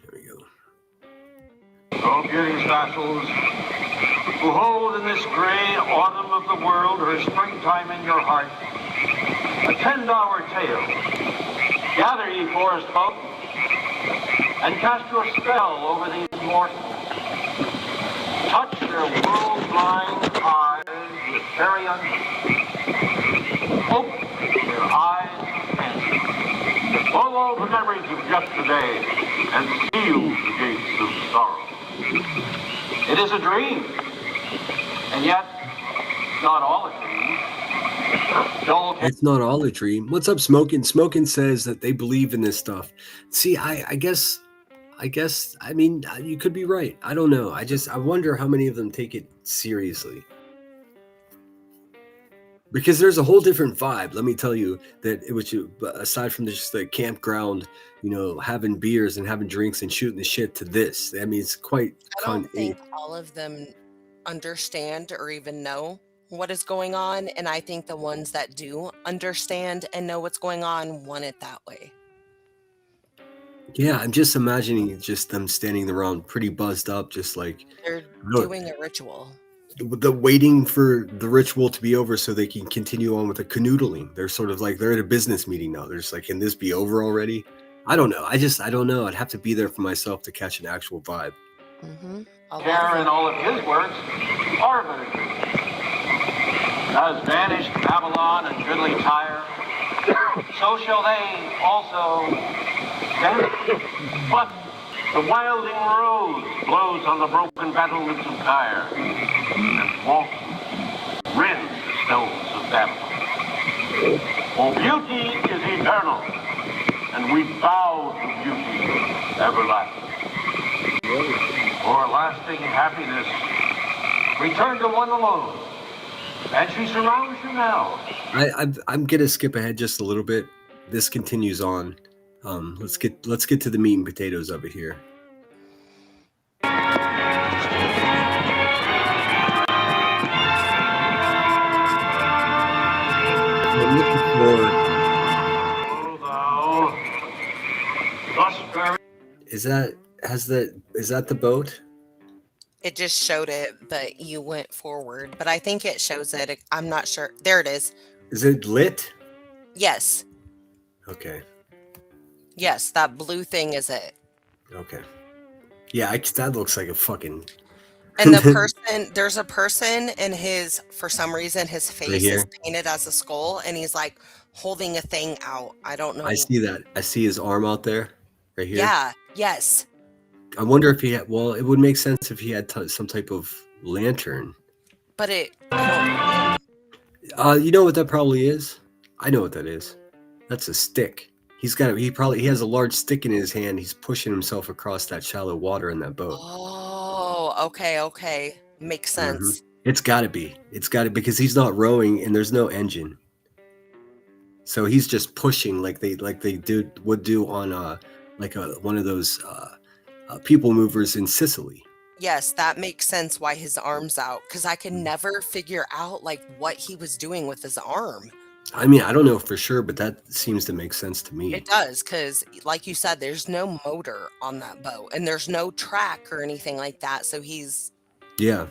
There we go. Oh, beauty's vassals, who hold in this gray autumn of the world her springtime in your heart, attend our tale. Gather ye forest folk, and cast your spell over these mortals. Touch their world-blind eyes with fairy open their eyes and blow all the memories of yesterday and seal the gates of sorrow. It is a dream, and yet not all a dream. It's not all a dream. What's up, Smokin'? Smokin' says that they believe in this stuff. See, I guess, I mean, you could be right. I don't know. I wonder how many of them take it seriously. Because there's a whole different vibe, let me tell you, that it was, aside from just the campground, having beers and having drinks and shooting the shit, to this. I mean, it's quite... I don't think all of them understand or even know what is going on, and I think the ones that do understand and know what's going on want it that way. Yeah, I'm just imagining just them standing around pretty buzzed up, just like... They're doing a ritual. The waiting for the ritual to be over so they can continue on with the canoodling. They're sort of like, they're at a business meeting now. They're just like, can this be over already? I don't know. I don't know. I'd have to be there for myself to catch an actual vibe. Mm-hmm. Care and all of his works are but a dream. As vanished Babylon and goodly Tyre, so shall they also vanish. But the wilding rose blows on the broken battlements of Tyre, and walks rends the stones of Babylon. For beauty is eternal, and we bow to beauty everlasting. For lasting happiness, return to one alone, and she surrounds you now. I'm gonna skip ahead just a little bit. This continues on. Let's get to the meat and potatoes of it here. I'm looking for... Is that the boat? It just showed it, but you went forward. But I think it shows it. I'm not sure. There it is. Is it lit? Yes. Okay. Yes, that blue thing is it. Okay. Yeah, that looks like a fucking... And the person, there's a person in for some reason, his face is painted as a skull, and he's like holding a thing out. I don't know. I see that. I see his arm out there, right here. Yeah, yes. I wonder if he had, well, it would make sense if he had some type of lantern. But you know what that probably is? I know what that is. That's a stick. He has a large stick in his hand. He's pushing himself across that shallow water in that boat. Oh, okay. Makes sense. Mm-hmm. It's gotta be, because he's not rowing and there's no engine. So he's just pushing like they would do on one of those people movers in Sicily. Yes, that makes sense why his arm's out, because I could never figure out like what he was doing with his arm. I mean, I don't know for sure, but that seems to make sense to me. It does, because like you said, there's no motor on that boat and there's no track or anything like that. So he's I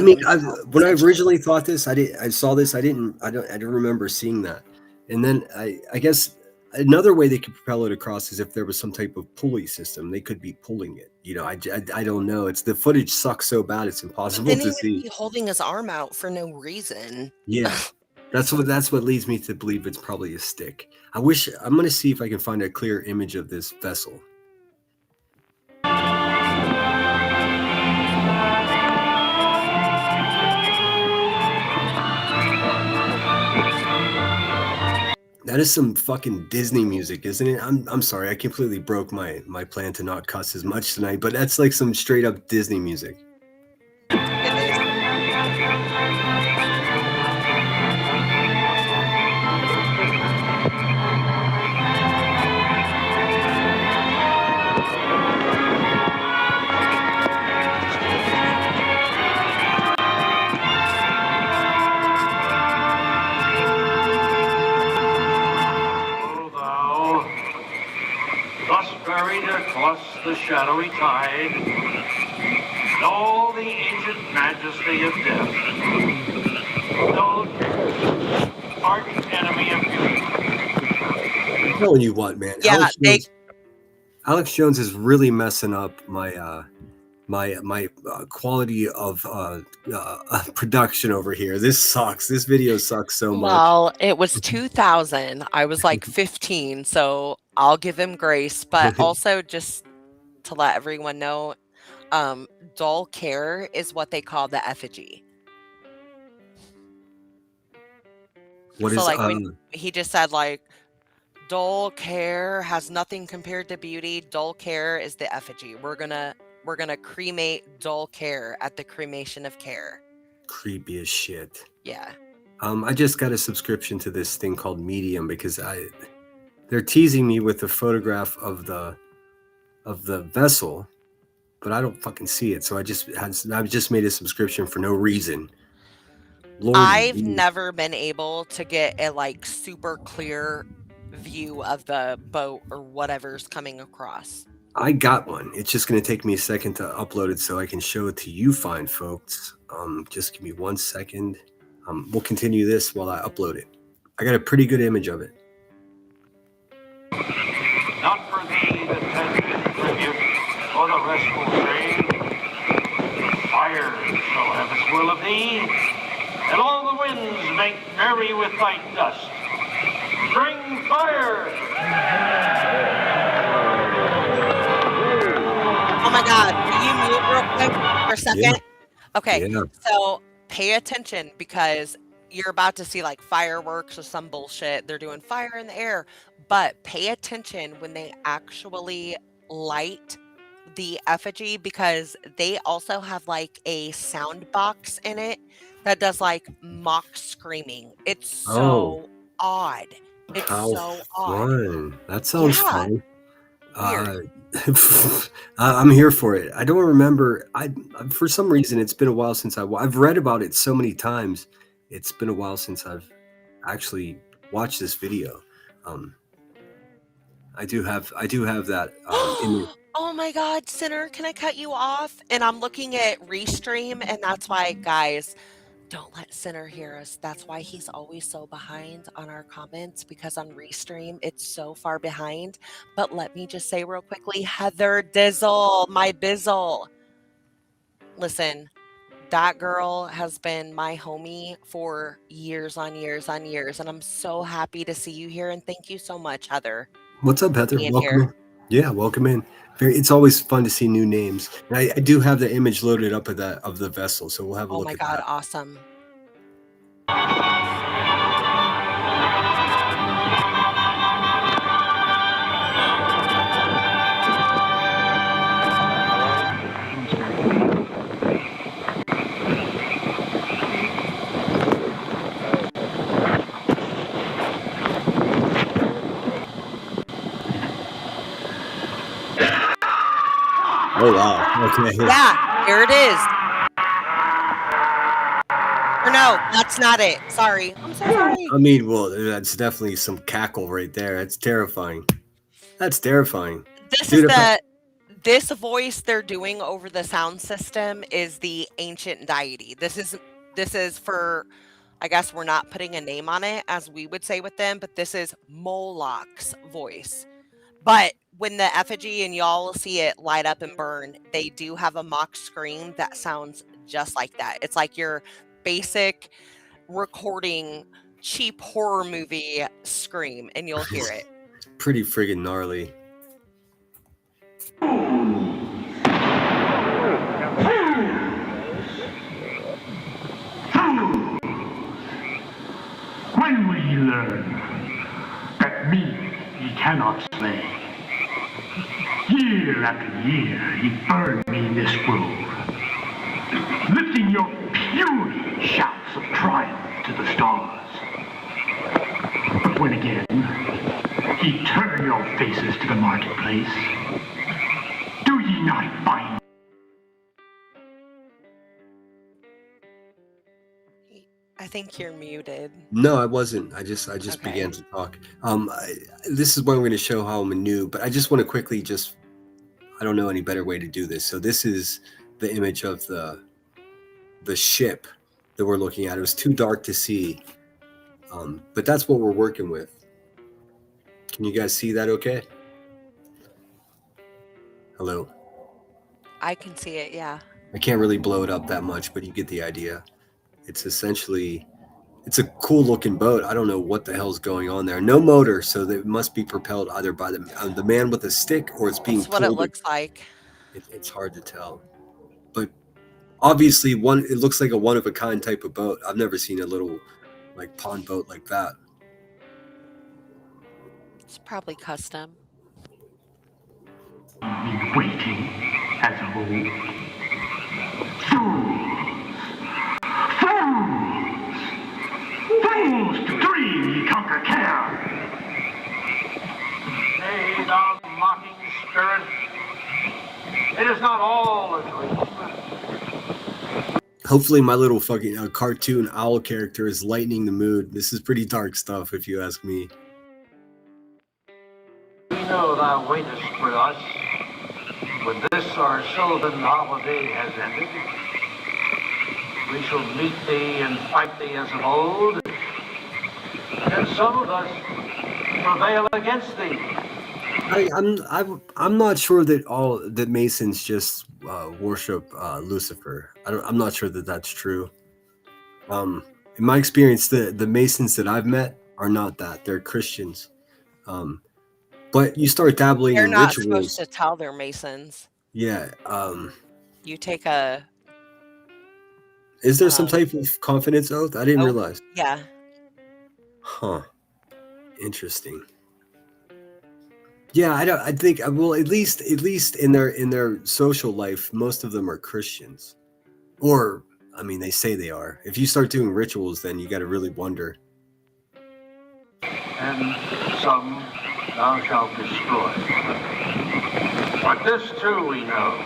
mean, when I originally thought this, I don't remember seeing that. And then I guess another way they could propel it across is if there was some type of pulley system. They could be pulling it. I don't know. It's the footage sucks so bad it's impossible to see. He'd be holding his arm out for no reason. Yeah. That's what leads me to believe it's probably a stick. I'm going to see if I can find a clear image of this vessel. That is some fucking Disney music, isn't it? I'm sorry, I completely broke my plan to not cuss as much tonight, but that's like some straight up Disney music. Buried across the shadowy tide, in all the ancient majesty of death, no arch enemy of beauty. I'm telling you what, man. Yeah, Alex Jones is really messing up my quality of production over here. This sucks. This video sucks so much. Well, it was 2000. I was like 15, so I'll give him grace. But also, just to let everyone know, dull care is what they call the effigy. What so is like when he just said like dull care has nothing compared to beauty, dull care is the effigy. We're gonna cremate dull care at the cremation of care. Creepy as shit. Yeah. I just got a subscription to this thing called Medium because they're teasing me with a photograph of the vessel, but I don't fucking see it. So I've just made a subscription for no reason. Lord, I've never been able to get a like super clear view of the boat or whatever's coming across. I got one. It's just going to take me a second to upload it so I can show it to you fine folks. Just give me 1 second. We'll continue this while I upload it. I got a pretty good image of it. Not for thee the tender tribute or the restful trade. Fire shall have its will of thee, and all the winds make merry with thy dust. Bring fire! Oh my God, will you mute real quick for a second? Yeah. Okay, Yeah. so pay attention because you're about to see like fireworks or some bullshit. They're doing fire in the air, but pay attention when they actually light the effigy because they also have like a sound box in it that does like mock screaming. It's so odd. It's How so odd. fun. That sounds Yeah. fun. Weird. I'm here for it. I don't remember. For some reason, it's been a while since I've read about it so many times. It's been a while since I've actually watched this video. I do have that in the, Oh my God, Sinner, can I cut you off? And I'm looking at Restream, and that's why, guys, don't let Sinner hear us. That's why he's always so behind on our comments, because on Restream, it's so far behind. But let me just say real quickly, Heather Dizzle, my bizzle. Listen, that girl has been my homie for years on years on years, and I'm so happy to see you here, and thank you so much, Heather. What's up, Heather? being Welcome here. in. Yeah, welcome in. It's always fun to see new names. And I do have the image loaded up of the vessel, so we'll have a Oh look my at God, that. awesome. Oh wow. Okay. Yeah, here it is. Or no, that's not it. Sorry. I'm so sorry. I mean, well, that's definitely some cackle right there. That's terrifying. That's terrifying. This Dude, is this voice they're doing over the sound system is the ancient deity. This is for, I guess we're not putting a name on it as we would say with them, but this is Moolok's voice. But when the effigy and y'all will see it light up and burn, they do have a mock scream that sounds just like that. It's like your basic recording cheap horror movie scream, and you'll hear it. Pretty friggin' gnarly. When will ye learn that me ye cannot slay? Year after year ye burn me in this grove, lifting your puny shouts of triumph to the stars. But when again ye turn your faces to the marketplace, do ye not find I think you're muted. No, I wasn't. I just Okay. began to talk. This is where I'm going to show how I'm a noob, but I just want to quickly I don't know any better way to do this. So this is the image of the ship that we're looking at. It was too dark to see, but that's what we're working with. Can you guys see that okay? Hello? I can see it, yeah. I can't really blow it up that much, but you get the idea. It's essentially, it's a cool looking boat. I don't know what the hell's going on there. No motor, so it must be propelled either by the man with a stick, or it's being That's what it pulled. looks like. It's hard to tell, but obviously it looks like a one of a kind type of boat. I've never seen a little like pond boat like that. It's probably custom. me waiting as of old? Fools to dream ye conquer care. Nay, thou mocking spirit, it is not all a dream. Hopefully my little fucking cartoon owl character is lightening the mood. This is pretty dark stuff, if you ask me. We know thou waitest with us. When this our sylvan holiday has ended, we shall meet thee and fight thee as of old, and some of us prevail against thee. I'm not sure that Masons just worship Lucifer. I'm not sure that that's true. In my experience, the Masons that I've met are not that. They're Christians. But you start dabbling They're in not rituals. supposed to tell their Masons. Yeah. You take a... Is there some type of confidence oath? I didn't realize. Yeah. Huh. Interesting. Yeah, I think well, at least in their social life, most of them are Christians. Or I mean, they say they are. If you start doing rituals, then you got to really wonder. And some thou shalt destroy. But this too we know.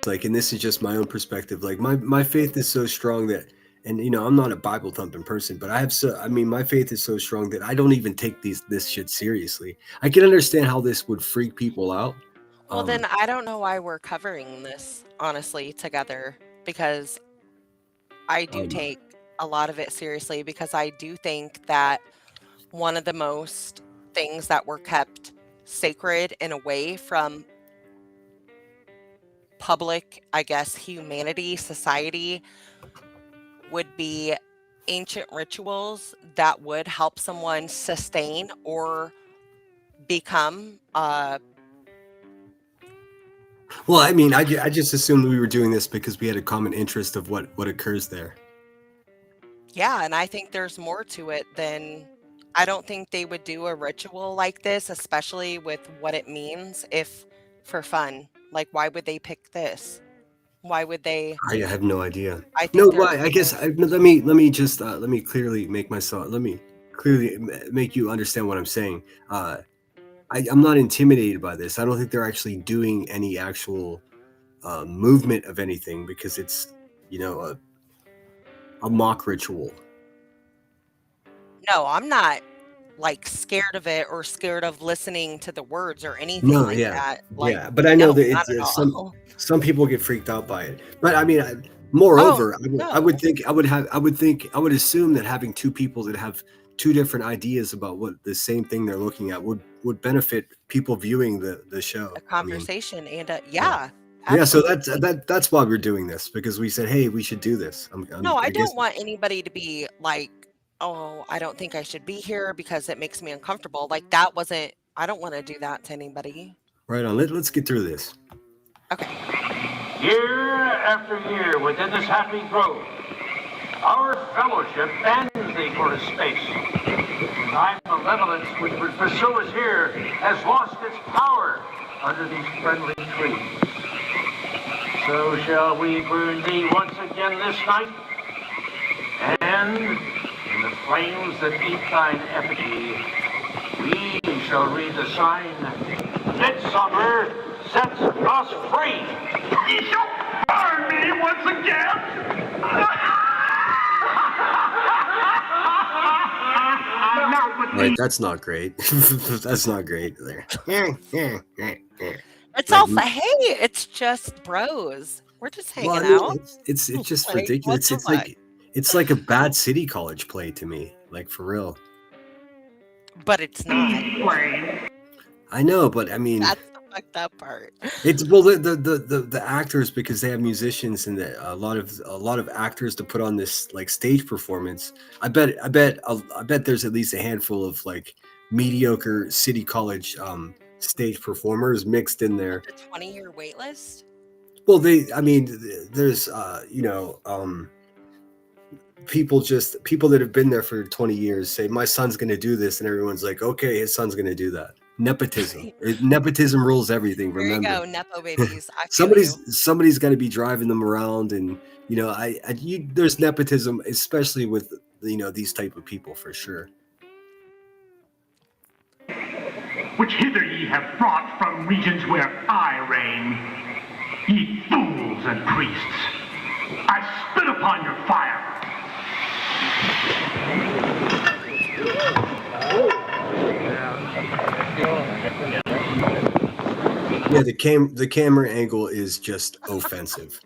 Like, and this is just my own perspective. Like my faith is so strong that, and you know, I'm not a Bible thumping person, but my faith is so strong that I don't even take this shit seriously. I can understand how this would freak people out. Well, then I don't know why we're covering this, honestly, together, because I do take a lot of it seriously, because I do think that one of the most things that were kept sacred and away from public, I guess, humanity, society, would be ancient rituals that would help someone sustain or become Well, I mean, I just assumed we were doing this because we had a common interest of what occurs there. yeah, and I think there's more to it than... I don't think they would do a ritual like this, especially with what it means, if for fun. Like, why would they pick this? Why would they? I have no idea. I think No, there's why? I guess let me clearly make myself. Let me clearly make you understand what I'm saying. I'm not intimidated by this. I don't think they're actually doing any actual movement of anything, because it's, you know, a mock ritual. No, I'm not like scared of it or scared of listening to the words or anything like that. Like, yeah, but I know no, that not at it's all. some people get freaked out by it. But I mean, moreover, I would assume that having two people that have two different ideas about what the same thing they're looking at would benefit people viewing the show. A conversation yeah. Yeah, so that's why we're doing this, because we said, hey, we should do this. No, I don't want anybody to be like oh, I don't think I should be here because it makes me uncomfortable. Like that wasn't, I don't want to do that to anybody. Right on. Let's get through this. Okay. Year after year within this happy grove, our fellowship bends thee for a space. Thy malevolence which would pursue us here has lost its power under these friendly trees. So shall we burn thee once again this night, and in the flames that eat thine effigy, we shall read the sign, Midsummer sets us free. You shall burn me once again. Right, that's not great. That's not great there. It's all hey, it's just bros. We're just hanging out. It's just Like, ridiculous. It's like a bad city college play to me, like for real. But it's not. I know, but I mean, That's the fucked up part. it's well the actors, because they have musicians and a lot of actors to put on this like stage performance. I bet there's at least a handful of like mediocre city college stage performers mixed in there. The 20-year wait list? Well, there's people that have been there for 20 years say my son's going to do this, and everyone's like, okay, his son's going to do that. Nepotism rules everything. There you Remember, go, nepo babies. I feel you. somebody's got to be driving them around, and there's nepotism, especially with these type of people for sure. Which hither ye have brought from regions where I reign, ye fools and priests. I spit upon your fire. Yeah, the camera angle is just offensive.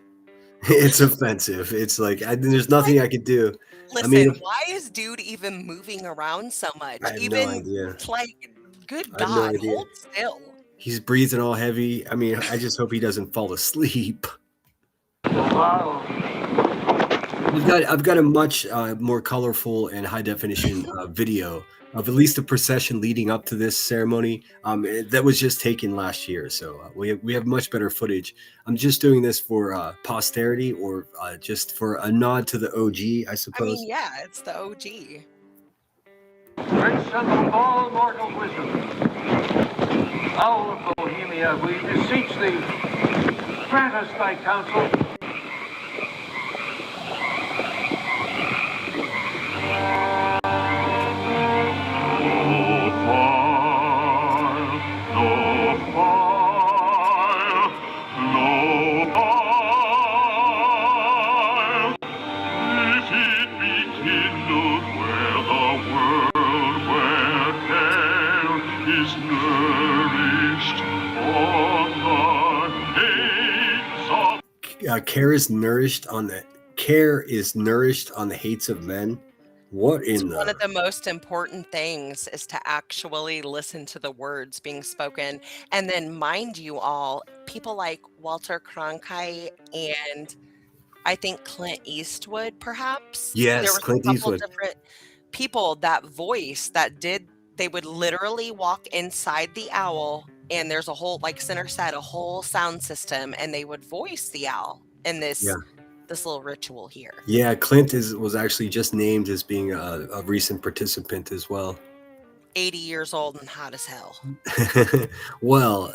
It's offensive. It's like there's nothing I could do. Listen, why is dude even moving around so much? I have Even no idea. like, good I have no God, idea. hold still. He's breathing all heavy. I mean, I just hope he doesn't fall asleep. I've got a much more colorful and high definition video of at least the procession leading up to this ceremony that was just taken last year. So we have much better footage. I'm just doing this for posterity, or just for a nod to the OG, I suppose. I mean, yeah, it's the OG. Great son of all mortal wisdom, owl of Bohemia, we beseech thee, grant us thy counsel. Care is nourished on the hates of men. What in One of the most important things is to actually listen to the words being spoken. And then, mind you all, people like Walter Cronkite and I think Clint Eastwood, perhaps. Yes, there was Clint a couple Eastwood. different people that voice that did. They would literally walk inside the owl, and there's a whole center set, a whole sound system, and they would voice the owl in this little ritual here. Yeah, Clint was actually just named as being a recent participant as well. 80 years old and hot as hell. Well,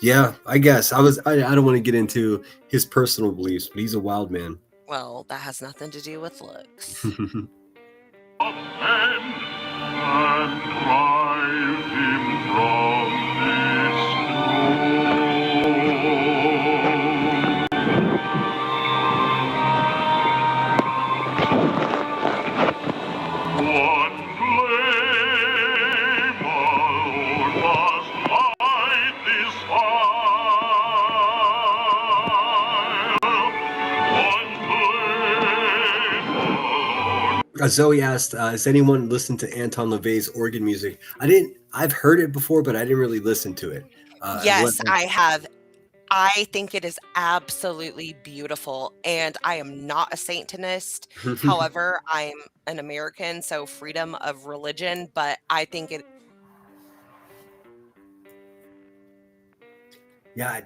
yeah, I guess I don't want to get into his personal beliefs, but he's a wild man. Well, that has nothing to do with looks. And drive him from this one flame, our Lord must light this fire. Zoe asked, has anyone listened to Anton LaVey's organ music? I've heard it before, but I didn't really listen to it. Yes, I have I think it is absolutely beautiful, and I am not a Satanist. However, I'm an American, so freedom of religion, but I think it. Yeah,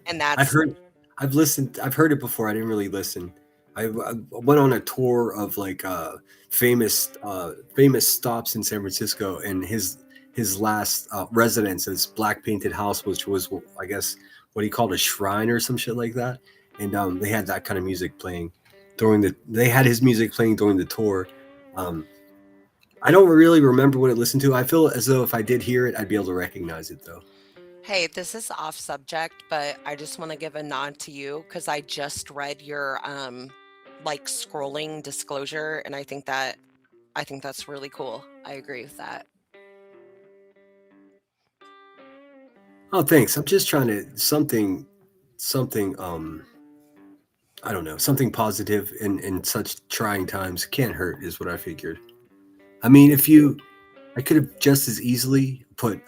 And I've that's heard, I've listened, I've heard it before. I didn't really listen. I went on a tour of like famous stops in San Francisco, and his last residence, his black painted house, which was I guess what he called a shrine or some shit like that, and they had that kind of music playing during the. They had his music playing during the tour. I don't really remember what it listened to. I feel as though if I did hear it, I'd be able to recognize it though. Hey, this is off subject, but I just want to give a nod to you because I just read your like scrolling disclosure, and I think that's really cool. I agree with that. Oh, thanks. I'm just trying to something I don't know, something positive in such trying times can't hurt is what I figured. I mean, I could have just as easily put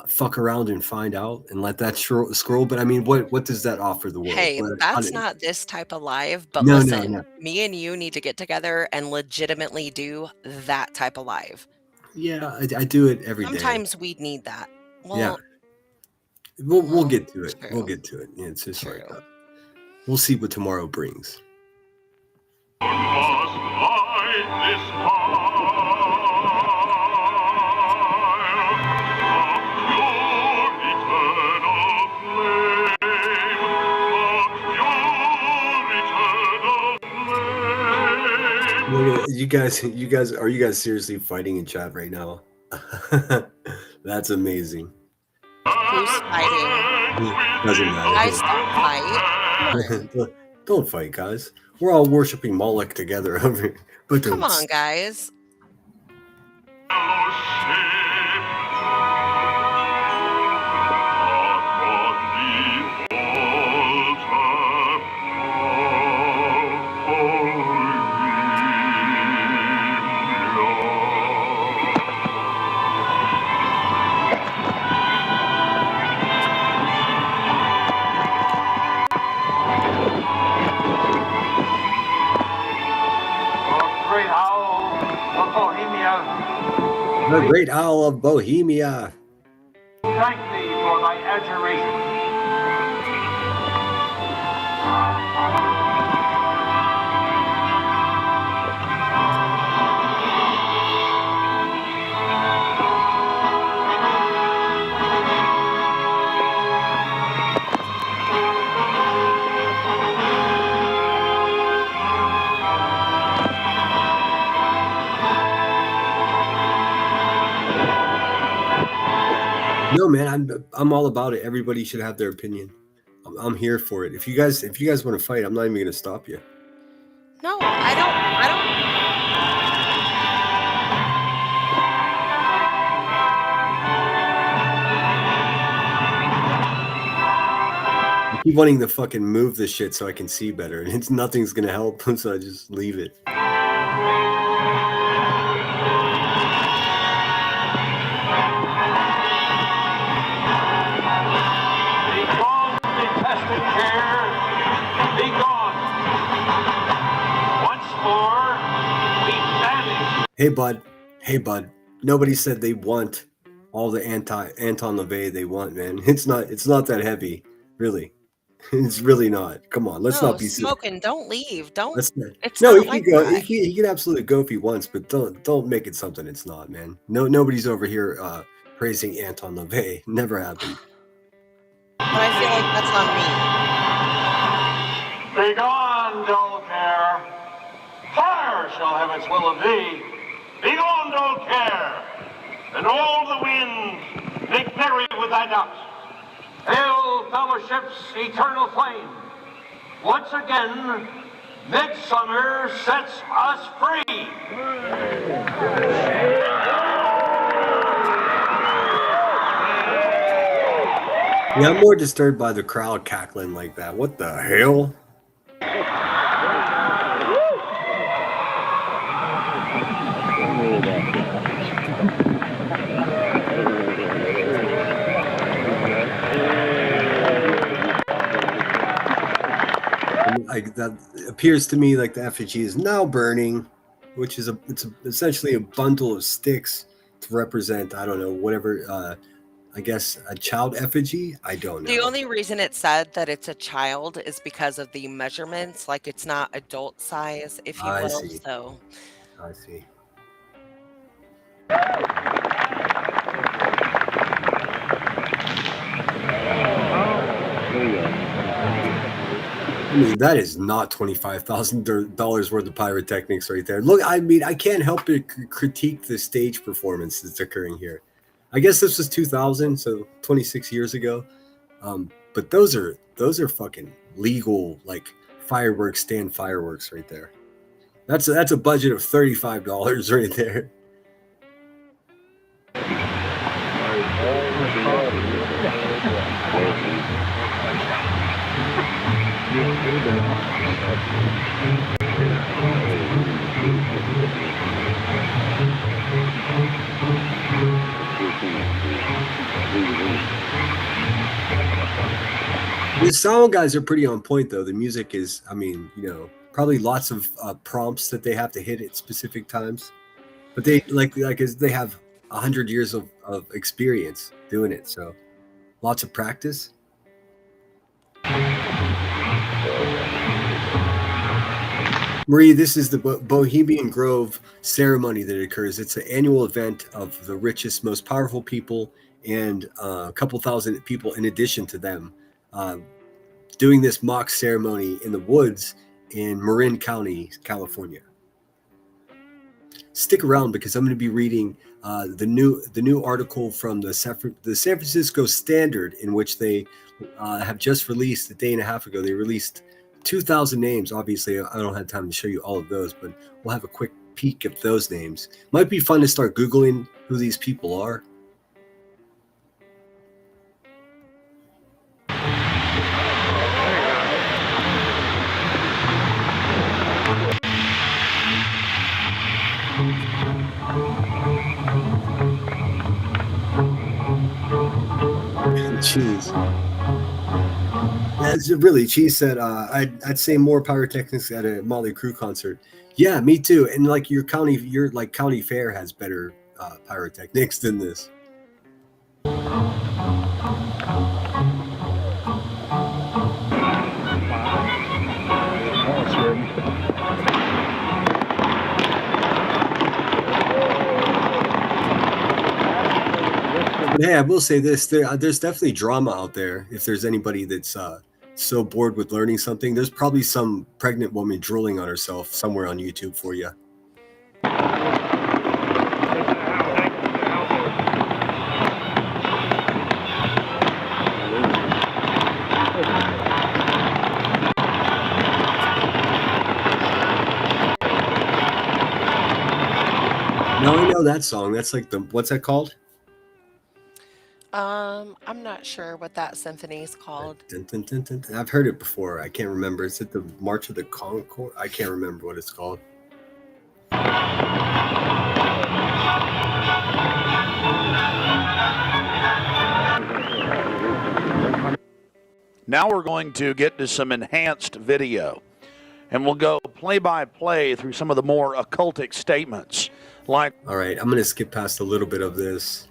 fuck around and find out and let that scroll, but I mean, what does that offer the world? Hey, How that's did- not this type of live, but No, listen, no. me and you need to get together and legitimately do that type of live. Yeah, I do it every day. Sometimes we need that. Well, Yeah. We'll get to it. true. We'll get to it. Yeah, it's just like we'll see what tomorrow brings. You guys, are you guys seriously fighting in chat right now? That's amazing. Who's fighting? Doesn't matter. Guys, don't fight. Don't fight, guys. We're all worshiping Moolok together over here. But Come on, guys. Great owl of Bohemia, The great owl of Bohemia. thank thee for thy adjuration. No, man, I'm all about it. Everybody should have their opinion. I'm here for it. If you guys want to fight, I'm not even going to stop you. No, I don't. I keep wanting to fucking move this shit so I can see better, and nothing's going to help, so I just leave it. Be gone. Once more, we vanish. Hey bud. Nobody said they want all the Anton LaVey they want, man. It's not that heavy, really. It's really not. Come on, let's not be smoking. Don't leave. Don't. Let's not. It's No, not he like can go. that. He can absolutely go if he wants, but don't make it something it's not, man. Nobody's over here praising Anton LaVey. Never happened. But I feel like that's on me. Be gone, dull care. Fire shall have its will of thee. Be gone, dull care. And all the winds make merry with thy doubts. Hail, fellowship's eternal flame. Once again, midsummer sets us free. Yeah, I'm more disturbed by the crowd cackling like that. What the hell? Like that appears to me like the effigy is now burning, which is it's essentially a bundle of sticks to represent, I don't know, whatever. I guess a child effigy. I don't know. The only reason it said that it's a child is because of the measurements, like it's not adult size, if you I will. see. So I see. I mean, that is not $25,000 worth of pyrotechnics right there. Look, I mean, I can't help but critique the stage performance that's occurring here. I guess this was 2000, so 26 years ago. But those are fucking legal, like fireworks stand fireworks right there. That's a budget of $35 right there. The sound guys are pretty on point, though. The music is, I mean, you know, probably lots of prompts that they have to hit at specific times, but they they have 100 years of experience doing it, so lots of practice. Marie, this is the Bohemian Grove ceremony that occurs. It's an annual event of the richest, most powerful people and a couple thousand people in addition to them doing this mock ceremony in the woods in Marin County, California. Stick around because I'm going to be reading the new article from the San Francisco Standard, in which they have just released a day and a half ago. They released 2,000 names. Obviously, I don't have time to show you all of those, but we'll have a quick peek at those names. Might be fun to start Googling who these people are. Cheese. That's really cheese said. I'd say more pyrotechnics at a Motley Crue concert. Yeah, me too. And like your county fair has better pyrotechnics than this. But hey, I will say this: there's definitely drama out there. If there's anybody that's so bored with learning something, there's probably some pregnant woman drooling on herself somewhere on YouTube for you. Now I know that song. That's like what's that called? I'm not sure what that symphony is called. Dun, dun, dun, dun, dun. I've heard it before. I can't remember. Is it the March of the Concord? I can't remember what it's called. Now we're going to get to some enhanced video, and we'll go play by play through some of the more occultic statements. Like, all right, I'm going to skip past a little bit of this.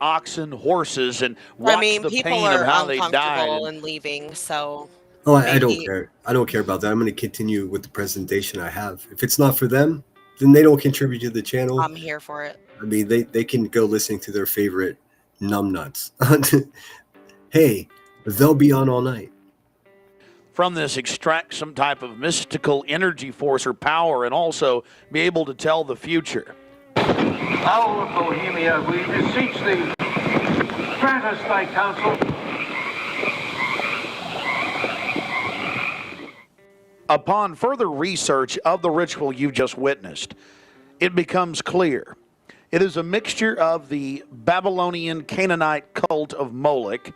Oxen, horses, and watch the pain of how they died. And leaving, so. Oh, I don't care. I don't care about that. I'm going to continue with the presentation I have. If it's not for them, then they don't contribute to the channel. I'm here for it. I mean, they can go listening to their favorite numbnuts. Hey, they'll be on all night. From this, extract some type of mystical energy force or power, and also be able to tell the future. Owl of Bohemia, we beseech thee, grant us thy counsel. Upon further research of the ritual you've just witnessed, it becomes clear. It is a mixture of the Babylonian Canaanite cult of Moolok,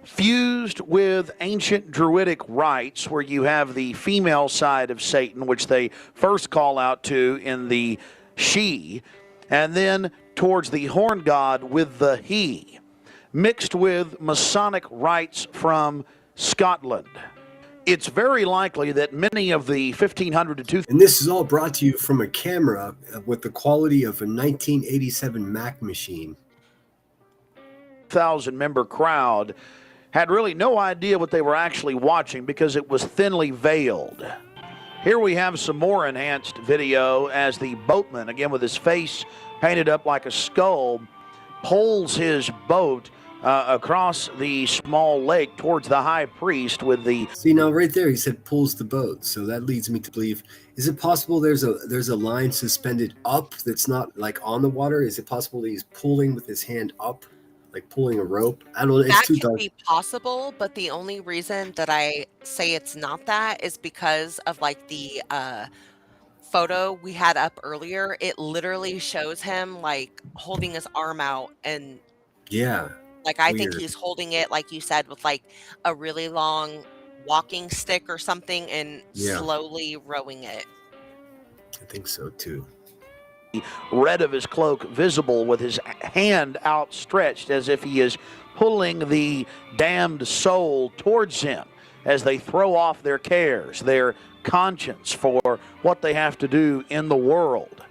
fused with ancient Druidic rites, where you have the female side of Satan, which they first call out to in the she, and then towards the horn god with the he, mixed with Masonic rites from Scotland. It's very likely that many of the 1,500 to 2,000 And this is all brought to you from a camera with the quality of a 1987 Mac machine. member crowd had really no idea what they were actually watching because it was thinly veiled. Here we have some more enhanced video as the boatman, again with his face painted up like a skull, pulls his boat across the small lake towards the high priest with the... See, now right there he said pulls the boat, so that leads me to believe, is it possible there's a line suspended up that's not like on the water? Is it possible that he's pulling with his hand up, like pulling a rope? I don't know. That could be possible, but the only reason that I say it's not that is because of like the photo we had up earlier. It literally shows him like holding his arm out, and Yeah. like I think he's holding it, like you said, with like a really long walking stick or something, and slowly rowing it. I think so too. Red of his cloak visible with his hand outstretched as if he is pulling the damned soul towards him as they throw off their cares, their conscience for what they have to do in the world.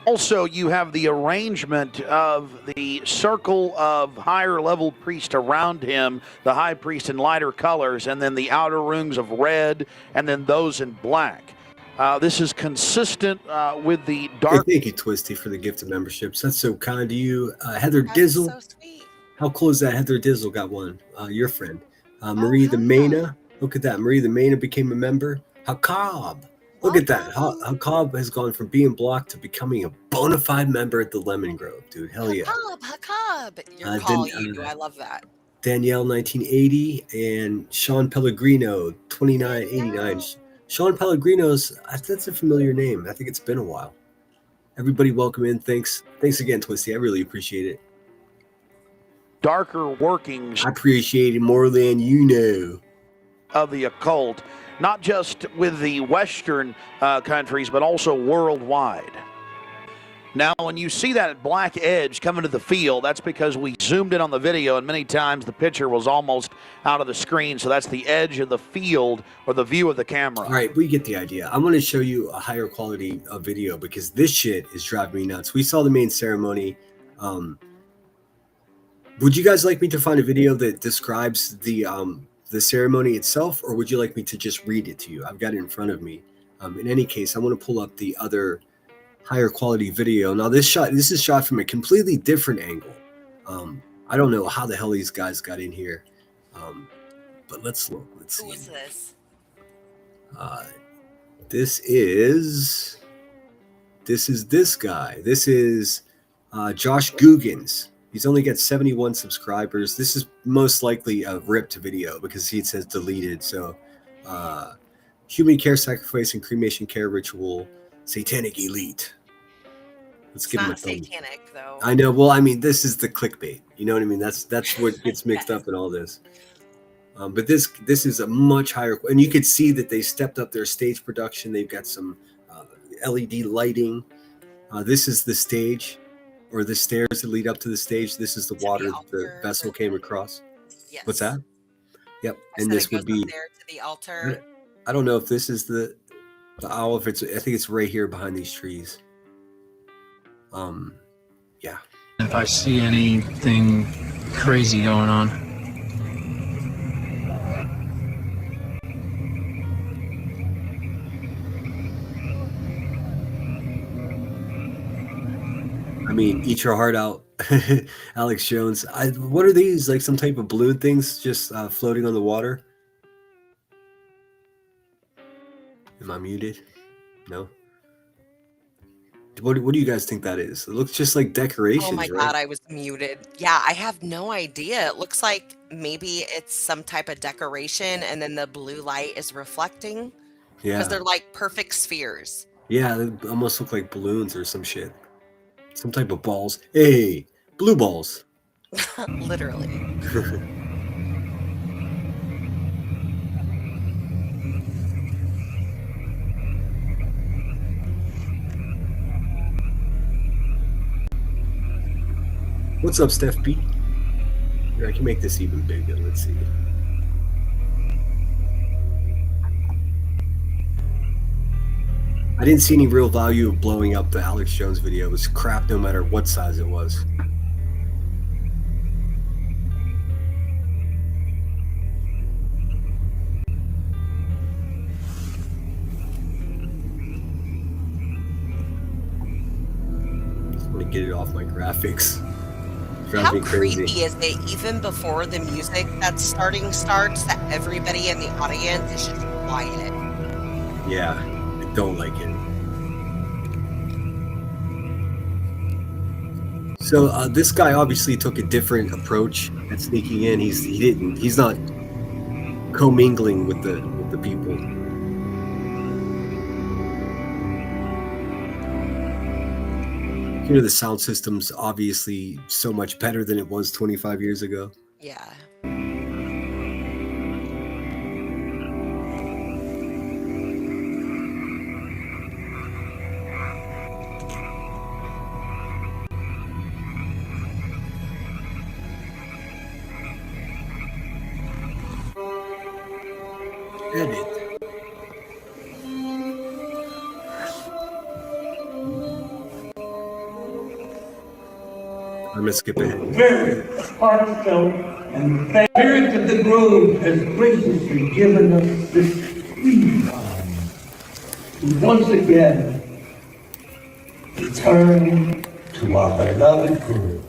Also, you have the arrangement of the circle of higher level priests around him, the high priest in lighter colors, and then the outer rings of red, and then those in black. This is consistent with the dark... Hey, thank you, Twisty, for the gift of memberships. That's so kind of you. Heather Dizzle. So sweet. How cool is that? Heather Dizzle got one. Your friend. Marie the Maina. Look at that. Marie the Maina became a member. Hakab. Look at that. Hakab has gone from being blocked to becoming a bona fide member at the Lemon Grove, dude. Hell yeah. Hakab. Your call, you. I love that. Danielle, 1980, and Sean Pellegrino, 2989. Sean Pellegrino's, that's a familiar name. I think it's been a while. Everybody welcome in. Thanks again, Twisty. I really appreciate it. Darker workings. I appreciate it more than you know. Of the occult, not just with the Western countries, but also worldwide. Now, when you see that black edge coming to the field, that's because we zoomed in on the video, and many times the picture was almost out of the screen, so that's the edge of the field or the view of the camera. All right, we get the idea. I'm going to show you a higher quality of video because this shit is driving me nuts. We saw the main ceremony. Would you guys like me to find a video that describes the ceremony itself, or would you like me to just read it to you? I've got it in front of me. In any case, I want to pull up the other higher quality video. Now this is shot from a completely different angle. I don't know how the hell these guys got in here, but let's look. Let's see. Who is this? This is this guy. This is Josh Googans. He's only got 71 subscribers. This is most likely a ripped video because he says deleted. So human care sacrifice and cremation care ritual, satanic elite. Let's give him a thumb. Satanic though. I know. Well, I mean, this is the clickbait. You know what I mean? That's what gets mixed up in all this. But this is a much higher, and you could see that they stepped up their stage production. They've got some LED lighting. This is the stage, or the stairs that lead up to the stage. This is the water that the vessel came across. Yes. What's that? Yep. And this would be there to the altar. I don't know if this is the owl. If it's, I think it's right here behind these trees. Yeah. If I see anything crazy going on. I mean, eat your heart out, Alex Jones. What are these? Like some type of balloon things just floating on the water? Am I muted? No. What do you guys think that is? It looks just like decorations. Oh my right? God, I was muted. Yeah, I have no idea. It looks like maybe it's some type of decoration and then the blue light is reflecting. Yeah. Because they're like perfect spheres. Yeah, they almost look like balloons or some shit. Some type of balls. Hey, blue balls. Literally. What's up, Steph B? Here, I can make this even bigger. Let's see. I didn't see any real value of blowing up the Alex Jones video. It was crap no matter what size it was. Just want to get it off my graphics. Drives How me crazy. creepy is it, even before the music that's starts, that everybody in the audience is just quiet? Yeah, I don't like it. So this guy obviously took a different approach at sneaking in. He's not commingling with the people. Here, the sound system's obviously so much better than it was 25 years ago. Yeah. Edit. I'm gonna skip ahead. Very heartfelt and the spirit of the grove has graciously given us this free time to once again return to our beloved grove.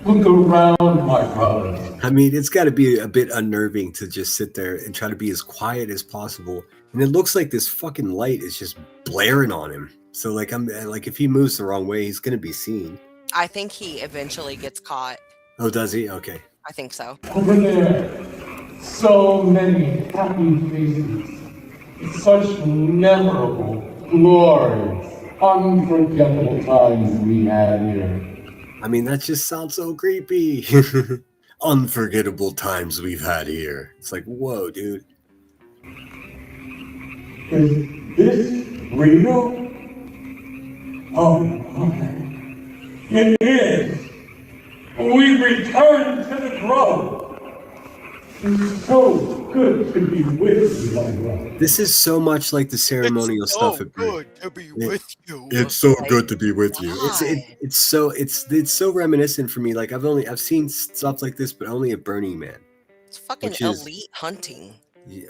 Look around, my brothers. I mean, it's got to be a bit unnerving to just sit there and try to be as quiet as possible. And it looks like this fucking light is just blaring on him. So like, if he moves the wrong way, he's gonna be seen. I think he eventually gets caught. Oh, does he? Okay. I think so. Over there, so many happy faces, such memorable, glorious, unforgettable times we had here. I mean, that just sounds so creepy. Unforgettable times we've had here. It's like, whoa, dude. Is this real? Oh my. It is. We return to the grove. It's so good to be with you, my brother. This is so much like the ceremonial stuff. It's so good to be with you. It's so good to be with you. It's so reminiscent for me. Like I've seen stuff like this, but only at Burning Man. It's fucking elite hunting. Yeah,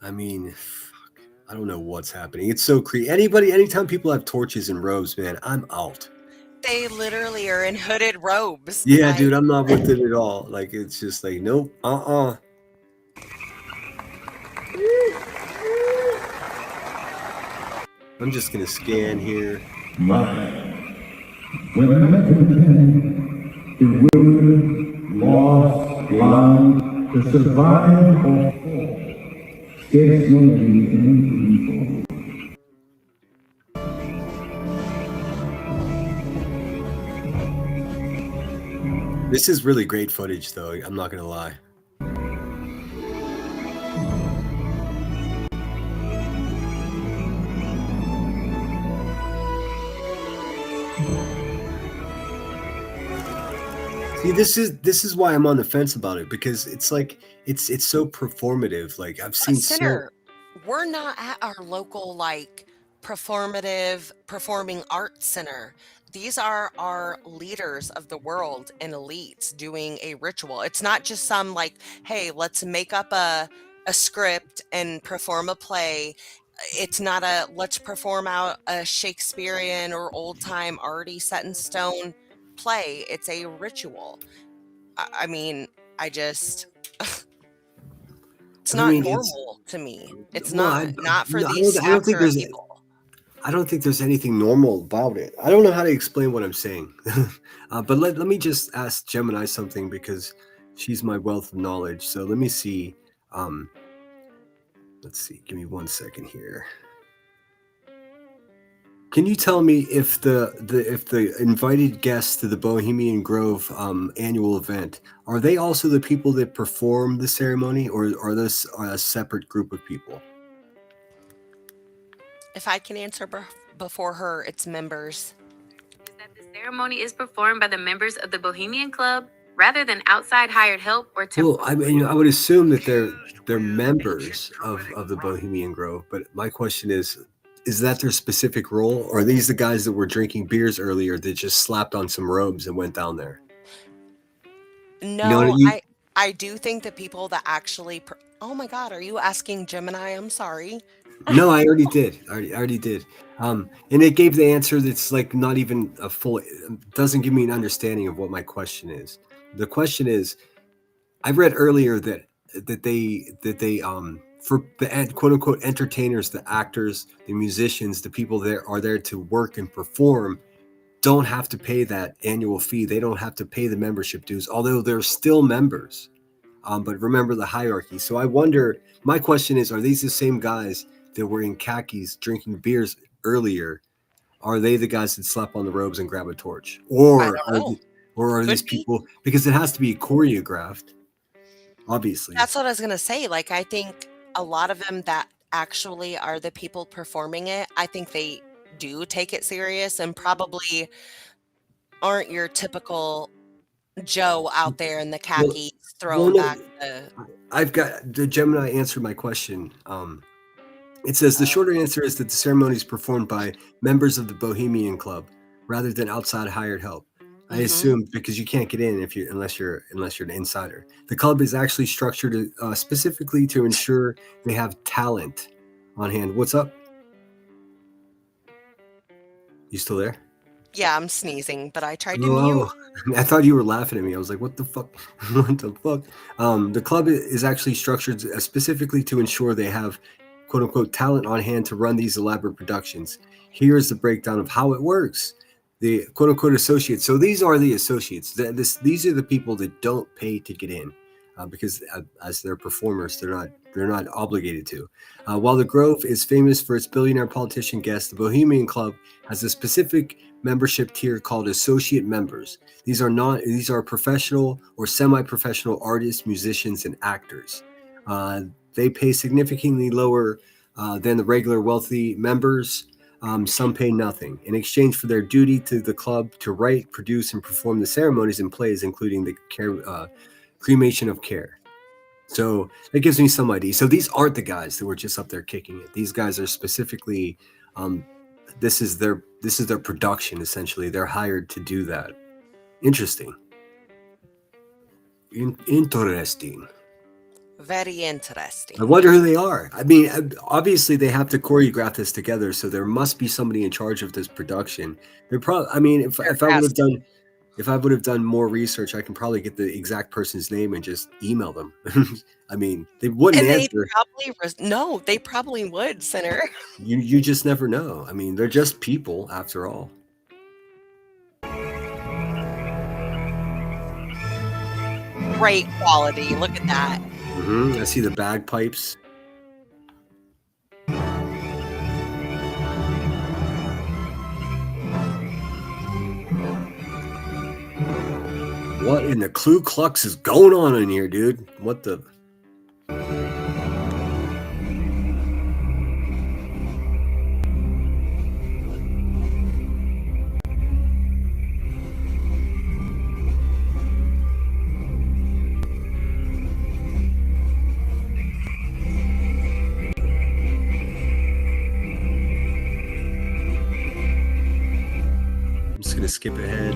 I mean, fuck, I don't know what's happening. It's so creepy. Anytime people have torches and robes, man, I'm out. They literally are in hooded robes. Yeah, like, dude, I'm not with it at all. Like, it's just like, nope, I'm just gonna scan here. When the wilderness lost land to survive or fall, there's no reason. This is really great footage, though. I'm not gonna lie. See, this is why I'm on the fence about it, because it's like it's so performative. Like I've seen Sinner, we're not at our local performing arts center. These are our leaders of the world and elites doing a ritual. It's not just some like, hey, let's make up a script and perform a play. It's not a let's perform out a Shakespearean or old time already set in stone play. It's a ritual. I mean, it's not normal to me. It's not for these structured people. I don't think there's anything normal about it. I don't know how to explain what I'm saying. But let me just ask Gemini something, because she's my wealth of knowledge. So let me see. Let's see. Give me 1 second here. Can you tell me if the invited guests to the Bohemian Grove annual event, are they also the people that perform the ceremony, or are this a separate group of people? If I can answer before her, it's members. That the ceremony is performed by the members of the Bohemian Club rather than outside hired help or Well, I mean, I would assume that they're members of the Bohemian Grove, but my question is that their specific role, or are these the guys that were drinking beers earlier that just slapped on some robes and went down there? No, I do think that people that actually oh my God, are you asking Gemini? I'm sorry. No, I already did. I already did. And it gave the answer that's like not even a full. Doesn't give me an understanding of what my question is. The question is, I read earlier that they for the quote unquote entertainers, the actors, the musicians, the people that are there to work and perform, don't have to pay that annual fee. They don't have to pay the membership dues, although they're still members. But remember the hierarchy. So I wonder. My question is: are these the same guys that were in khakis drinking beers earlier? Are they the guys that slap on the robes and grab a torch, or are these people? Because it has to be choreographed. Obviously, That's what I was gonna say. Like, I think a lot of them that actually are the people performing it, I think they do take it serious and probably aren't your typical Joe out there in the khakis throwing back the. I've got the Gemini answered my question. It says the shorter answer is that the ceremony is performed by members of the Bohemian Club rather than outside hired help. I assume because you can't get in unless you're an insider. The club is actually structured specifically to ensure they have talent on hand. What's up? You still there? Yeah, I'm sneezing, but I tried to mute. I thought you were laughing at me. I was like, what the fuck? What the fuck? The club is actually structured specifically to ensure they have quote unquote talent on hand to run these elaborate productions. Here's the breakdown of how it works. The quote unquote associates. So these are the associates. These are the people that don't pay to get in because as they're performers, they're not obligated to. While the Grove is famous for its billionaire politician guests, the Bohemian Club has a specific membership tier called associate members. These are professional or semi-professional artists, musicians, and actors. They pay significantly lower than the regular wealthy members. Some pay nothing in exchange for their duty to the club to write, produce, and perform the ceremonies and plays, including the cremation of care. So that gives me some idea. So these aren't the guys that were just up there kicking it. These guys are specifically, this is their production essentially. They're hired to do that. Interesting. Interesting. Very interesting. I wonder who they are. I mean, obviously they have to choreograph this together, so there must be somebody in charge of this production. They're probably. I mean, if I would have done more research, I can probably get the exact person's name and just email them. I mean, they wouldn't answer. They probably would, Sinner. You just never know. I mean, they're just people after all. Great quality. Look at that. I see the bagpipes. What in the Ku Klux is going on in here, dude? What the? I'm just gonna skip ahead.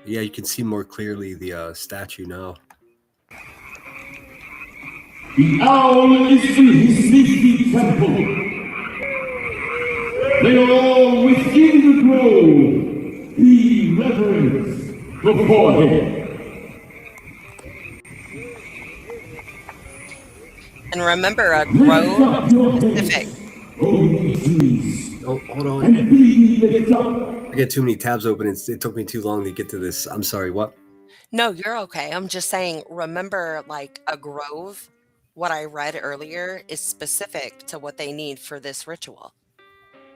Yeah, you can see more clearly the statue now. The owl is in his sleepy temple. They all within the grove be reverence before him. And remember, a grove specific. Oh, hold on. I get too many tabs open. It took me too long to get to this. I'm sorry, what? No, you're okay. I'm just saying, remember, like a grove, what I read earlier is specific to what they need for this ritual.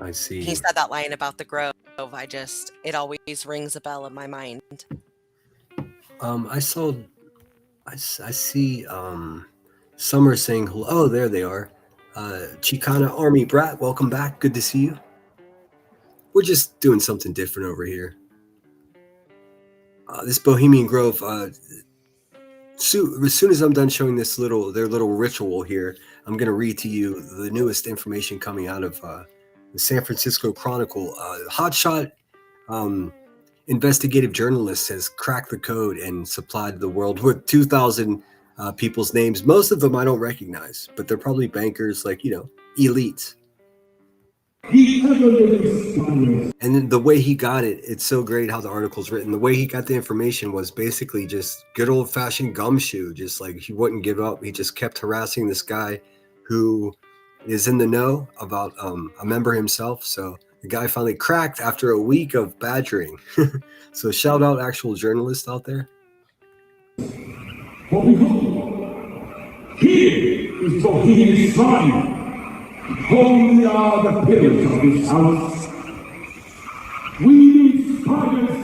I see. He said that line about the grove. It always rings a bell in my mind. I saw I see Summer saying hello. Oh, there they are. Chicana Army Brat, welcome back. Good to see you. We're just doing something different over here. This Bohemian Grove, as soon as I'm done showing their little ritual here, I'm going to read to you the newest information coming out of the San Francisco Chronicle. Hotshot investigative journalist has cracked the code and supplied the world with 2,000 people's names. Most of them I don't recognize, but they're probably bankers, like, elites. And then the way he got it, it's so great how the article's written. The way he got the information was basically just good old-fashioned gumshoe. Just like he wouldn't give up. He just kept harassing this guy who is in the know about a member himself. So the guy finally cracked after a week of badgering. So shout out actual journalists out there. For behold, here is Bohemian Shrine. Holy are the pillars of this house. We need spiders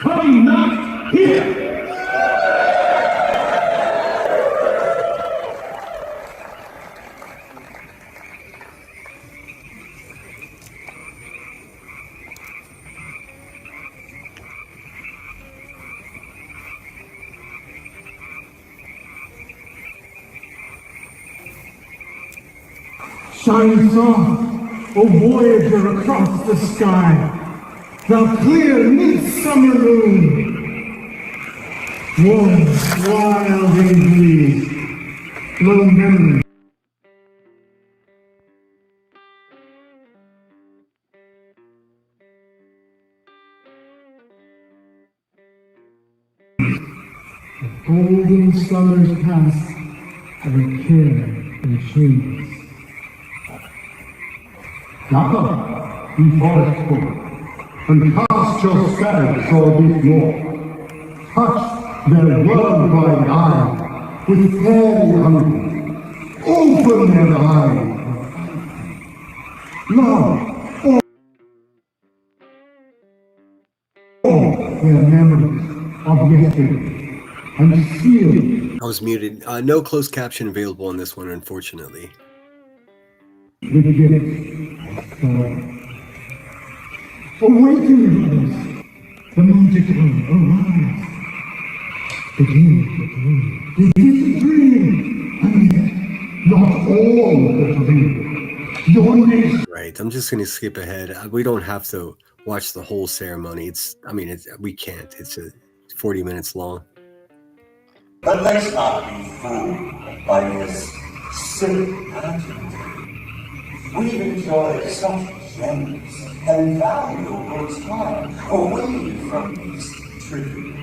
coming not here. Shine soft, O voyager across the sky, thou clear midsummer moon. Warm, wild and breeze, blow memory. The golden summers pass, and care and change. Gather, ye forest folk, and cast your spells o'er this moor. Touch their world-wide eye with fairy hunger. Open their eyes. Love all their memories of yesterday, and seal. I was muted. No closed caption available on this one, unfortunately. The gift awaken us, the magic arise. Begin. It is a dream, and yet not all the dream. Your nation. Right. I'm just going to skip ahead. We don't have to watch the whole ceremony. We can't. It's 40 minutes long. But let's not be fooled by this silly pageant. We've enjoyed such generous and valuable time away from these trivial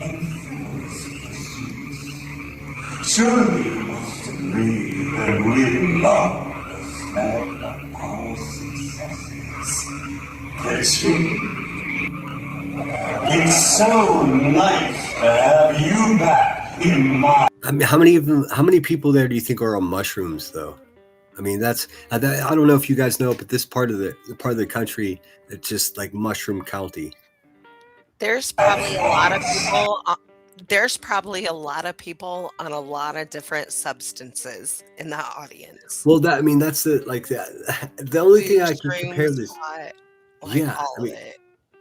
and frivolous pursuits. Surely you must agree that we love the smell of our successes. Yes, it's so nice to have you back in my... I mean, how many people there do you think are on mushrooms, though? I mean, that's I don't know if you guys know, but this part of the country, it's just like mushroom county. There's probably a lot of people. There's probably a lot of people on a lot of different substances in the audience. Well, that's the only thing I can compare this.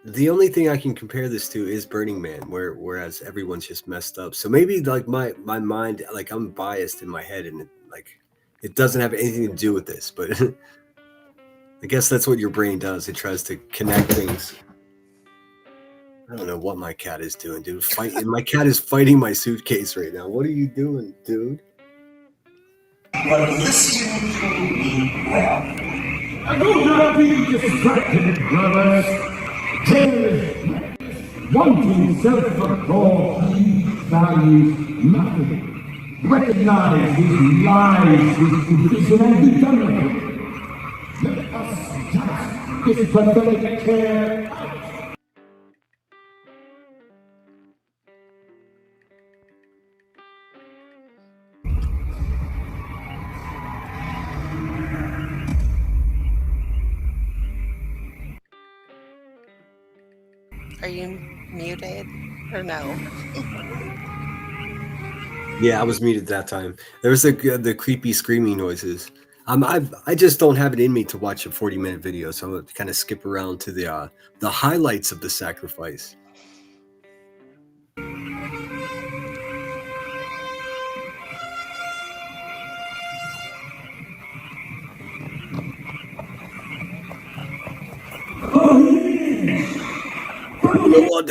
The only thing I can compare this to is Burning Man, whereas everyone's just messed up. So maybe like my mind, like I'm biased in my head, and it doesn't have anything to do with this, but I guess that's what your brain does. It tries to connect things. I don't know what my cat is doing, dude. My cat is fighting my suitcase right now. What are you doing, dude? But listen to me well. Do not be distracted, brothers. Terrorists, wanting self-control, he values nothing. Recognize his lies, his division, and determination. Let us judge this pathetic care. Are you muted or no? Yeah, I was muted that time. There was the creepy screaming noises. I just don't have it in me to watch a 40-minute video, so I'm gonna kind of skip around to the highlights of the sacrifice.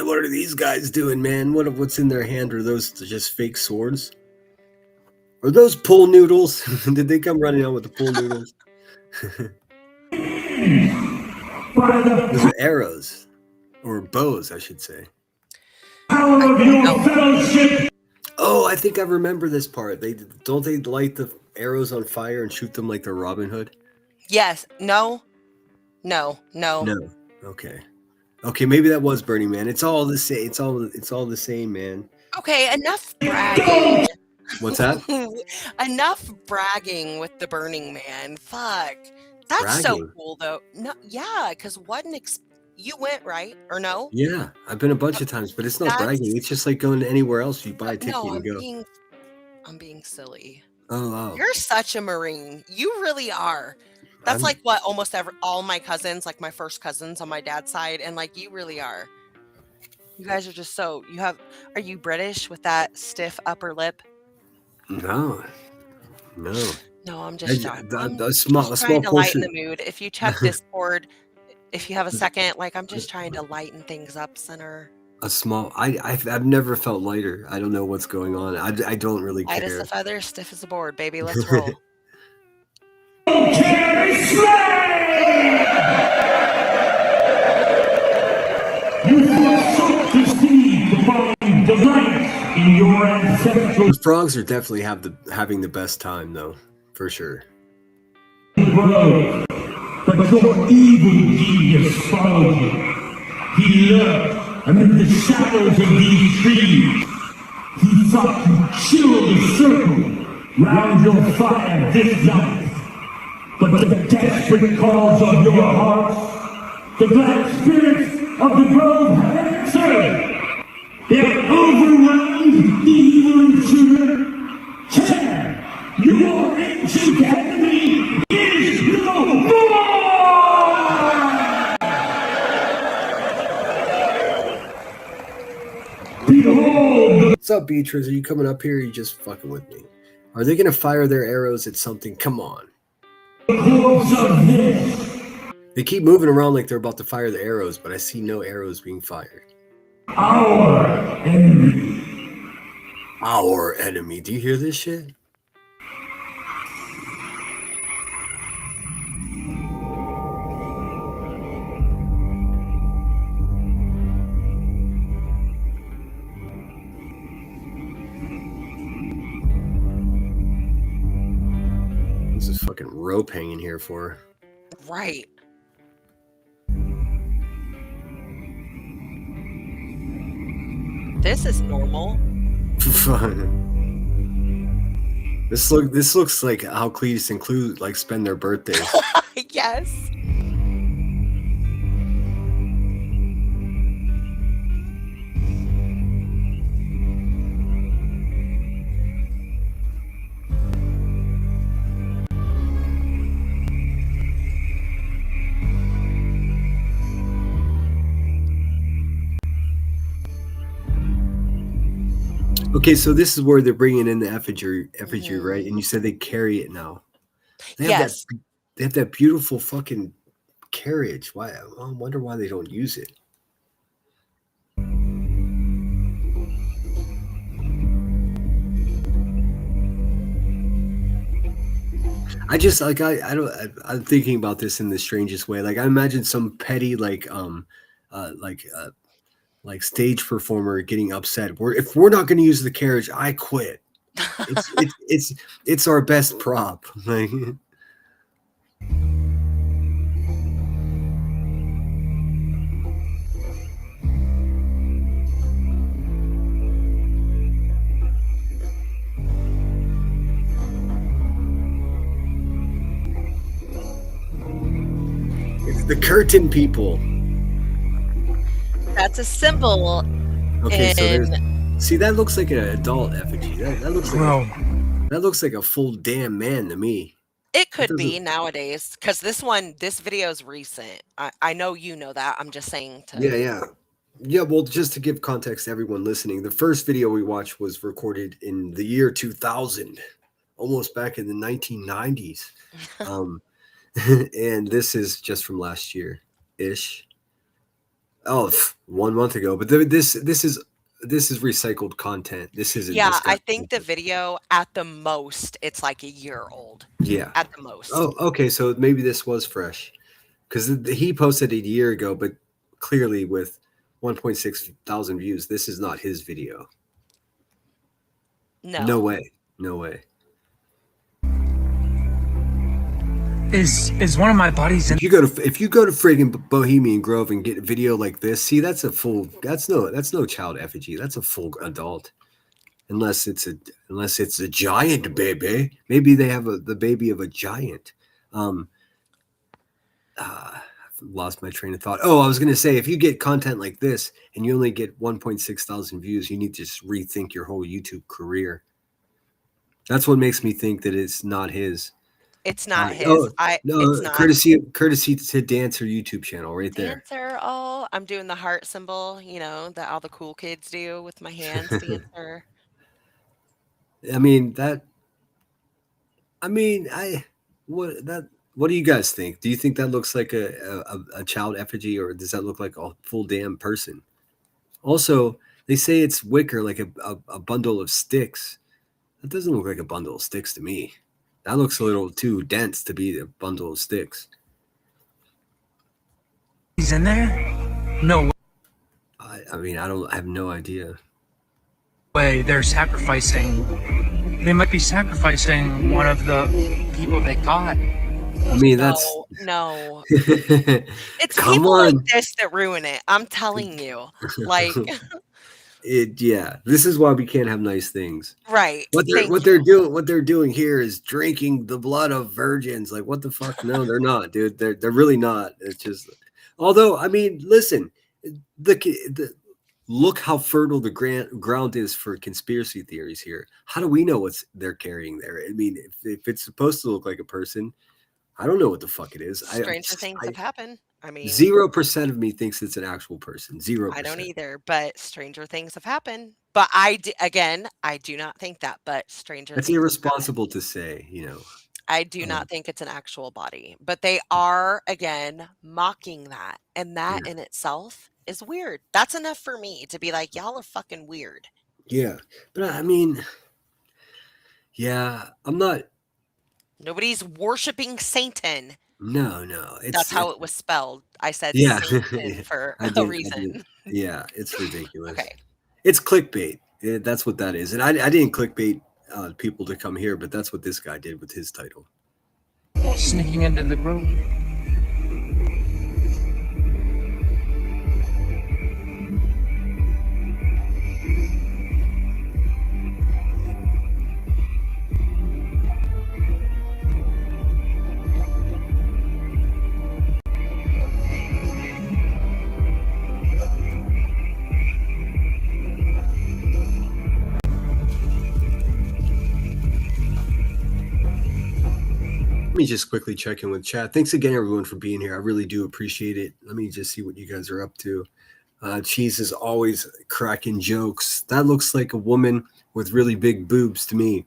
What are these guys doing, man? What's in their hand? Are those just fake swords? Are those pool noodles? Did they come running out with the pool noodles? Those are arrows. Or bows, I should say. Oh, I think I remember this part. Don't they light the arrows on fire and shoot them like they're Robin Hood? Yes. No. Okay, maybe that was Burning Man. It's all the same. It's all the same, man. Okay, enough bragging. What's that? Enough bragging with the Burning Man. Fuck. That's so cool, though. No, yeah, because you went, right? Or no? Yeah, I've been a bunch of times, but it's not bragging. It's just like going to anywhere else. You buy a ticket and go. I'm being silly. Oh. You're such a Marine. You really are. That's like what almost all my cousins, like my first cousins on my dad's side, and like you really are. You guys are just so are you British with that stiff upper lip? No, I'm just a trying to lighten the mood. If you check Discord, if you have a second, like I'm just trying to lighten things up, Center. I've never felt lighter. I don't know what's going on. I don't really care. Light as a feather, stiff as a board, baby. Let's roll. The frogs are definitely having the best time, though, for sure. But your evil genius followed you. He lurked amid the shadows of these trees. He thought to chill the circle round your fire this night. But the desperate calls of your hearts, the black spirits of the grove have answered. They have overwhelmed the evil intruder. Tear, your ancient enemy is no more! Behold! What's up, Beatrice? Are you coming up here or are you just fucking with me? Are they going to fire their arrows at something? Come on. They keep moving around like they're about to fire the arrows, but I see no arrows being fired. Our enemy. Our enemy. Do you hear this shit? This is fucking rope hanging here for. Right. This is normal. This looks like how Cletus and Clue like spend their birthdays. Yes. Okay, so this is where they're bringing in the effigy, right? And you said they carry it now. They have they have that beautiful fucking carriage. Why? I wonder why they don't use it. I just like I'm thinking about this in the strangest way. Like I imagine some petty like stage performer getting upset. If we're not going to use the carriage, I quit. It's our best prop. Like, it's the curtain people. That's a symbol Okay, so See, that looks like an adult effigy. That looks like a full damn man to me. It could be nowadays because this video is recent. I know you know that. I'm just saying to. Yeah. Well, just to give context to everyone listening, the first video we watched was recorded in the year 2000, almost back in the 1990s. And this is just from last year ish. Oh, 1 month ago. But this is recycled content. This isn't. Yeah, this guy. I think the video at the most it's like a year old. Yeah. At the most. Oh, okay. So maybe this was fresh because he posted it a year ago, but clearly with 1.6 thousand views, this is not his video. No. No way. No way. Is one of my buddies in? If you go to friggin' Bohemian Grove and get a video like this, see that's no child effigy. That's a full adult. Unless it's a giant baby. Maybe they have the baby of a giant. I've lost my train of thought. Oh, I was gonna say if you get content like this and you only get 1.6 thousand views, you need to just rethink your whole YouTube career. That's what makes me think that it's not his. It's not his. It's not. Courtesy to Dancer YouTube channel right there. Dancer. Oh, I'm doing the heart symbol, that all the cool kids do with my hands. Dancer. What do you guys think? Do you think that looks like a child effigy, or does that look like a full damn person? Also, they say it's wicker, like a bundle of sticks. That doesn't look like a bundle of sticks to me. That looks a little too dense to be a bundle of sticks. He's in there? No I have no idea. way they're sacrificing. They might be sacrificing one of the people they caught. No. It's people like this that ruin it. I'm telling you. Like this is why we can't have nice things. Right. What they're doing here is drinking the blood of virgins. Like, what the fuck? No, they're not, dude. They're really not. It's just, although, listen, look how fertile the ground is for conspiracy theories here. How do we know what they're carrying there? If it's supposed to look like a person, I don't know what the fuck it is. Stranger things have happened. 0% of me thinks it's an actual person. 0%. I don't either, but stranger things have happened. But I do not think that, but stranger That's things irresponsible to say, I do not think it's an actual body, but they are, again, mocking that. And that in itself is weird. That's enough for me to be like, y'all are fucking weird. Yeah. But I'm not. Nobody's worshiping Satan. No. That's how it was spelled. I said Satan for a reason. It's ridiculous. Okay. It's clickbait. That's what that is. And I didn't clickbait people to come here, but that's what this guy did with his title. Sneaking into the grove. Let me just quickly check in with chat. Thanks again, everyone, for being here. I really do appreciate it. Let me just see what you guys are up to. Cheese is always cracking jokes. That looks like a woman with really big boobs to me.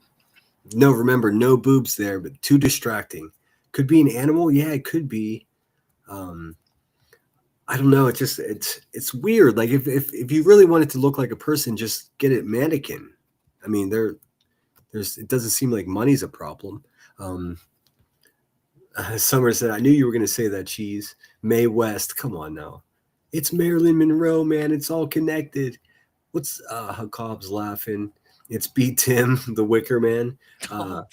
No, remember, no boobs there, but too distracting. Could be an animal. Yeah, it could be. I don't know. It's weird. Like if you really want it to look like a person, just get it mannequin. It doesn't seem like money's a problem. Summer said, I knew you were going to say that, Cheese. Mae West, come on now. It's Marilyn Monroe, man. It's all connected. What's Cobb's laughing? It's B. Tim, the Wicker Man. God.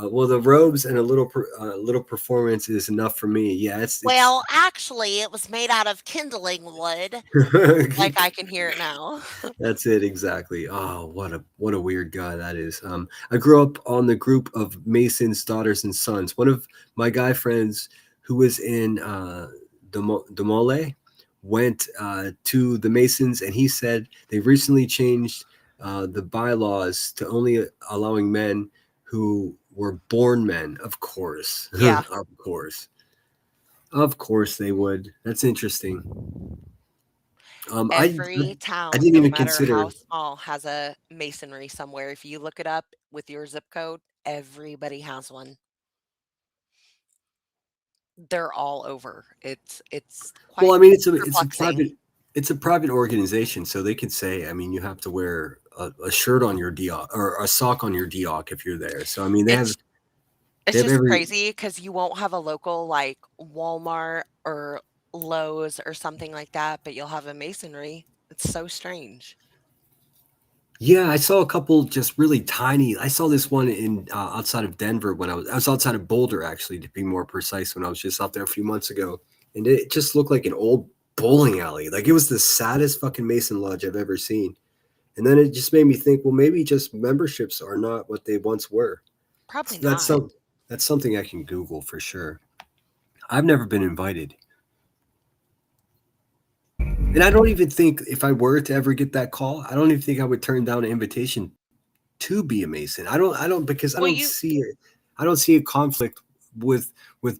Well, the robes and a little performance is enough for me. Yeah, Well, actually, it was made out of kindling wood. Like I can hear it now. That's it, exactly. Oh, what a weird guy that is. I grew up on the group of Masons, daughters, and sons. One of my guy friends who was in Demole went to the Masons, and he said they recently changed the bylaws to only allowing men who were born men. Of course. Yeah. Of course they would. That's interesting. Every I town, didn't no even matter how consider. small, has a masonry somewhere. If you look it up with your zip code, everybody has one. They're all over. It's quite Well, I mean, perplexing. it's a private organization, so they could say, I mean, you have to wear a shirt on your DOC or a sock on your DOC if you're there. So I mean, It's they have just every. crazy because you won't have a local like Walmart or Lowe's or something like that, but you'll have a masonry. It's so strange. Yeah, I saw a couple just really tiny. I saw this one in outside of Denver when I was outside of Boulder, actually, to be more precise, when I was just out there a few months ago, and it just looked like an old bowling alley. Like it was the saddest fucking Mason lodge I've ever seen. And then it just made me think, well, maybe just memberships are not what they once were. Probably That's not. that's something I can Google for sure. I've never been invited. And I don't even think if I were to ever get that call, I don't even think I would turn down an invitation to be a Mason. I don't because Well, you I don't see a conflict with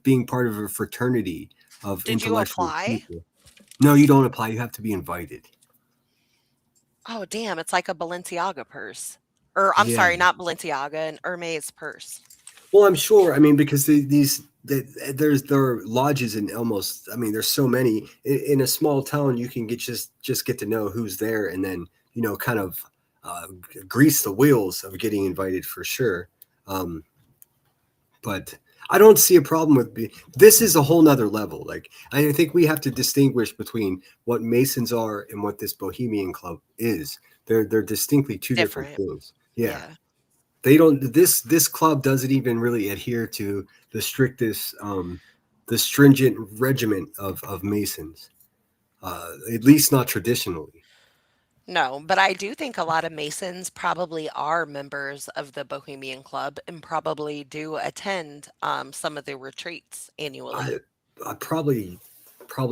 being part of a fraternity of did you intellectual apply? people. No, you don't apply. You have to be invited. Oh, damn, it's like a Balenciaga purse. Or I'm Yeah. sorry, not Balenciaga, an Hermes purse. Well, I'm sure. I mean, because there are lodges in almost. I mean, there's so many in a small town. You can just get to know who's there, and then kind of grease the wheels of getting invited for sure. But I don't see a problem with this. Is a whole nother level. Like I think we have to distinguish between what Masons are and what this Bohemian Club is. They're distinctly two different things. Yeah. They don't. This club doesn't even really adhere to the strictest, the stringent regiment of Masons, at least not traditionally. No, but I do think a lot of Masons probably are members of the Bohemian Club and probably do attend some of the retreats annually. I probably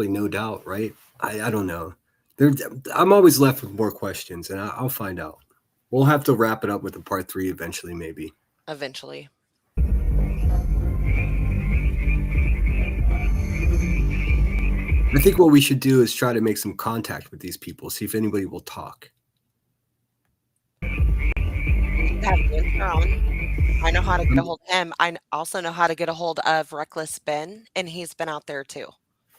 no doubt, right? I don't know. There, I'm always left with more questions, and I'll find out. We'll have to wrap it up with a part 3 eventually, maybe. Eventually. I think what we should do is try to make some contact with these people, see if anybody will talk. Have Winter on. I know how to get a hold of him. I also know how to get a hold of Reckless Ben, and he's been out there too.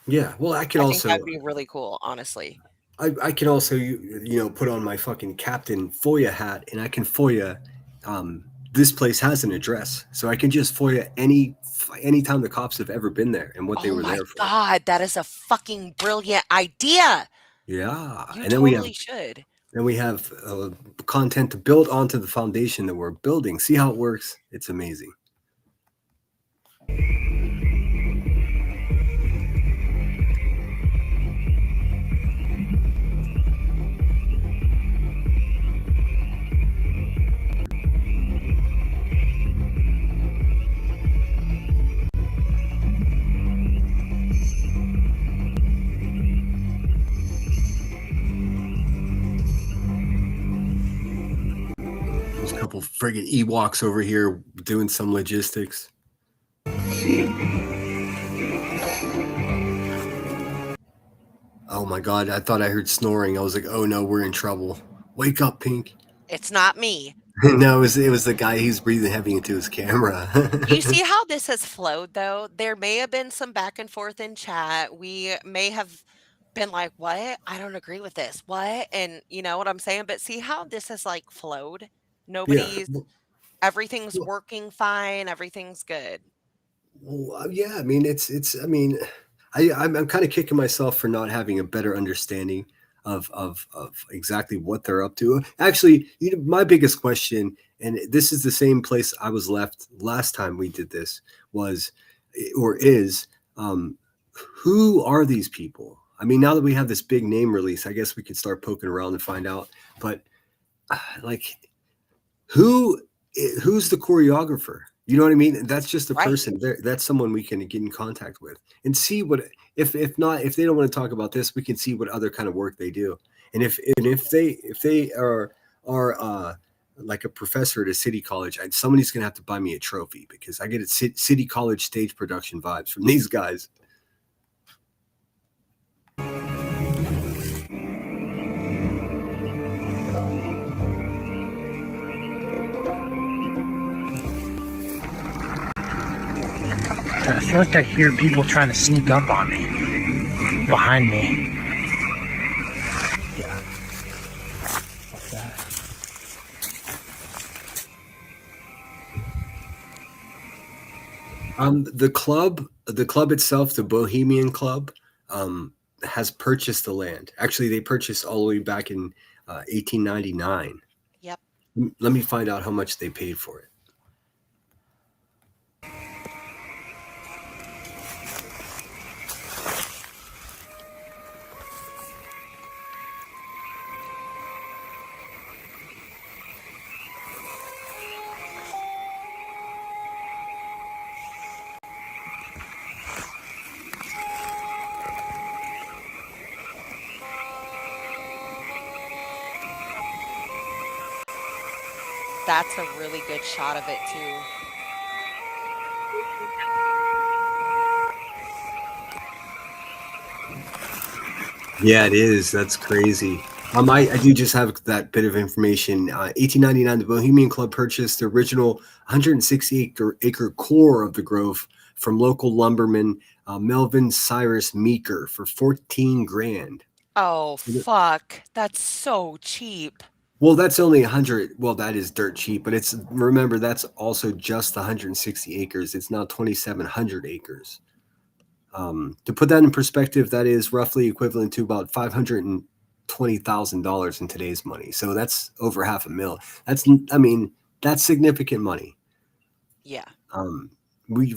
Yeah, well, I I can think also. that'd be really cool, honestly. I can also put on my fucking Captain FOIA hat, and I can FOIA. This place has an address, so I can just FOIA any time the cops have ever been there and what they Oh were my there for. God, that is a fucking brilliant idea. Yeah, You and then we totally should. Then we have content to build onto the foundation that we're building. See how it works? It's amazing. There's a couple friggin' Ewoks over here doing some logistics. Oh my God, I thought I heard snoring. I was like, oh no, we're in trouble. Wake up, Pink. It's not me. No, it was the guy who's breathing heavy into his camera. You see how this has flowed, though? There may have been some back and forth in chat. We may have been like, what? I don't agree with this. What? And you know what I'm saying? But see how this has like flowed? Yeah. Everything's working fine. Everything's good. Well, yeah, I mean, I mean, I'm kind of kicking myself for not having a better understanding of exactly what they're up to. Actually, my biggest question, and this is the same place I was left last time we did this, was or is, who are these people? I mean, now that we have this big name release, I guess we could start poking around and find out. But like, who's the choreographer? You know what I mean? That's just a Right. person. That's someone we can get in contact with and see what if not, if they don't want to talk about this, we can see what other kind of work they do. And if they are like a professor at a city college, somebody's gonna have to buy me a trophy because I get city college stage production vibes from these guys. I feel like I hear people trying to sneak up on me. Behind me. Yeah. Like that. The club itself, the Bohemian Club, has purchased the land. Actually, they purchased all the way back in 1899. Yep. Let me find out how much they paid for it. That's a really good shot of it too. Yeah, it is. That's crazy. I do just have that bit of information. 1899, the Bohemian Club purchased the original 160 acre core of the grove from local lumberman Melvin Cyrus Meeker for 14 grand. Oh, fuck. That's so cheap. Well, that's only 100. Well, that is dirt cheap, but remember, that's also just 160 acres. It's now 2,700 acres. To put that in perspective, that is roughly equivalent to about $520,000 in today's money. So that's over $500,000. That's significant money. Yeah. We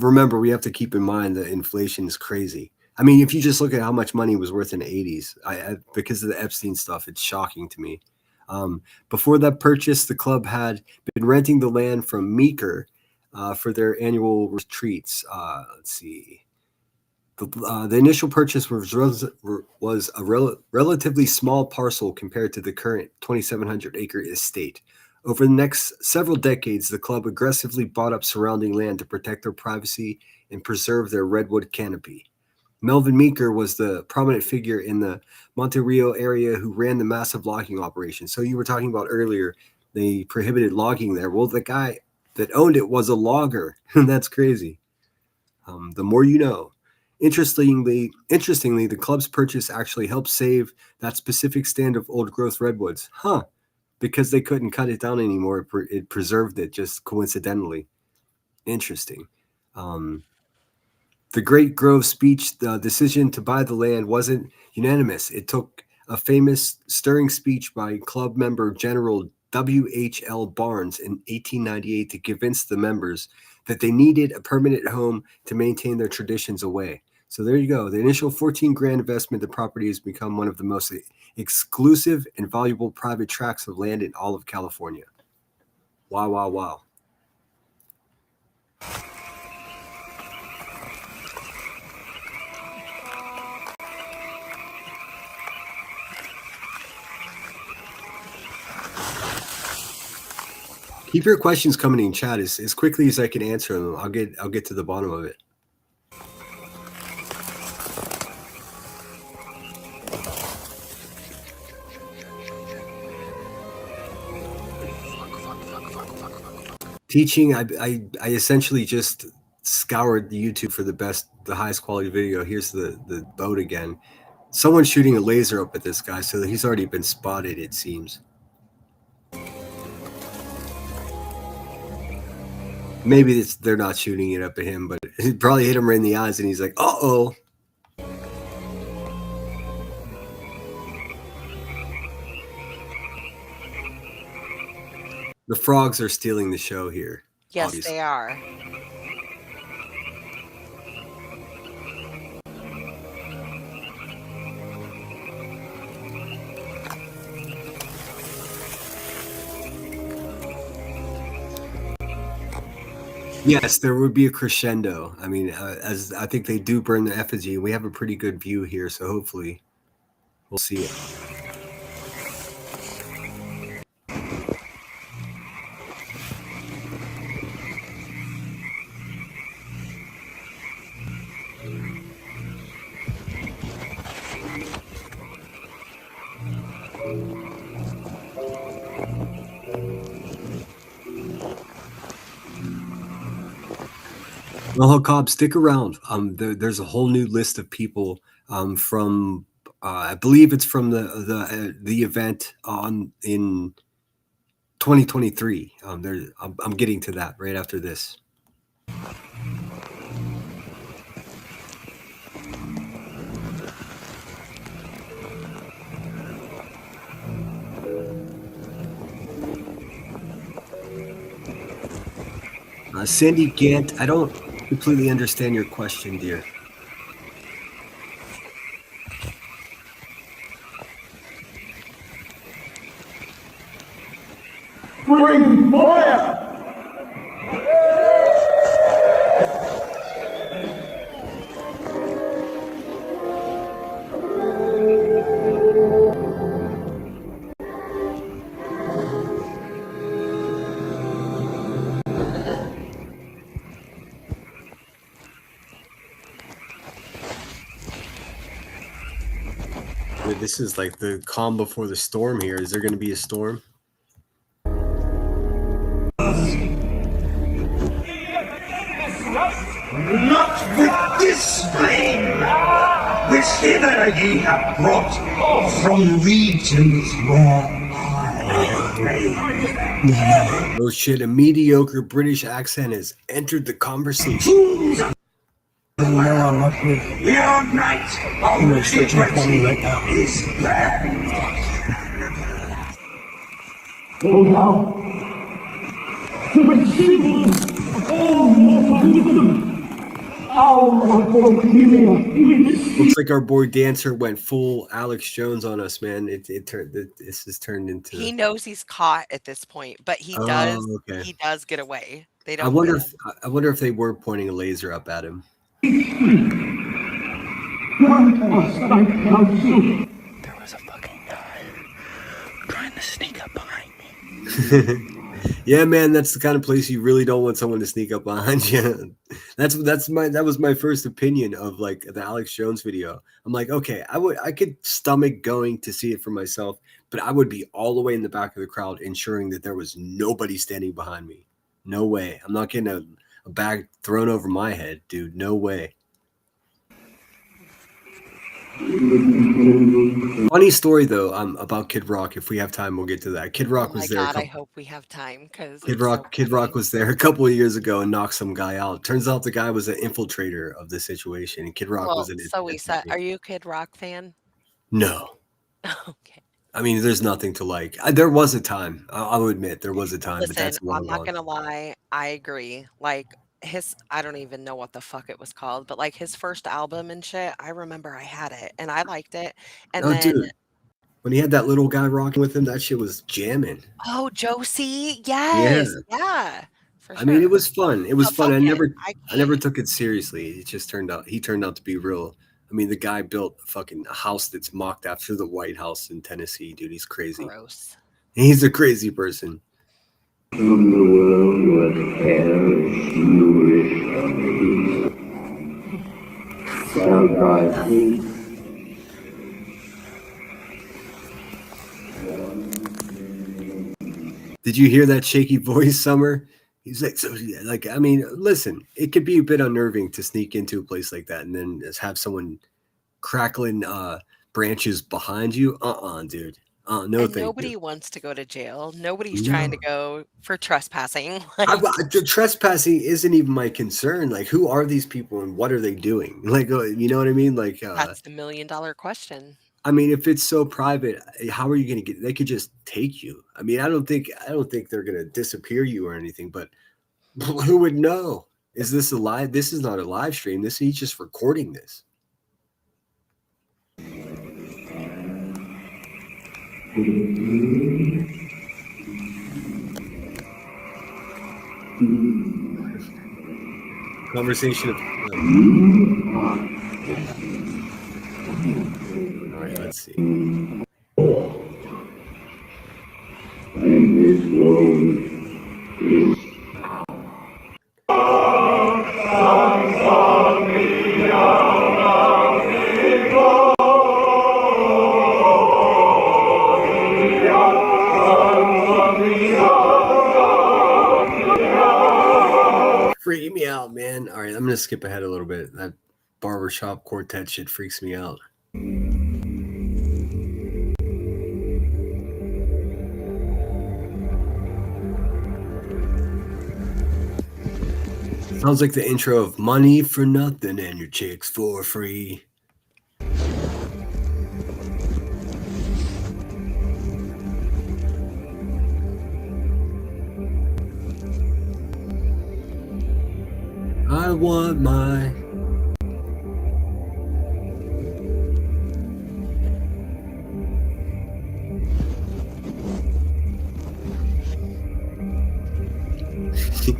have to keep in mind that inflation is crazy. If you just look at how much money was worth in the 80s, because of the Epstein stuff, it's shocking to me. Before that purchase, the club had been renting the land from Meeker for their annual retreats. Let's see. The initial purchase was a relatively small parcel compared to the current 2,700 acre estate. Over the next several decades, the club aggressively bought up surrounding land to protect their privacy and preserve their redwood canopy. Melvin Meeker was the prominent figure in the Monterey area who ran the massive logging operation. So you were talking about earlier, they prohibited logging there. Well, the guy that owned it was a logger. That's crazy. The more you know. Interestingly, the club's purchase actually helped save that specific stand of old growth redwoods. Because they couldn't cut it down anymore, it preserved it just coincidentally. Interesting. The Great Grove speech, the decision to buy the land wasn't unanimous. It took a famous stirring speech by club member General W.H.L. Barnes in 1898 to convince the members that they needed a permanent home to maintain their traditions away. So there you go. The initial 14 grand investment, the property has become one of the most exclusive and valuable private tracts of land in all of California. Wow, wow, wow. Keep your questions coming in chat as quickly as I can answer them. I'll get to the bottom of it. Teaching, I essentially just scoured the YouTube for the highest quality video. Here's the boat again. Someone's shooting a laser up at this guy, so he's already been spotted, it seems. Maybe they're not shooting it up at him, but it probably hit him right in the eyes, and he's like, uh-oh. The frogs are stealing the show here. Yes, obviously. they are. Yes, there would be a crescendo. I mean, as I think they do burn the effigy. We have a pretty good view here, so hopefully we'll see it. Well, Cobb, stick around. There's a whole new list of people from, I believe it's from the event in 2023. I'm getting to that right after this. Sandy Gant, I don't completely understand your question, dear. Bring fire! This is like the calm before the storm here. Is there going to be a storm? Not with this flame, which hither ye have brought from regions where I reign. Oh shit, a mediocre British accent has entered the conversation. Your night of liberty is banned. Oh now, to the symbols of all mortal wisdom, our Bohemian is... Looks like our boy Dancer went full Alex Jones on us, man. This has turned into... He knows he's caught at this point, but he does get away. They don't. I wonder if they were pointing a laser up at him. There was a fucking guy trying to sneak up behind me. Yeah, man, that's the kind of place you really don't want someone to sneak up behind you. That was my first opinion of like the Alex Jones video. I'm like, okay, I could stomach going to see it for myself, but I would be all the way in the back of the crowd, ensuring that there was nobody standing behind me. No way. I'm not getting a bag thrown over my head, dude. No way. Funny story though, about Kid Rock. If we have time, we'll get to that. Kid Rock was there. Oh my God, I hope we have time because Kid Rock was there a couple of years ago and knocked some guy out. Turns out the guy was an infiltrator of the situation, and Kid Rock was an. So we said, are you a Kid Rock fan? No. Okay. I mean, there's nothing to like. There was a time. I'll admit there was a time, Listen, but that's long I'm not gone. gonna lie. I agree. Like I don't even know what the fuck it was called, but like his first album and shit, I remember I had it and I liked it. And then, dude, when he had that little guy rocking with him, that shit was jamming. Oh, Josie, yes, yeah. For sure. I mean, it was fun. It was fun. I I never took it seriously. It just turned out to be real. I mean, the guy built a house that's mocked after the White House in Tennessee, dude. He's crazy. Gross. He's a crazy person. From the world was perish, nourish, shall thy feet. Did you hear that shaky voice, Summer? He's like, I mean, listen, it could be a bit unnerving to sneak into a place like that and then just have someone crackling branches behind you. Dude. No, and thank nobody you. wants to go to jail. Nobody's trying to go for trespassing. The trespassing isn't even my concern. Like, who are these people and what are they doing? Like, you know what I mean? Like, that's the $1 million question. I mean, if it's so private, how are you going to get? They could just take you. I mean, I don't think they're going to disappear you or anything. But who would know? Is this a live? This is not a live stream. He's just recording this. Conversation of. All right, let's see. Freak me out, man. All right, I'm gonna skip ahead a little bit. That barbershop quartet shit freaks me out. Sounds like the intro of Money for Nothing and Your Chicks for Free. I want my.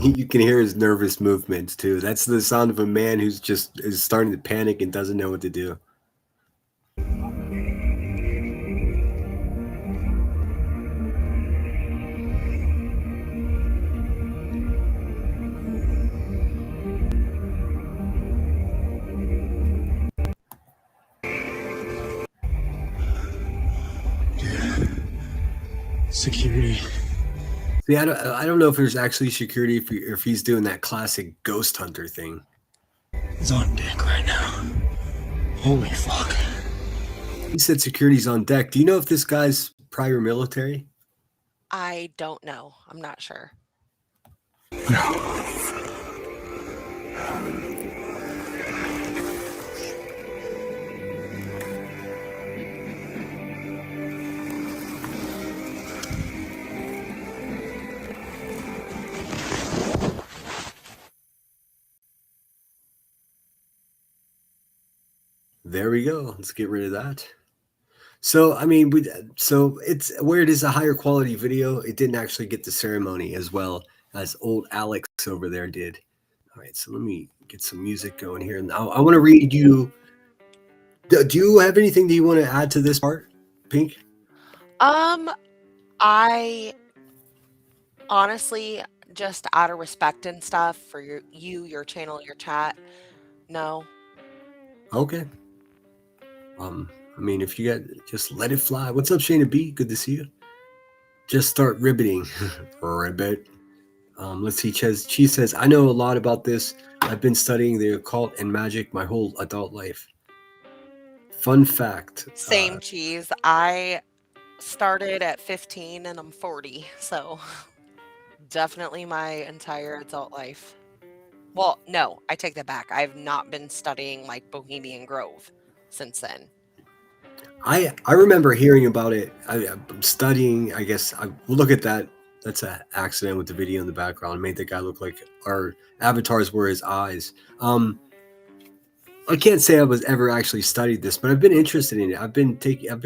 You can hear his nervous movements too. That's the sound of a man who's just is starting to panic and doesn't know what to do. Security. See, I don't know if there's actually security if he's doing that classic ghost hunter thing. It's on deck right now. Holy fuck. He said security's on deck. Do you know if this guy's prior military? I don't know. I'm not sure. There we go. Let's get rid of that. So, I mean, so it's where it is a higher quality video. It didn't actually get the ceremony as well as old Alex over there did. All right, so let me get some music going here. Now, I want to read you. Do you have anything that you want to add to this part, Pink? I honestly, just out of respect and stuff for your channel, your chat, no. Okay. I mean, if you got, just let it fly. What's up, Shayna B? Good to see you. Just start ribbiting. Ribbit. Let's see. She says, I know a lot about this. I've been studying the occult and magic my whole adult life. Fun fact. Same cheese. I started at 15 and I'm 40, so definitely my entire adult life. Well, no, I take that back. I've not been studying like Bohemian Grove since then. I remember hearing about it. I'm studying. I guess I look at that. That's an accident with the video in the background. It made the guy look like our avatars were his eyes. I can't say I was ever actually studied this, but I've been interested in it. I've been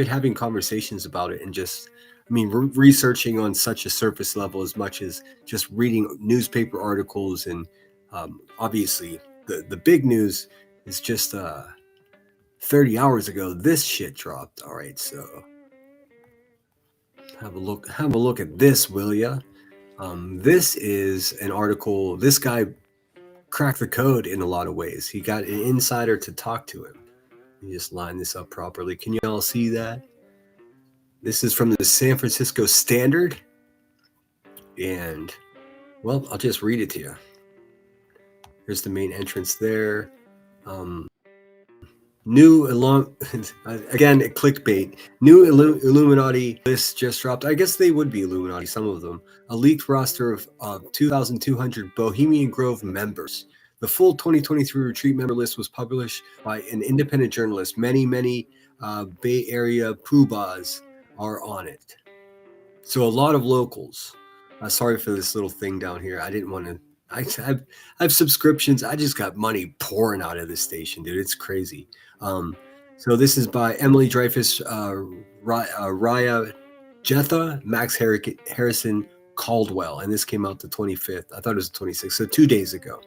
having conversations about it and just, I mean, researching on such a surface level as much as just reading newspaper articles. And obviously the big news is just 30 hours ago, this shit dropped. All right, so have a look at this, will ya? This is an article. This guy cracked the code in a lot of ways. He got an insider to talk to him. Let me just line this up properly. Can you all see that? This is from the San Francisco Standard. And, well, I'll just read it to you. Here's the main entrance there. Again, clickbait. New Illuminati list just dropped. I guess they would be Illuminati, some of them. A leaked roster of 2,200 Bohemian Grove members. The full 2023 retreat member list was published by an independent journalist. Many Bay Area poobahs are on it. So a lot of locals. Sorry for this little thing down here. I didn't want to. I have subscriptions. I just got money pouring out of this station, dude. It's crazy. So this is by Emily Dreyfus, Raya Jetha, Max Harrison Caldwell, and this came out the 25th. I thought it was the 26th, so 2 days ago.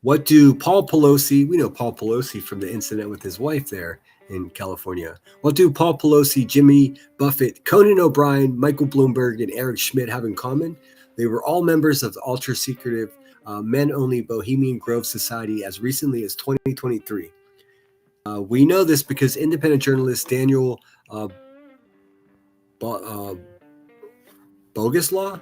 What do Paul Pelosi, we know Paul Pelosi from the incident with his wife there in California. What do Paul Pelosi, Jimmy Buffett, Conan O'Brien, Michael Bloomberg, and Eric Schmidt have in common? They were all members of the ultra-secretive men-only Bohemian Grove Society as recently as 2023. We know this because independent journalist Daniel Bogoslaw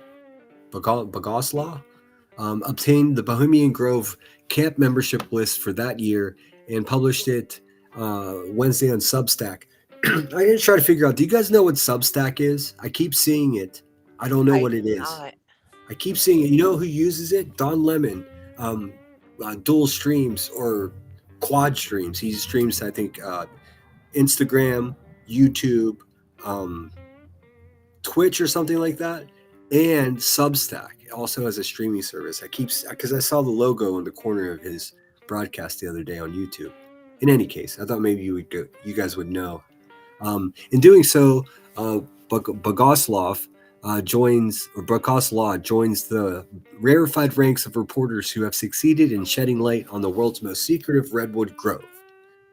obtained the Bohemian Grove camp membership list for that year and published it Wednesday on Substack. I didn't try to figure out, do you guys know what Substack is? I keep seeing it. I don't know what it is. I keep seeing it. You know who uses it? Don Lemon. Dual streams or quad streams. He streams, I think, Instagram, YouTube, Twitch or something like that, and Substack also has a streaming service. Because I saw the logo in the corner of his broadcast the other day on YouTube. In any case, I thought maybe you guys would know. In doing so, Bogoslaw joins the rarefied ranks of reporters who have succeeded in shedding light on the world's most secretive redwood grove.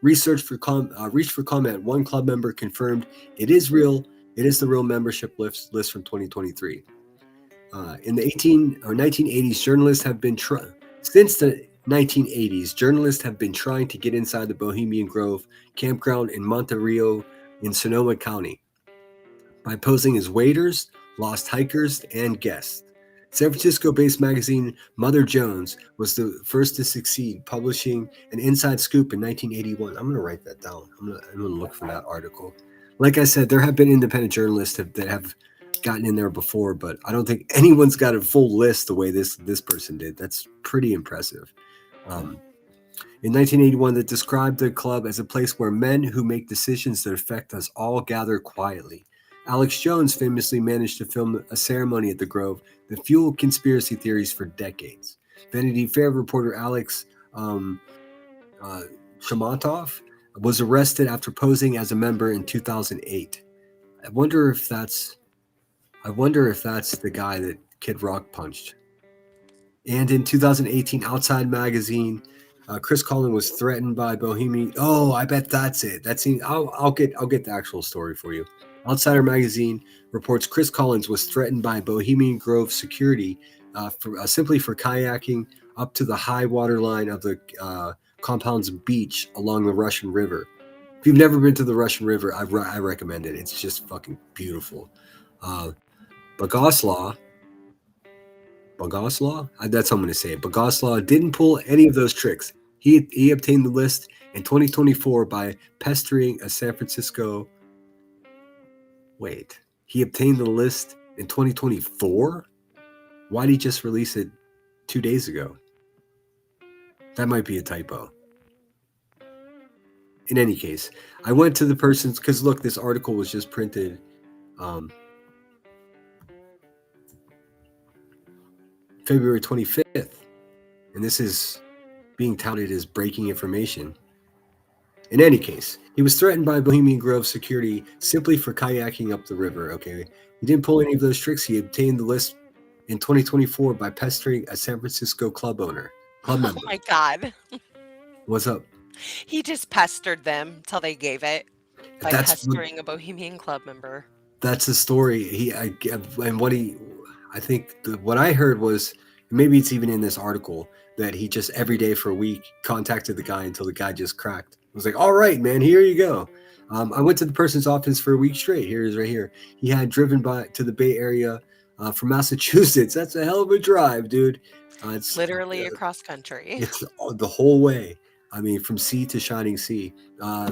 Reached for comment. One club member confirmed it is real. It is the real membership list from 2023. In the 1980s, journalists have been since the 1980s, journalists have been trying to get inside the Bohemian Grove campground in Monterey in Sonoma County by posing as waiters, lost hikers, and guests. San Francisco-based magazine Mother Jones was the first to succeed, publishing an inside scoop in 1981. I'm going to write that down. I'm going to look for that article. Like I said, there have been independent journalists that have gotten in there before, but I don't think anyone's got a full list the way this person did. That's pretty impressive. In 1981, that described the club as a place where men who make decisions that affect us all gather quietly. Alex Jones famously managed to film a ceremony at the Grove that fueled conspiracy theories for decades. Vanity Fair reporter Alex Shamatov was arrested after posing as a member in 2008. I wonder if that's the guy that Kid Rock punched. And in 2018, Outside Magazine, Chris Collin was threatened by Bohemian. Oh, I bet that's it. I'll get the actual story for you. Outsider Magazine reports Chris Collins was threatened by Bohemian Grove security simply for kayaking up to the high water line of the compound's beach along the Russian River. If you've never been to the Russian River, I recommend it. It's just fucking beautiful. Bogoslaw, that's how I'm going to say it. Bogoslaw didn't pull any of those tricks. He obtained the list in 2024 by pestering a San Francisco. Wait, he obtained the list in 2024? Why did he just release it 2 days ago? That might be a typo. In any case, I went to the person's, because look, this article was just printed February 25th, and this is being touted as breaking information. In any case, he was threatened by Bohemian Grove security simply for kayaking up the river, okay? He didn't pull any of those tricks. He obtained the list in 2024 by pestering a San Francisco club member. Oh my God. What's up? He just pestered them till they gave it by pestering a Bohemian Club member. That's the story. What I heard was, maybe it's even in this article, that he just every day for a week contacted the guy until the guy just cracked. I was like, all right, man, here you go. I went to the person's office for a week straight. Here it is right here. He had driven to the Bay Area from Massachusetts. That's a hell of a drive, dude. It's literally across country. It's the whole way. I mean, from sea to shining sea.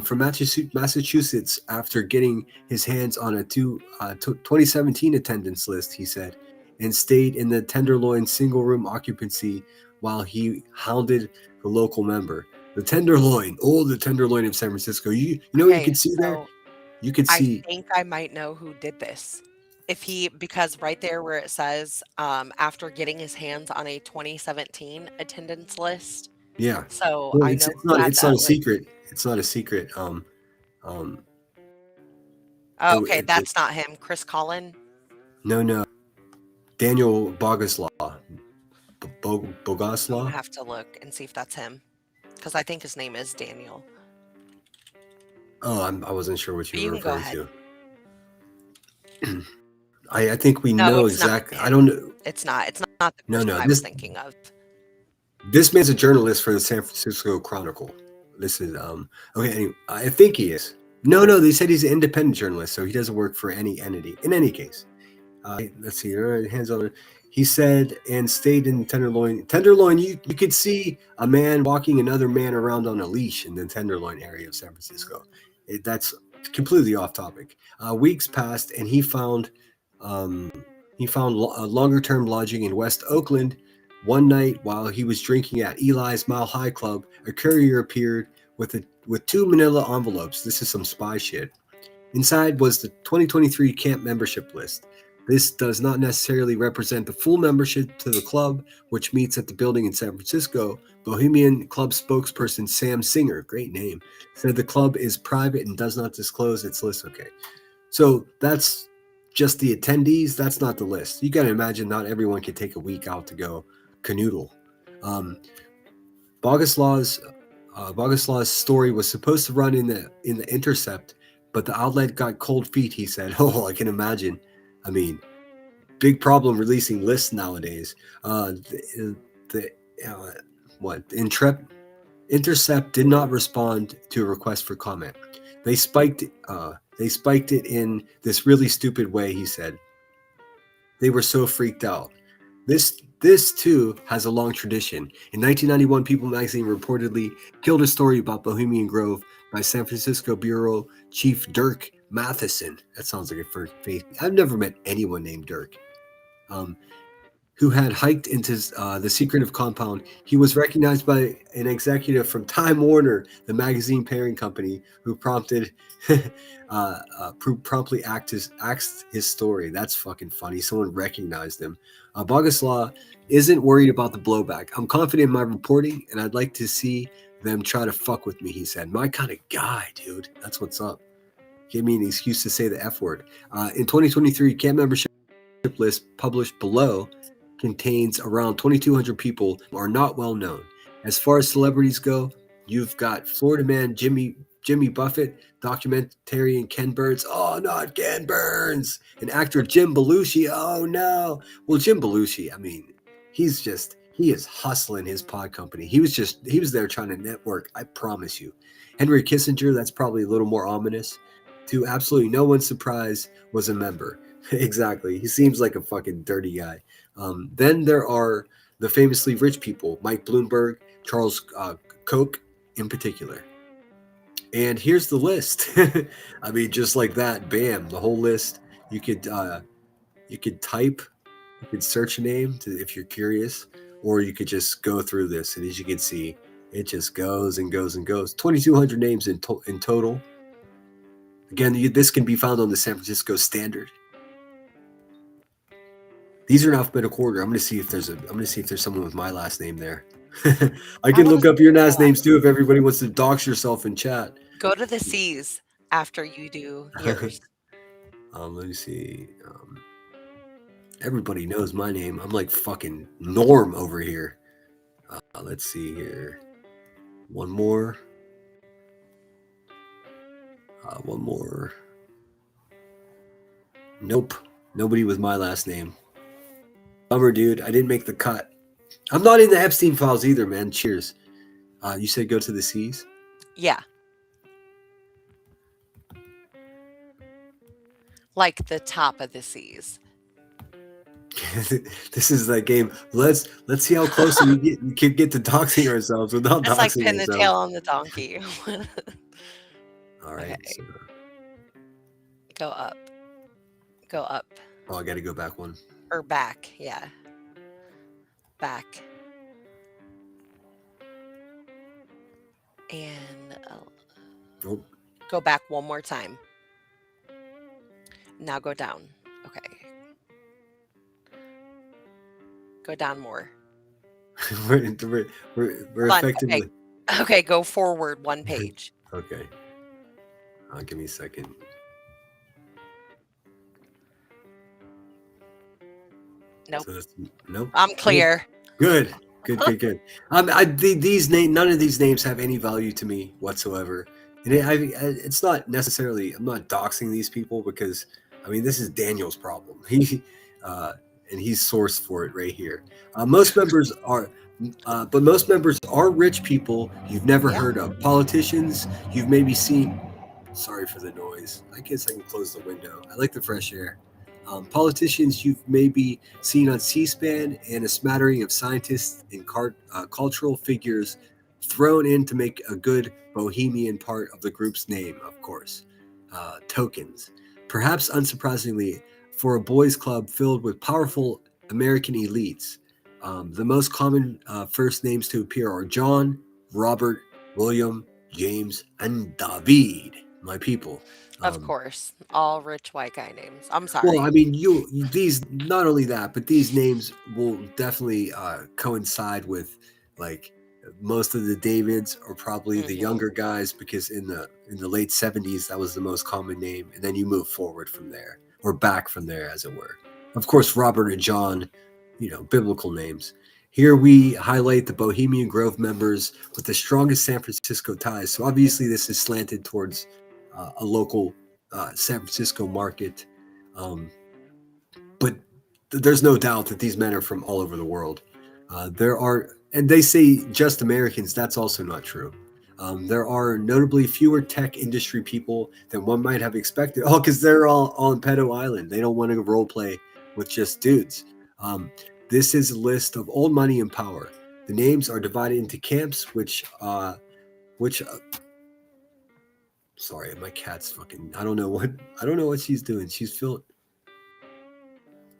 From Massachusetts, after getting his hands on a 2017 attendance list, he said, and stayed in the Tenderloin single-room occupancy while he hounded the local member. The Tenderloin of San Francisco. You know what you can see there? You can see. I think I might know who did this. Because right there where it says after getting his hands on a 2017 attendance list. Yeah. So well, I know it's not a secret. It's not a secret. Okay, that's not him. Chris Collin. No. Daniel Bogoslaw. I'm gonna Bogoslaw. have to look and see if that's him, because I think his name is Daniel. Oh, I wasn't sure what But you you were can go referring ahead. to. I think we No, know it's not exactly. I him. don't know. It's not. It's not the No, person no. I was thinking of. This man's a journalist for the San Francisco Chronicle. This is okay. Anyway, I think he is. No, they said he's an independent journalist, so he doesn't work for any entity. In any case, let's see. Hands on. He said and stayed in Tenderloin. Tenderloin, you could see a man walking another man around on a leash in the Tenderloin area of San Francisco. That's completely off topic. Weeks passed, and he found longer term lodging in West Oakland. One night, while he was drinking at Eli's Mile High Club, a courier appeared with 2 manila envelopes. This is some spy shit. Inside was the 2023 camp membership list. This does not necessarily represent the full membership to the club, which meets at the building in San Francisco. Bohemian Club spokesperson Sam Singer, great name, said the club is private and does not disclose its list. Okay, so that's just the attendees. That's not the list. You got to imagine not everyone can take a week out to go canoodle. Bogoslaw's story was supposed to run in the Intercept, but the outlet got cold feet. He said, "Oh, I can imagine. I mean, big problem releasing lists nowadays." Intercept did not respond to a request for comment. They spiked it in this really stupid way. He said they were so freaked out. This too has a long tradition. In 1991, People magazine reportedly killed a story about Bohemian Grove by San Francisco Bureau Chief Dirk Matheson. That sounds like a first face. I've never met anyone named Dirk. Who had hiked into the secretive compound. He was recognized by an executive from Time Warner, the magazine parent company, who promptly axed his story. That's fucking funny. Someone recognized him. Bogoslaw isn't worried about the blowback. I'm confident in my reporting, and I'd like to see them try to fuck with me, he said. My kind of guy, dude. That's what's up. Give me an excuse to say the F word. In 2023, camp membership list published below contains around 2,200 people who are not well known. As far as celebrities go, you've got Florida man Jimmy Buffett, documentarian Ken Burns. Oh, not Ken Burns. And actor Jim Belushi. Oh no. Well, Jim Belushi, I mean, he is hustling his pod company. He was there trying to network, I promise you. Henry Kissinger, that's probably a little more ominous. To absolutely no one's surprise, was a member. Exactly. He seems like a fucking dirty guy. Then there are the famously rich people, Mike Bloomberg, Charles Koch in particular. And here's the list. I mean, just like that, bam, the whole list. You could search a name if you're curious, or you could just go through this. And as you can see, it just goes and goes and goes. 2,200 names in total. Again, this can be found on the San Francisco Standard. These are in alphabetical order. I'm going to see if there's someone with my last name there. I can look up your last names too if everybody wants to dox yourself in chat. Go to the C's after you do yours. Let me see. Everybody knows my name. I'm like fucking Norm over here. Let's see here. One more. Nope. Nobody with my last name. Bummer, dude. I didn't make the cut. I'm not in the Epstein files either, man. Cheers. You said go to the C's? Yeah. Like the top of the C's. This is that game. Let's see how close we can get to doxing ourselves without It's doxing like pin the ourselves. tail on the donkey. All right. Okay. So, Go up. Go up. oh, I got to go back one. Or back. Yeah. Back. And Nope. go back one more time. Now go down. Okay. Go down more. we're Hold on, effectively. Okay, go forward one page. Okay. Give me a second. Nope. So nope. I'm clear. Good. None of these names have any value to me whatsoever, and it's not necessarily. I'm not doxing these people because I mean this is Daniel's problem. And he's sourced for it right here. Most members are rich people you've never heard of. Politicians you've maybe seen. Sorry for the noise. I guess I can close the window. I like the fresh air. Politicians you've maybe seen on C-SPAN, and a smattering of scientists and cultural figures thrown in to make a good bohemian part of the group's name, of course. Tokens. Perhaps unsurprisingly, for a boys' club filled with powerful American elites, the most common first names to appear are John, Robert, William, James, and David, my people. Of course, all rich white guy names. I'm sorry. Well, I mean, these not only that, but these names will definitely coincide with like most of the Davids, or probably the younger guys, because in the late 70s that was the most common name, and then you move forward from there, or back from there, as it were. Of course, Robert and John, biblical names. Here we highlight the Bohemian Grove members with the strongest San Francisco ties. So obviously this is slanted towards a local San Francisco market. But there's no doubt that these men are from all over the world. And they say just Americans. That's also not true. There are notably fewer tech industry people than one might have expected. Oh, because they're all on Pedo Island. They don't want to role play with just dudes. This is a list of old money and power. The names are divided into camps, sorry, my cat's fucking. I don't know what she's doing. She's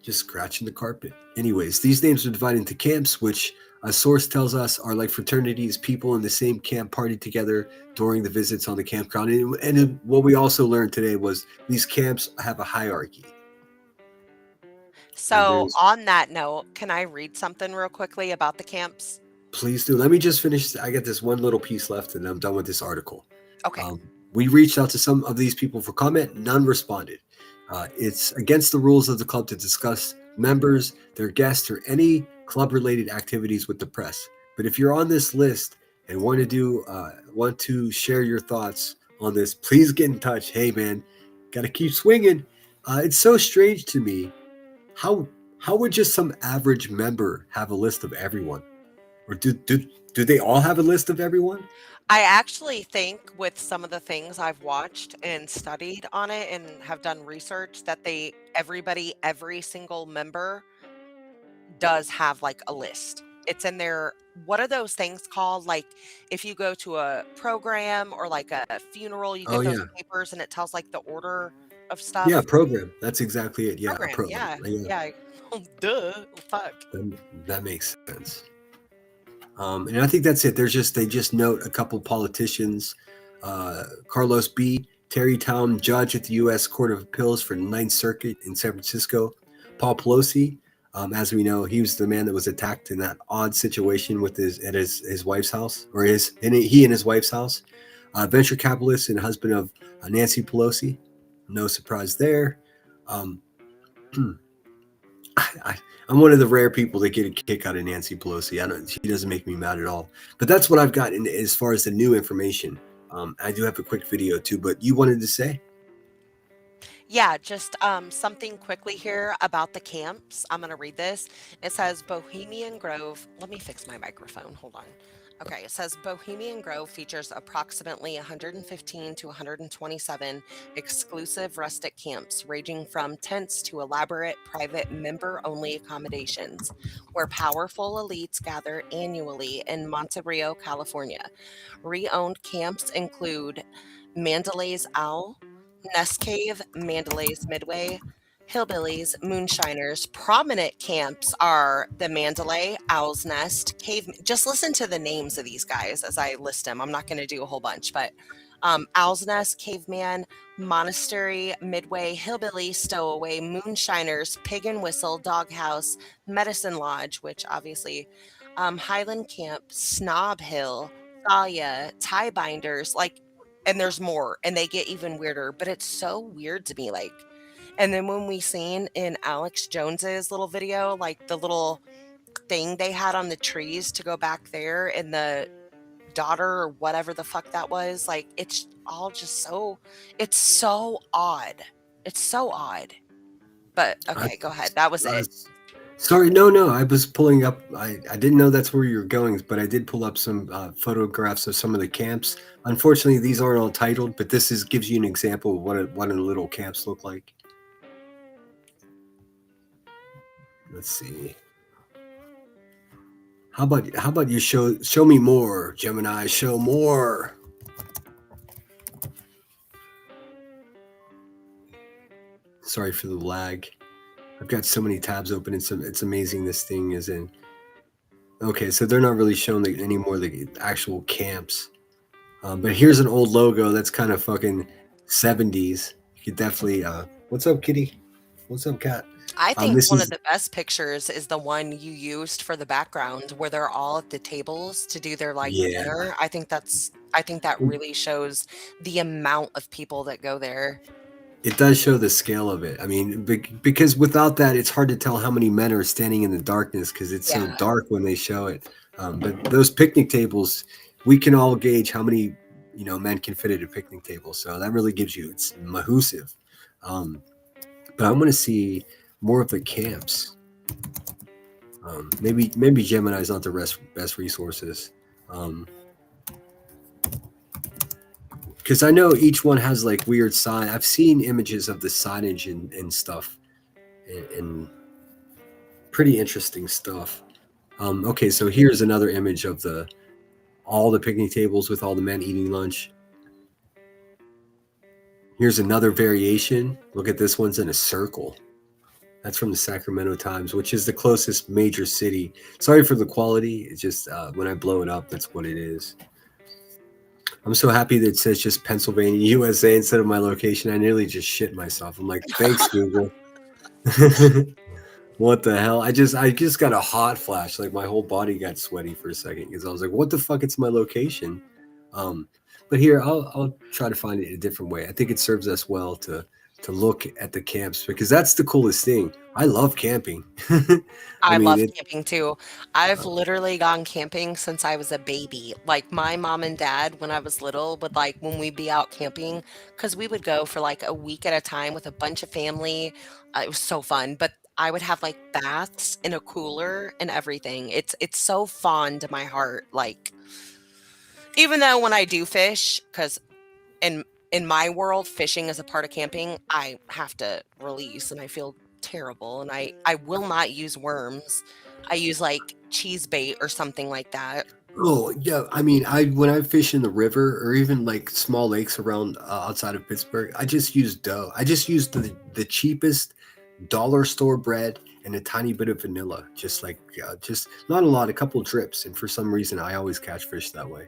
just scratching the carpet. Anyways, these names are divided into camps, which a source tells us are like fraternities. People in the same camp party together during the visits on the campground. And what we also learned today was these camps have a hierarchy. So on that note, can I read something real quickly about the camps? Please do. Let me just finish. I got this one little piece left and I'm done with this article. Okay. We reached out to some of these people for comment. None responded. It's against the rules of the club to discuss members, their guests, or any club-related activities with the press. But if you're on this list and want to share your thoughts on this, please get in touch. Hey, man, got to keep swinging. It's so strange to me. How would just some average member have a list of everyone? Or do they all have a list of everyone? I actually think with some of the things I've watched and studied on it and have done research that every single member does have like a list. It's in their, what are those things called? Like if you go to a program or like a funeral, you get those papers and it tells like the order of stuff. Yeah, program. That's exactly it. Yeah, program. Yeah. Duh. Fuck. That makes sense. And I think that's it. They just note a couple politicians. Carlos B., Tarrytown judge at the U.S. Court of Appeals for the Ninth Circuit in San Francisco. Paul Pelosi, as we know, he was the man that was attacked in that odd situation with his wife's house, or he and his wife's house. Venture capitalist and husband of Nancy Pelosi. No surprise there. I'm one of the rare people that get a kick out of Nancy Pelosi. She doesn't make me mad at all. But that's what I've got as far as the new information. I do have a quick video too, but you wanted to say? Yeah, just something quickly here about the camps. I'm going to read this. It says Bohemian Grove. Let me fix my microphone. Hold on. Okay, it says Bohemian Grove features approximately 115 to 127 exclusive rustic camps, ranging from tents to elaborate private member-only accommodations, where powerful elites gather annually in Monterey, California. Re-owned camps include Mandalay's Owl, Nest Cave, Mandalay's Midway, Hillbillies, Moonshiners. Prominent camps are the Mandalay, Owl's Nest, Cave. Just listen to the names of these guys as I list them. I'm not going to do a whole bunch, but Owl's Nest, Caveman, Monastery, Midway, Hillbilly, Stowaway, Moonshiners, Pig and Whistle, Doghouse, Medicine Lodge, which obviously, Highland Camp, Snob Hill, Thalia, Tie Binders, and there's more, and they get even weirder, but it's so weird to me, and then when we seen in Alex Jones's little video, like the little thing they had on the trees to go back there, and the daughter or whatever the fuck that was, like, it's all just so, it's so odd. It's so odd. But okay, go ahead. That was it. Sorry, no. I was pulling up. I didn't know that's where you were going, but I did pull up some photographs of some of the camps. Unfortunately, these aren't all titled, but this gives you an example of what a little camps look like. Let's see. How about you show me more, Gemini? Show more. Sorry for the lag. I've got so many tabs open. It's amazing this thing is in. Okay, so they're not really showing any more of the actual camps. But here's an old logo that's kind of fucking 70s. You could definitely. What's up, kitty? What's up, cat? I think one of the best pictures is the one you used for the background, where they're all at the tables to do their dinner. I think that really shows the amount of people that go there. It does show the scale of it. I mean, because without that, it's hard to tell how many men are standing in the darkness because it's so dark when they show it. But those picnic tables, we can all gauge how many men can fit at a picnic table. So that really gives you, it's mahoosive. But I want to see more of the camps. Maybe Gemini's not the best resources. Because I know each one has like weird sign. I've seen images of the signage and stuff, and pretty interesting stuff. Okay, so here's another image of all the picnic tables with all the men eating lunch. Here's another variation. Look at this one's in a circle. That's from the Sacramento Times, which is the closest major city. Sorry for the quality. It's just when I blow it up, that's what it is. I'm so happy that it says just Pennsylvania, USA instead of my location. I nearly just shit myself. I'm like, thanks, Google. What the hell? I just got a hot flash. Like my whole body got sweaty for a second because I was like, what the fuck? It's my location. But here, I'll try to find it a different way. I think it serves us well to look at the camps because that's the coolest thing. I love camping. I love camping too. I've literally gone camping since I was a baby. Like my mom and dad, when I was little, would when we'd be out camping, because we would go for like a week at a time with a bunch of family. It was so fun. But I would have like baths in a cooler and everything. It's so fond to my heart. Like, even though when I do fish, because in my world, fishing is a part of camping, I have to release and I feel terrible. And I will not use worms. I use like cheese bait or something like that. Oh, yeah. I mean, when I fish in the river or even like small lakes around outside of Pittsburgh, I just use dough. I just use the cheapest dollar store bread and a tiny bit of vanilla. Just not a lot, a couple drips. And for some reason, I always catch fish that way.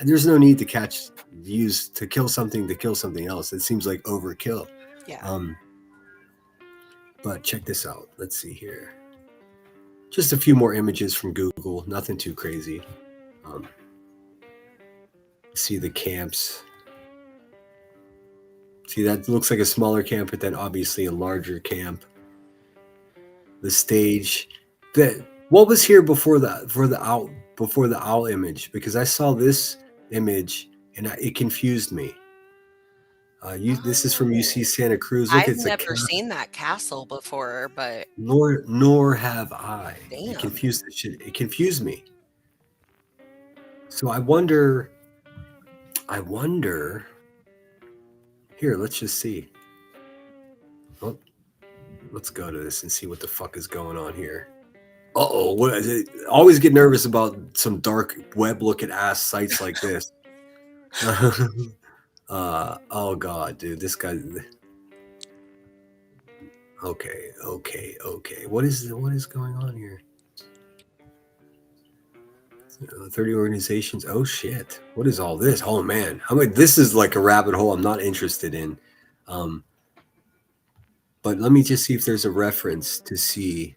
There's no need to kill something else. It seems like overkill. Yeah. But check this out. Let's see here. Just a few more images from Google. Nothing too crazy. See the camps. See, that looks like a smaller camp, but then obviously a larger camp. The stage. What was here before the owl image? Because I saw this image and it confused me. This is from UC Santa Cruz. Look, I've never seen that castle before, but nor have I. Damn. It confused the shit. It confused me. So I wonder. Here, let's just see. Oh, let's go to this and see what the fuck is going on here. Uh-oh, what is it? Always get nervous about some dark web looking ass sites like this. Oh god, dude, this guy. Okay. What is going on here? 30 organizations. Oh shit. What is all this? Oh man. This is like a rabbit hole I'm not interested in. But let me just see if there's a reference to see.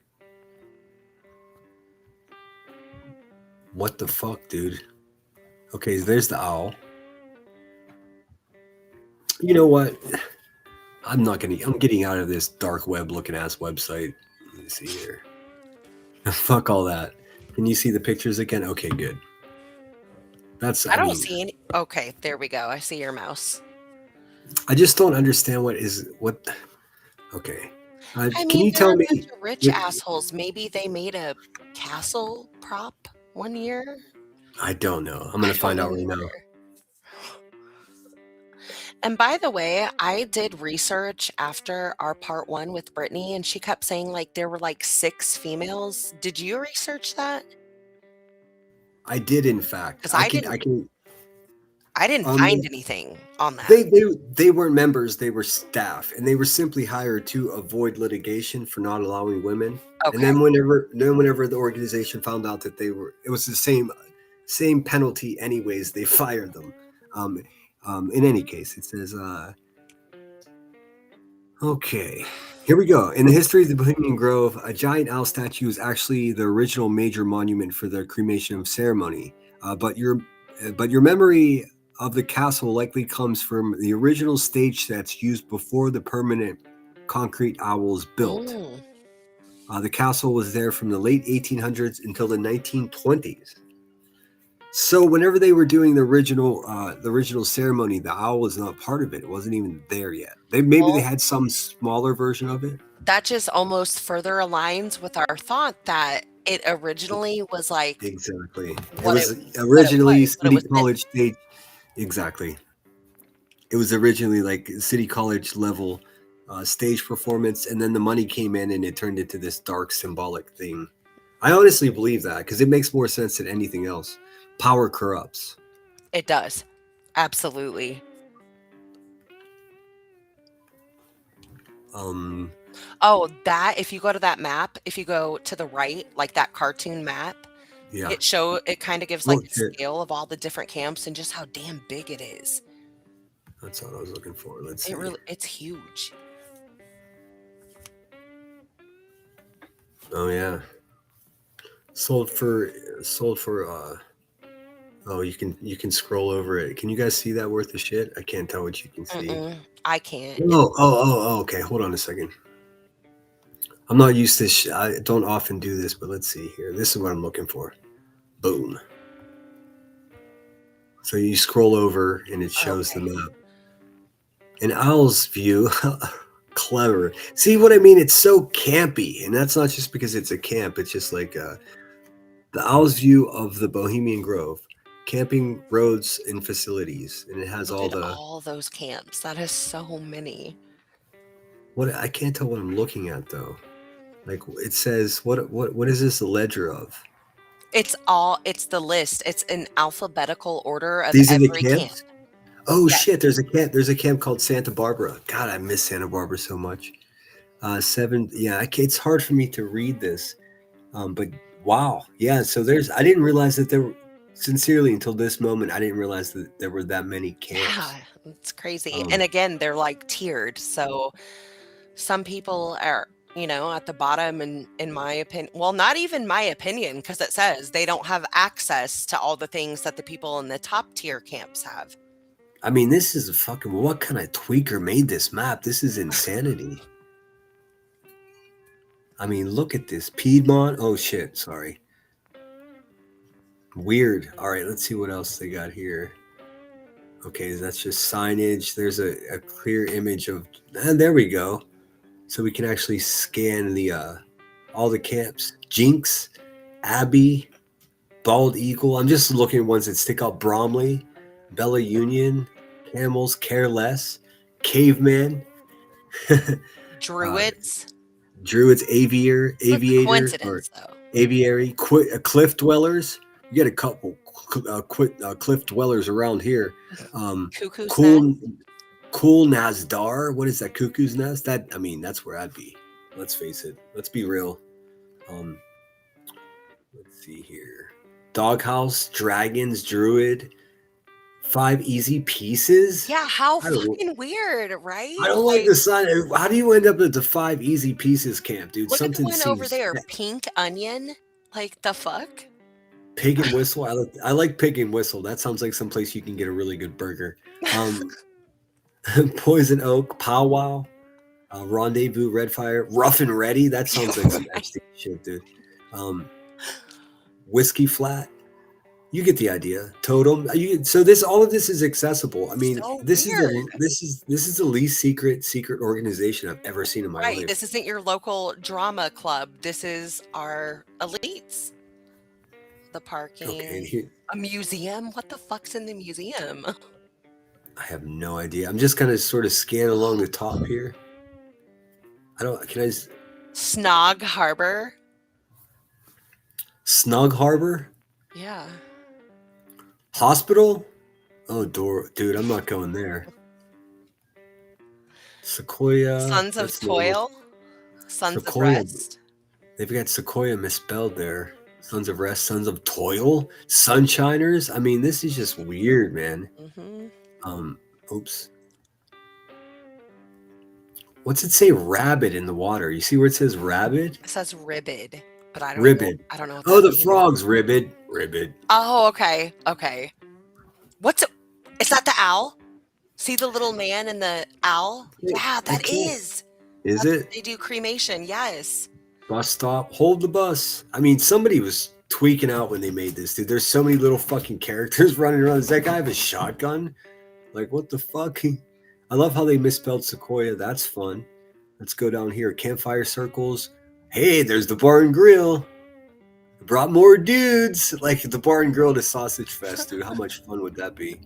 What the fuck, dude? Okay, there's the owl. You know what? I'm getting out of this dark web looking ass website. Let me see here. Fuck all that. Can you see the pictures again? Okay, good. I don't see any. Okay, there we go. I see your mouse. I just don't understand what. Okay. I Can mean, you they're tell a me? bunch of rich assholes. Maybe they made a castle prop one year. I don't know. I'm gonna find out right now. And by the way, I did research after our part 1 with Brittany, and she kept saying like there were like 6 females. Did you research that? I did, in fact. Because I didn't find anything on that. They weren't members. They were staff, and they were simply hired to avoid litigation for not allowing women. Okay. And then whenever the organization found out that it was the same penalty anyways, they fired them. In any case, it says, okay, here we go. In the history of the Bohemian Grove, a giant owl statue is actually the original major monument for the cremation ceremony. But your memory of the castle likely comes from the original stage sets used before the permanent concrete owl was built. The castle was there from the late 1800s until the 1920s. So whenever they were doing the original ceremony, the owl was not part of it. It wasn't even there yet. They had some smaller version of it. That just almost further aligns with our thought that it originally was like exactly. It was originally City College stage. Exactly. It was originally like City College level stage performance, and then the money came in, and it turned into this dark symbolic thing. I honestly believe that because it makes more sense than anything else. Power corrupts. It does. Absolutely. Oh, if you go to that map, if you go to the right, like that cartoon map, yeah, it kind of gives like the scale of all the different camps and just how damn big it is. That's what I was looking for. Let's see. It's huge. Oh yeah. Sold for oh, you can scroll over it. Can you guys see that worth of shit? I can't tell what you can see. I can't. Oh, okay. Hold on a second. I'm not used to I don't often do this, but let's see here. This is what I'm looking for. Boom. So you scroll over and it shows the map. An owl's view. Clever. See what I mean? It's so campy, and that's not just because it's a camp. It's just like the owl's view of the Bohemian Grove, camping roads and facilities, and it has all those camps. That is so many. What I can't tell what I'm looking at though. Like it says, what is this a ledger of? It's the list. It's in alphabetical order of These are the every camps? camp. Oh shit! There's a camp called Santa Barbara. God, I miss Santa Barbara so much. 7. Yeah, it's hard for me to read this, but wow, yeah. So I didn't realize that there were. Sincerely, until this moment, I didn't realize that there were that many camps. Yeah, it's crazy. And again, they're like tiered. So some people are, at the bottom, and in my opinion, well, not even my opinion, because it says they don't have access to all the things that the people in the top tier camps have. I mean, this is what kind of tweaker made this map? This is insanity. I mean, look at this. Piedmont. Oh shit, sorry. Weird. All right, let's see what else they got here. Okay, that's just signage. There's a clear image of, and there we go. So we can actually scan the all the camps. Jinx, Abbey, Bald Eagle. I'm just looking at ones that stick out. Bromley, Bella Union, Camels, Careless, Caveman, Druids. Druids, Aviator, Coincidence, though. Aviary, Cliff Dwellers. You get a couple cliff dwellers around here. Cuckoo's Cool Nazdar. What is that? Cuckoo's Nest? That's where I'd be. Let's face it. Let's be real. Let's see here. Doghouse, Dragons, Druid. 5 easy pieces. Yeah, how fucking weird, right? I don't like the sign. How do you end up at the 5 easy pieces camp, dude? Look Something at the one over there. Pink onion. Like the fuck? Pig and Whistle. I like Pig and Whistle. That sounds like someplace you can get a really good burger. Poison Oak, Powwow, Rendezvous, Red Fire, Rough and Ready. That sounds like some nasty shit, dude. Whiskey Flat. You get the idea. Totem. So all of this is accessible. I mean, So this weird. is the least secret organization I've ever seen in my Right. life. This isn't your local drama club. This is our elites. The parking. Okay, a museum? What the fuck's in the museum? I have no idea. I'm just gonna sort of scan along the top here. Snog Harbor. Snug Harbor? Yeah. Hospital? Oh, dude, I'm not going there. Sequoia. Sons of Toil. Sons of Rest. They've got Sequoia misspelled there. Sons of Rest, Sons of Toil, Sunshiners. I mean, this is just weird, man. Oops. What's it say? Rabbit in the water. You see where it says rabbit? It says ribbid, but I don't Ribbid. know. I don't know. What Oh, that the means. frog's ribbid. Ribbid. Oh, okay. Okay. Is that the owl? See the little man and the owl? Yeah, that is. Is it? They do cremation. Yes. Bus stop. Hold the bus. I mean, somebody was tweaking out when they made this, dude. There's so many little fucking characters running around. Does that guy have a shotgun? Like, what the fuck? I love how they misspelled Sequoia. That's fun. Let's go down here. Campfire circles. Hey, there's the bar and grill. Brought more dudes. Like the bar and grill to Sausage Fest, dude. How much fun would that be?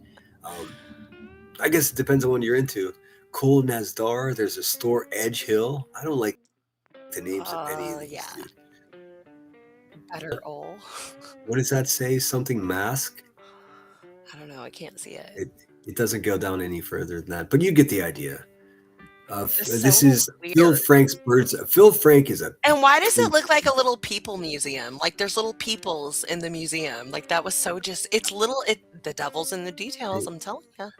I guess it depends on what you're into. Cool Nazdar. There's a store, Edge Hill. I don't like the names of any of these, dude. Better all. What does that say? Something mask? I don't know. I can't see it. It doesn't go down any further than that, but you get the idea. This so is weird. Phil Frank's birds. Phil Frank is a. And why does it look like a little people museum? Like there's little peoples in the museum. Like that was so just. It's little. The devil's in the details. I'm telling you.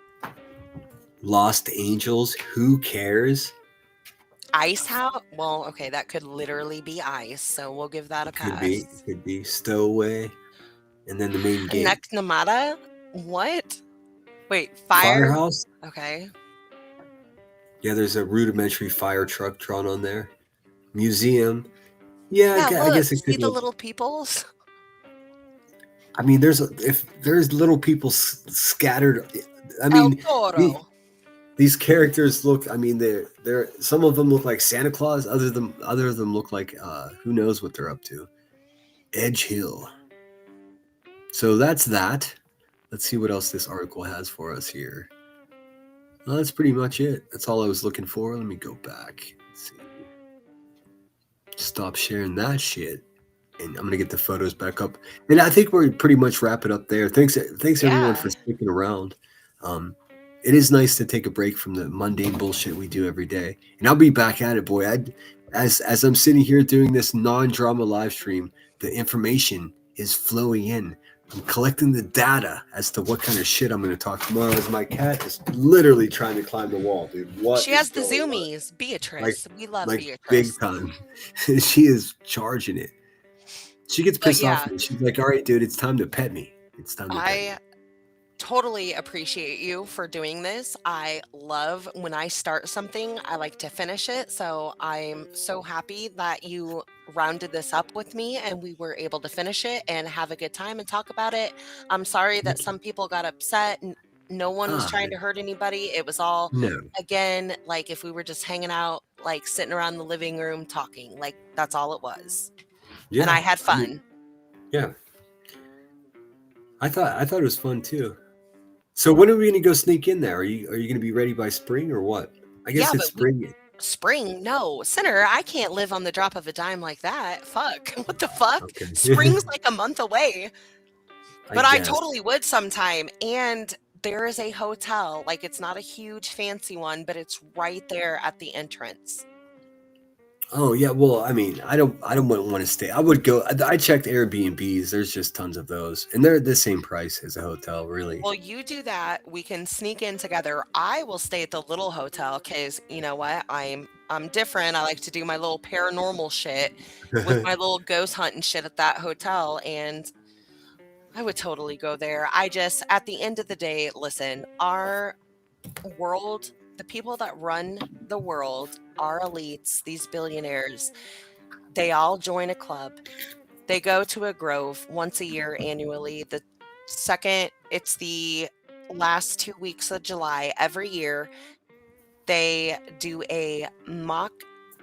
Lost Angels. Who cares? Ice House. Well, okay, that could literally be ice. So we'll give that a pass. Could be Stowaway, and then the main gate. Next Namada. What? Wait, Firehouse. Okay. Yeah, there's a rudimentary fire truck drawn on there. Museum. Yeah, I guess it could see the little peoples. I mean, there's little people scattered. I mean, these characters look. I mean, they're some of them look like Santa Claus. Other of them look like who knows what they're up to. Edge Hill. So that's that. Let's see what else this article has for us here. Well, that's pretty much it. That's all I was looking for. Let me go back. Let's see. Stop sharing that shit. And I'm going to get the photos back up. And I think we're pretty much wrap it up there. Thanks everyone for sticking around. It is nice to take a break from the mundane bullshit we do every day. And I'll be back at it, boy. As I'm sitting here doing this non-drama live stream, the information is flowing in. I'm collecting the data as to what kind of shit I'm going to talk tomorrow. As my cat is literally trying to climb the wall, dude. What? She has the zoomies. Beatrice. We love Beatrice. Big time. She is charging it. She gets pissed off. And she's like, all right, dude, it's time to pet me. It's time to pet me. Totally appreciate you for doing this. I love when I start something, I like to finish it. So I'm so happy that you rounded this up with me and we were able to finish it and have a good time and talk about it. I'm sorry that some people got upset. No one was trying to hurt anybody. It was all, again, like if we were just hanging out, like sitting around the living room talking, like that's all it was. Yeah, and I had fun. Yeah. I thought it was fun too. So when are we going to go sneak in there? Are you going to be ready by spring or what? I guess it's spring. Spring? No, Sinner, I can't live on the drop of a dime like that. Fuck. What the fuck? Okay. Spring's like a month away. But I totally would sometime. And there is a hotel. Like it's not a huge fancy one, but it's right there at the entrance. Oh yeah, well, I mean, I don't want to stay. I would go. I checked Airbnbs. There's just tons of those, and they're the same price as a hotel, really. Well, you do that. We can sneak in together. I will stay at the little hotel because you know what? I'm different. I like to do my little paranormal shit with my little ghost hunt and shit at that hotel, and I would totally go there. At the end of the day, listen, our world. The people that run the world, our elites, these billionaires, they all join a club They go to a grove once a year annually. It's the last 2 weeks of July every year. They do a mock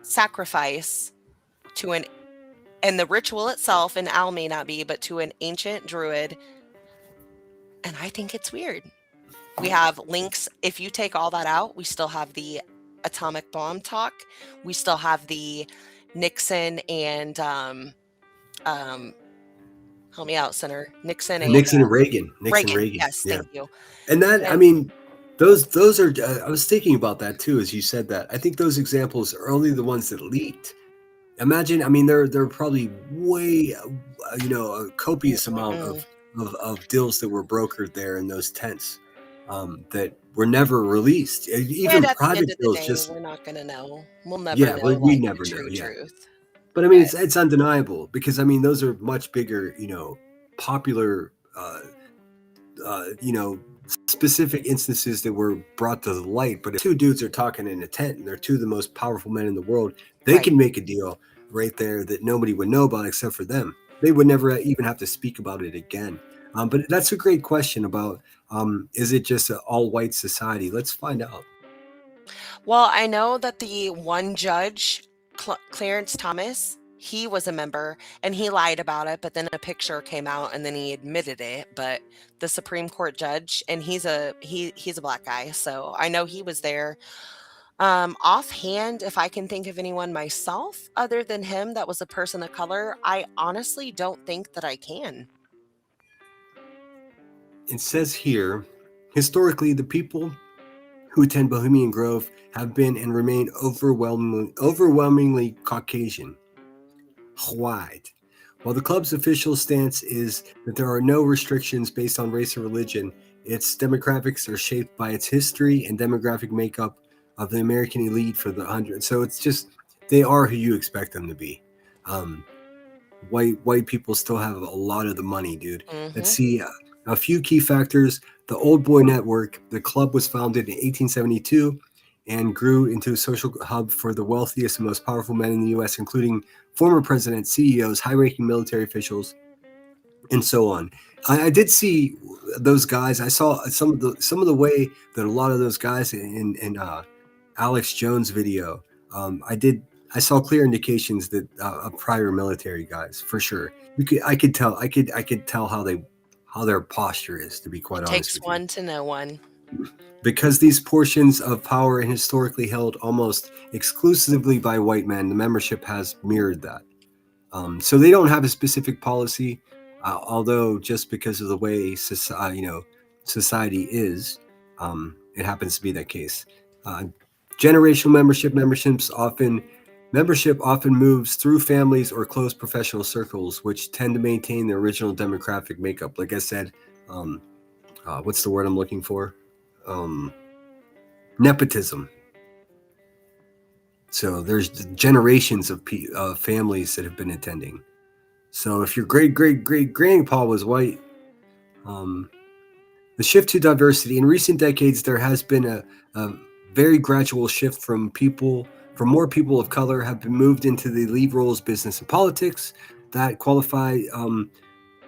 sacrifice to and the ritual itself, and Al may not be, but to an ancient druid. And I think it's weird. We have links. If you take all that out, we still have the atomic bomb talk. We still have the Nixon and help me out, Senator Nixon and Reagan. Reagan. Yes, Yeah. thank you. And that, I mean, those are. I was thinking about that too as you said that. I think those examples are only the ones that leaked. Imagine, I mean, there are probably way, a copious amount of deals that were brokered there in those tents that were never released. Even private deals, we're not going to know. We'll never know. We never know. Truth. But I mean, it's undeniable because I mean, those are much bigger, popular, specific instances that were brought to the light. But if two dudes are talking in a tent and they're two of the most powerful men in the world, they can make a deal right there that nobody would know about except for them. They would never even have to speak about it again. But that's a great question about, is it just an all-white society? Let's find out. Well, I know that the one judge, Clarence Thomas, he was a member and he lied about it, but then a picture came out and then he admitted it. But the Supreme Court judge, and he's a black guy, so I know he was there. Offhand, if I can think of anyone myself other than him that was a person of color, I honestly don't think that I can. It says here, historically, the people who attend Bohemian Grove have been and remain overwhelmingly Caucasian, white. While the club's official stance is that there are no restrictions based on race or religion, its demographics are shaped by its history and demographic makeup of the American elite for the 100. So it's just, they are who you expect them to be. White people still have a lot of the money, dude. Mm-hmm. Let's see a few key factors. The Old Boy Network, the club was founded in 1872 and grew into a social hub for the wealthiest and most powerful men in the U.S., including former presidents, CEOs, high-ranking military officials, and so on. I did see those guys. I saw some of the way that a lot of those guys in Alex Jones' video. I saw clear indications that of prior military guys for sure. I could tell how their posture is, to be quite honest. Takes one to know one. Because these portions of power are historically held almost exclusively by white men, the membership has mirrored that. So they don't have a specific policy, although just because of the way society is, it happens to be that case. Generational membership often moves through families or close professional circles, which tend to maintain the original demographic makeup. Like I said, what's the word I'm looking for? Nepotism. So there's generations of families that have been attending. So if your great grandpa was white, the shift to diversity in recent decades, there has been a very gradual shift from more people of color have been moved into the lead roles, business and politics, that qualify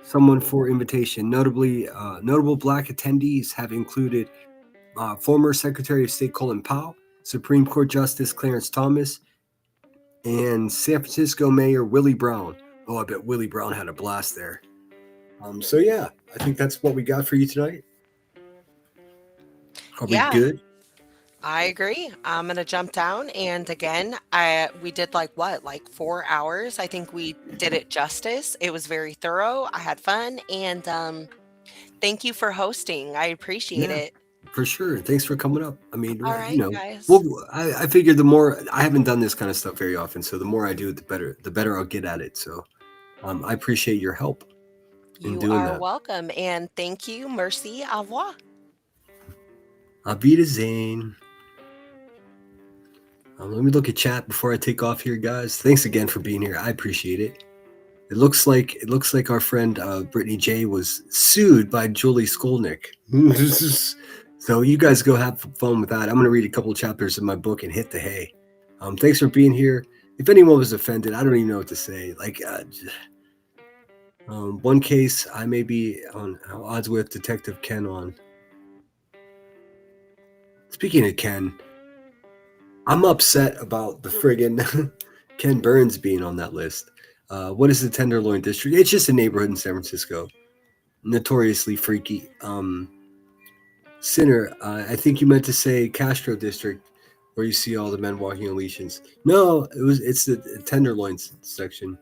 someone for invitation. Notable black attendees have included former Secretary of State Colin Powell, Supreme Court Justice Clarence Thomas, and San Francisco Mayor Willie Brown. Oh, I bet Willie Brown had a blast there. So yeah, I think that's what we got for you tonight. Are we good? I agree. I'm going to jump down. And again, we did like 4 hours. I think we did it justice. It was very thorough. I had fun. And thank you for hosting. I appreciate it. For sure. Thanks for coming up. I mean, all right, guys. Well, I figured the more, I haven't done this kind of stuff very often. So the more I do it, the better I'll get at it. So I appreciate your help in doing that. You are welcome. And thank you. Merci. Au revoir. Auf Wiedersehen. Let me look at chat before I take off here, guys. Thanks again for being here. I appreciate it. It looks like our friend Brittany J was sued by Julie Skolnick. So you guys go have fun with that. I'm going to read a couple of chapters of my book and hit the hay. Thanks for being here. If anyone was offended, I don't even know what to say. One case I may be on odds with Detective Ken on. Speaking of Ken, I'm upset about the friggin' Ken Burns being on that list. What is the Tenderloin District? It's just a neighborhood in San Francisco. Notoriously freaky. Sinner, I think you meant to say Castro District, where you see all the men walking on leashes. No, it's the Tenderloins section.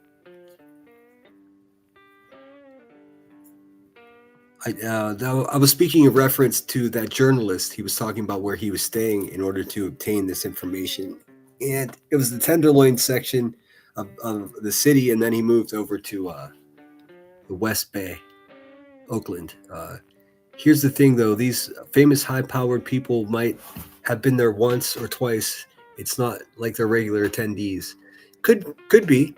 I was speaking in reference to that journalist. He was talking about where he was staying in order to obtain this information. And it was the Tenderloin section of the city, and then he moved over to the West Bay, Oakland. Here's the thing, though. These famous high-powered people might have been there once or twice. It's not like they're regular attendees. Could be.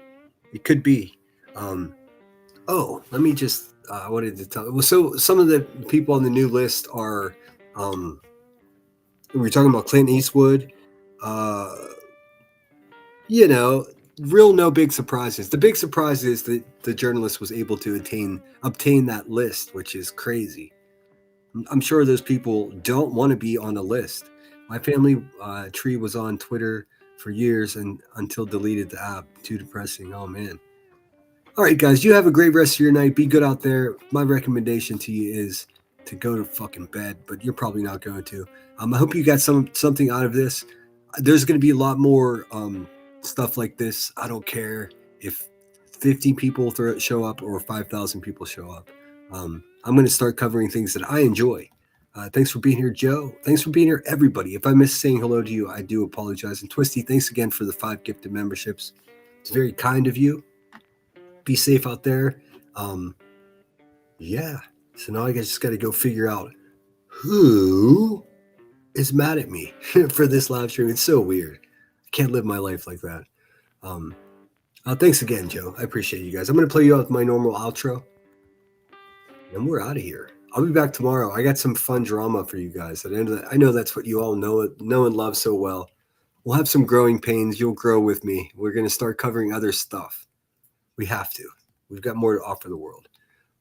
It could be. Let me just... I wanted to tell. Well, so some of the people on the new list are, we were talking about Clint Eastwood. Real no big surprises. The big surprise is that the journalist was able to obtain that list, which is crazy. I'm sure those people don't want to be on the list. My family tree was on Twitter for years and until deleted the app. Too depressing. Oh man. All right, guys, you have a great rest of your night. Be good out there. My recommendation to you is to go to fucking bed, but you're probably not going to. I hope you got something out of this. There's going to be a lot more stuff like this. I don't care if 50 people show up or 5,000 people show up. I'm going to start covering things that I enjoy. Thanks for being here, Joe. Thanks for being here, everybody. If I missed saying hello to you, I do apologize. And Twisty, thanks again for the 5 gifted memberships. It's very kind of you. Be safe out there. Yeah. So now I just got to go figure out who is mad at me for this live stream. It's so weird. I can't live my life like that. Thanks again, Joe. I appreciate you guys. I'm going to play you out with my normal outro. And we're out of here. I'll be back tomorrow. I got some fun drama for you guys. At the end of I know that's what you all know and love so well. We'll have some growing pains. You'll grow with me. We're going to start covering other stuff. We have to. We've got more to offer the world.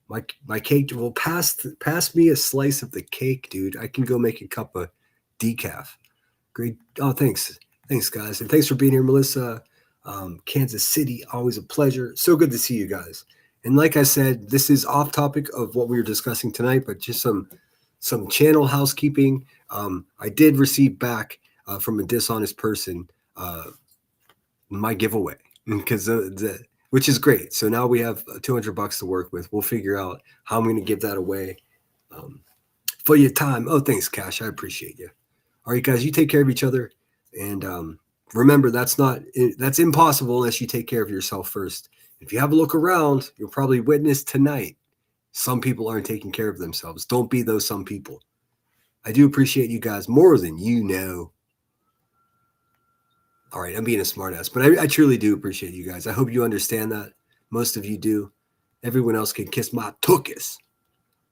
My cake will pass me a slice of the cake, dude. I can go make a cup of decaf. Great. Oh, thanks. Thanks, guys. And thanks for being here, Melissa. Kansas City, always a pleasure. So good to see you guys. And like I said, this is off topic of what we were discussing tonight, but just some channel housekeeping. I did receive back from a dishonest person my giveaway because which is great. So now we have $200 to work with. We'll figure out how I'm going to give that away for your time. Oh, thanks, Cash. I appreciate you. All right, guys, you take care of each other. And remember, that's impossible unless you take care of yourself first. If you have a look around, you'll probably witness tonight some people aren't taking care of themselves. Don't be those some people. I do appreciate you guys more than you know. All right, I'm being a smartass, but I truly do appreciate you guys. I hope you understand that. Most of you do. Everyone else can kiss my tuchus.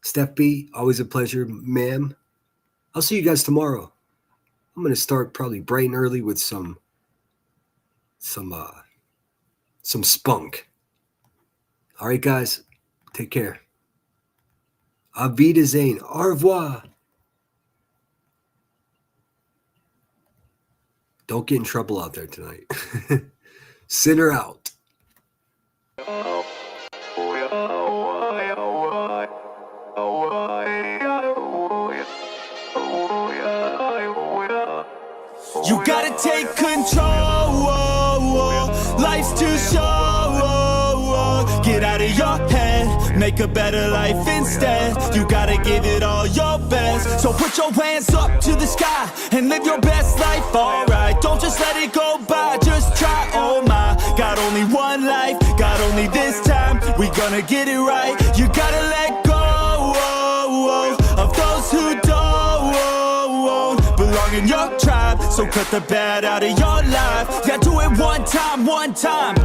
Steph B, always a pleasure, ma'am. I'll see you guys tomorrow. I'm going to start probably bright and early with some spunk. All right, guys, take care. Auf Wiedersehen. Au revoir. Don't get in trouble out there tonight. Sinner out. You gotta take control. Life's too short. Get out of your head. Make a better life instead. You gotta give it all your best. So put your hands up to the sky and live your best life, alright. Don't just let it go by, just try, oh my. Got only one life, got only this time. We gonna get it right. You gotta let go of those who don't believe belong in your tribe. So cut the bad out of your life. Yeah, do it one time, one time.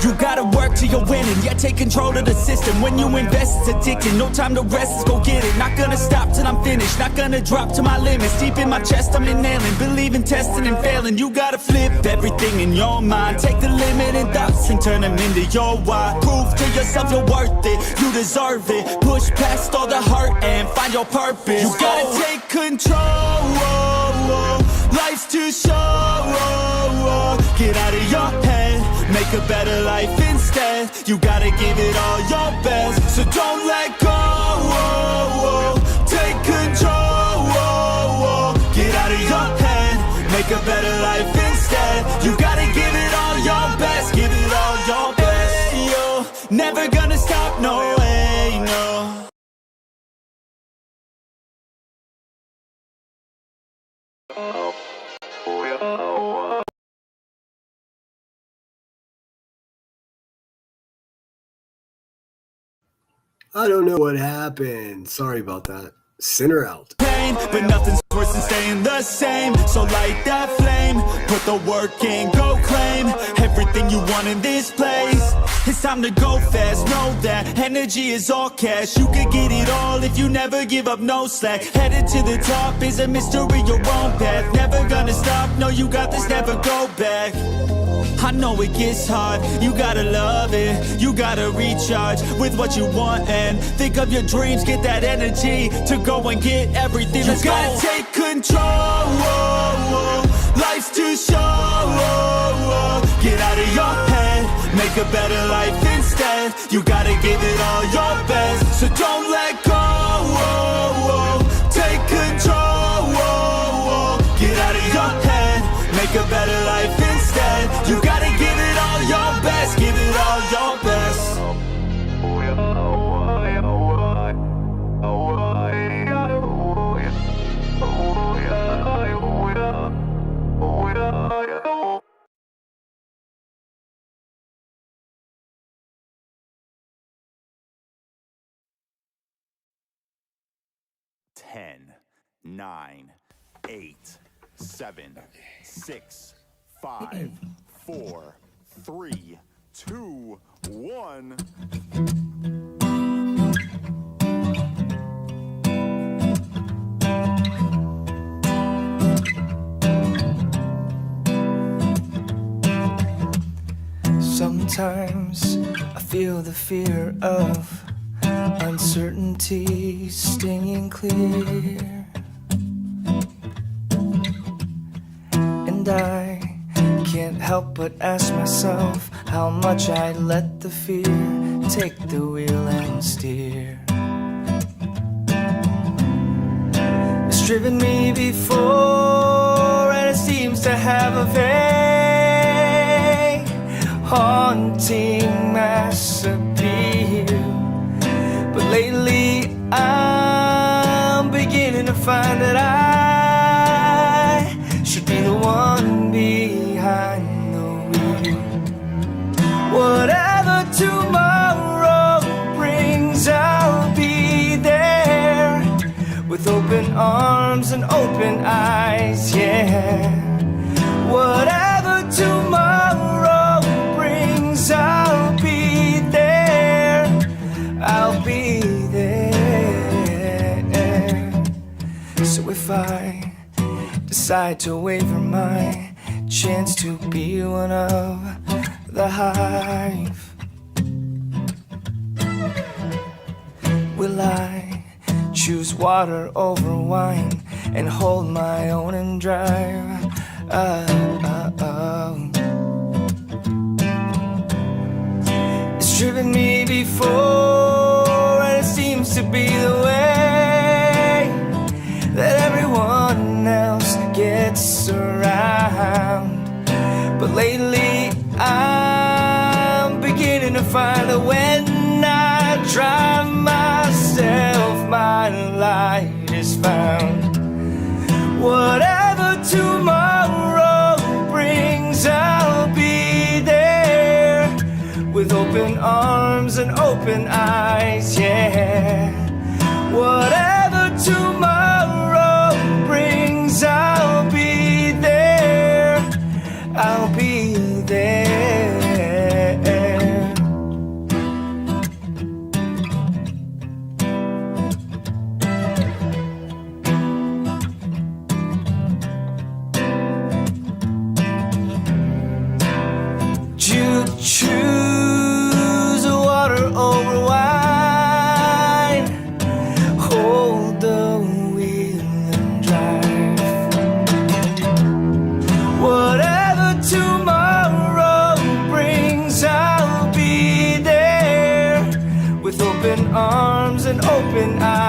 You gotta work till you're winning. Yeah, take control of the system. When you invest, it's addicting. No time to rest, let's go get it. Not gonna stop till I'm finished. Not gonna drop to my limits. Deep in my chest, I'm inhaling. Believe in testing and failing. You gotta flip everything in your mind. Take the limiting thoughts and turn them into your why. Prove to yourself you're worth it. You deserve it. Push past all the hurt and find your purpose. You gotta take control. Life's too short. Get out of your head. Make a better life instead. You gotta give it all your best. So don't let go. Take control. Get out of your head. Make a better life instead. You gotta give it all your best. Give it all your best. Hey, yo, never gonna stop, no way, no. I don't know what happened. Sorry about that. Send her out. Pain, but nothing's worse than staying the same. So light that flame, put the work in, go claim everything you want in this place. It's time to go fast, know that energy is all cash. You could get it all if you never give up, no slack. Headed to the top is a mystery, your own path. Never gonna stop, no, you got this, never go back. I know it gets hard, you gotta love it. You gotta recharge with what you want and think of your dreams. Get that energy to go and get everything. You gotta take control. Life's too short. Get out of your head. Make a better life instead. You gotta give it all your best. So don't let go. Take control. Get out of your head. Make a better life instead. You gotta give it all your best. Give it all your best. Ten, 9, 8, 7, 6, 5, 4, 3, 2, 1. Sometimes I feel the fear of uncertainty stinging clear, and I can't help but ask myself how much I'd let the fear take the wheel and steer. It's driven me before, and it seems to have a very haunting mass appeal. But lately I'm beginning to find that I should be the one behind the wheel. Whatever tomorrow brings, I'll be there with open arms and open eyes, yeah. Whatever tomorrow brings, I'll be there. I'll be there. So if I decide to waver my chance to be one of the hive, will I choose water over wine and hold my own and drive? It's driven me before, and it seems to be the way that everyone else gets around. But lately I'm beginning to find that when I drive myself, my light is found. Whatever tomorrow brings, I'll be there with open arms and open eyes, yeah. Whatever tomorrow brings, I'll and I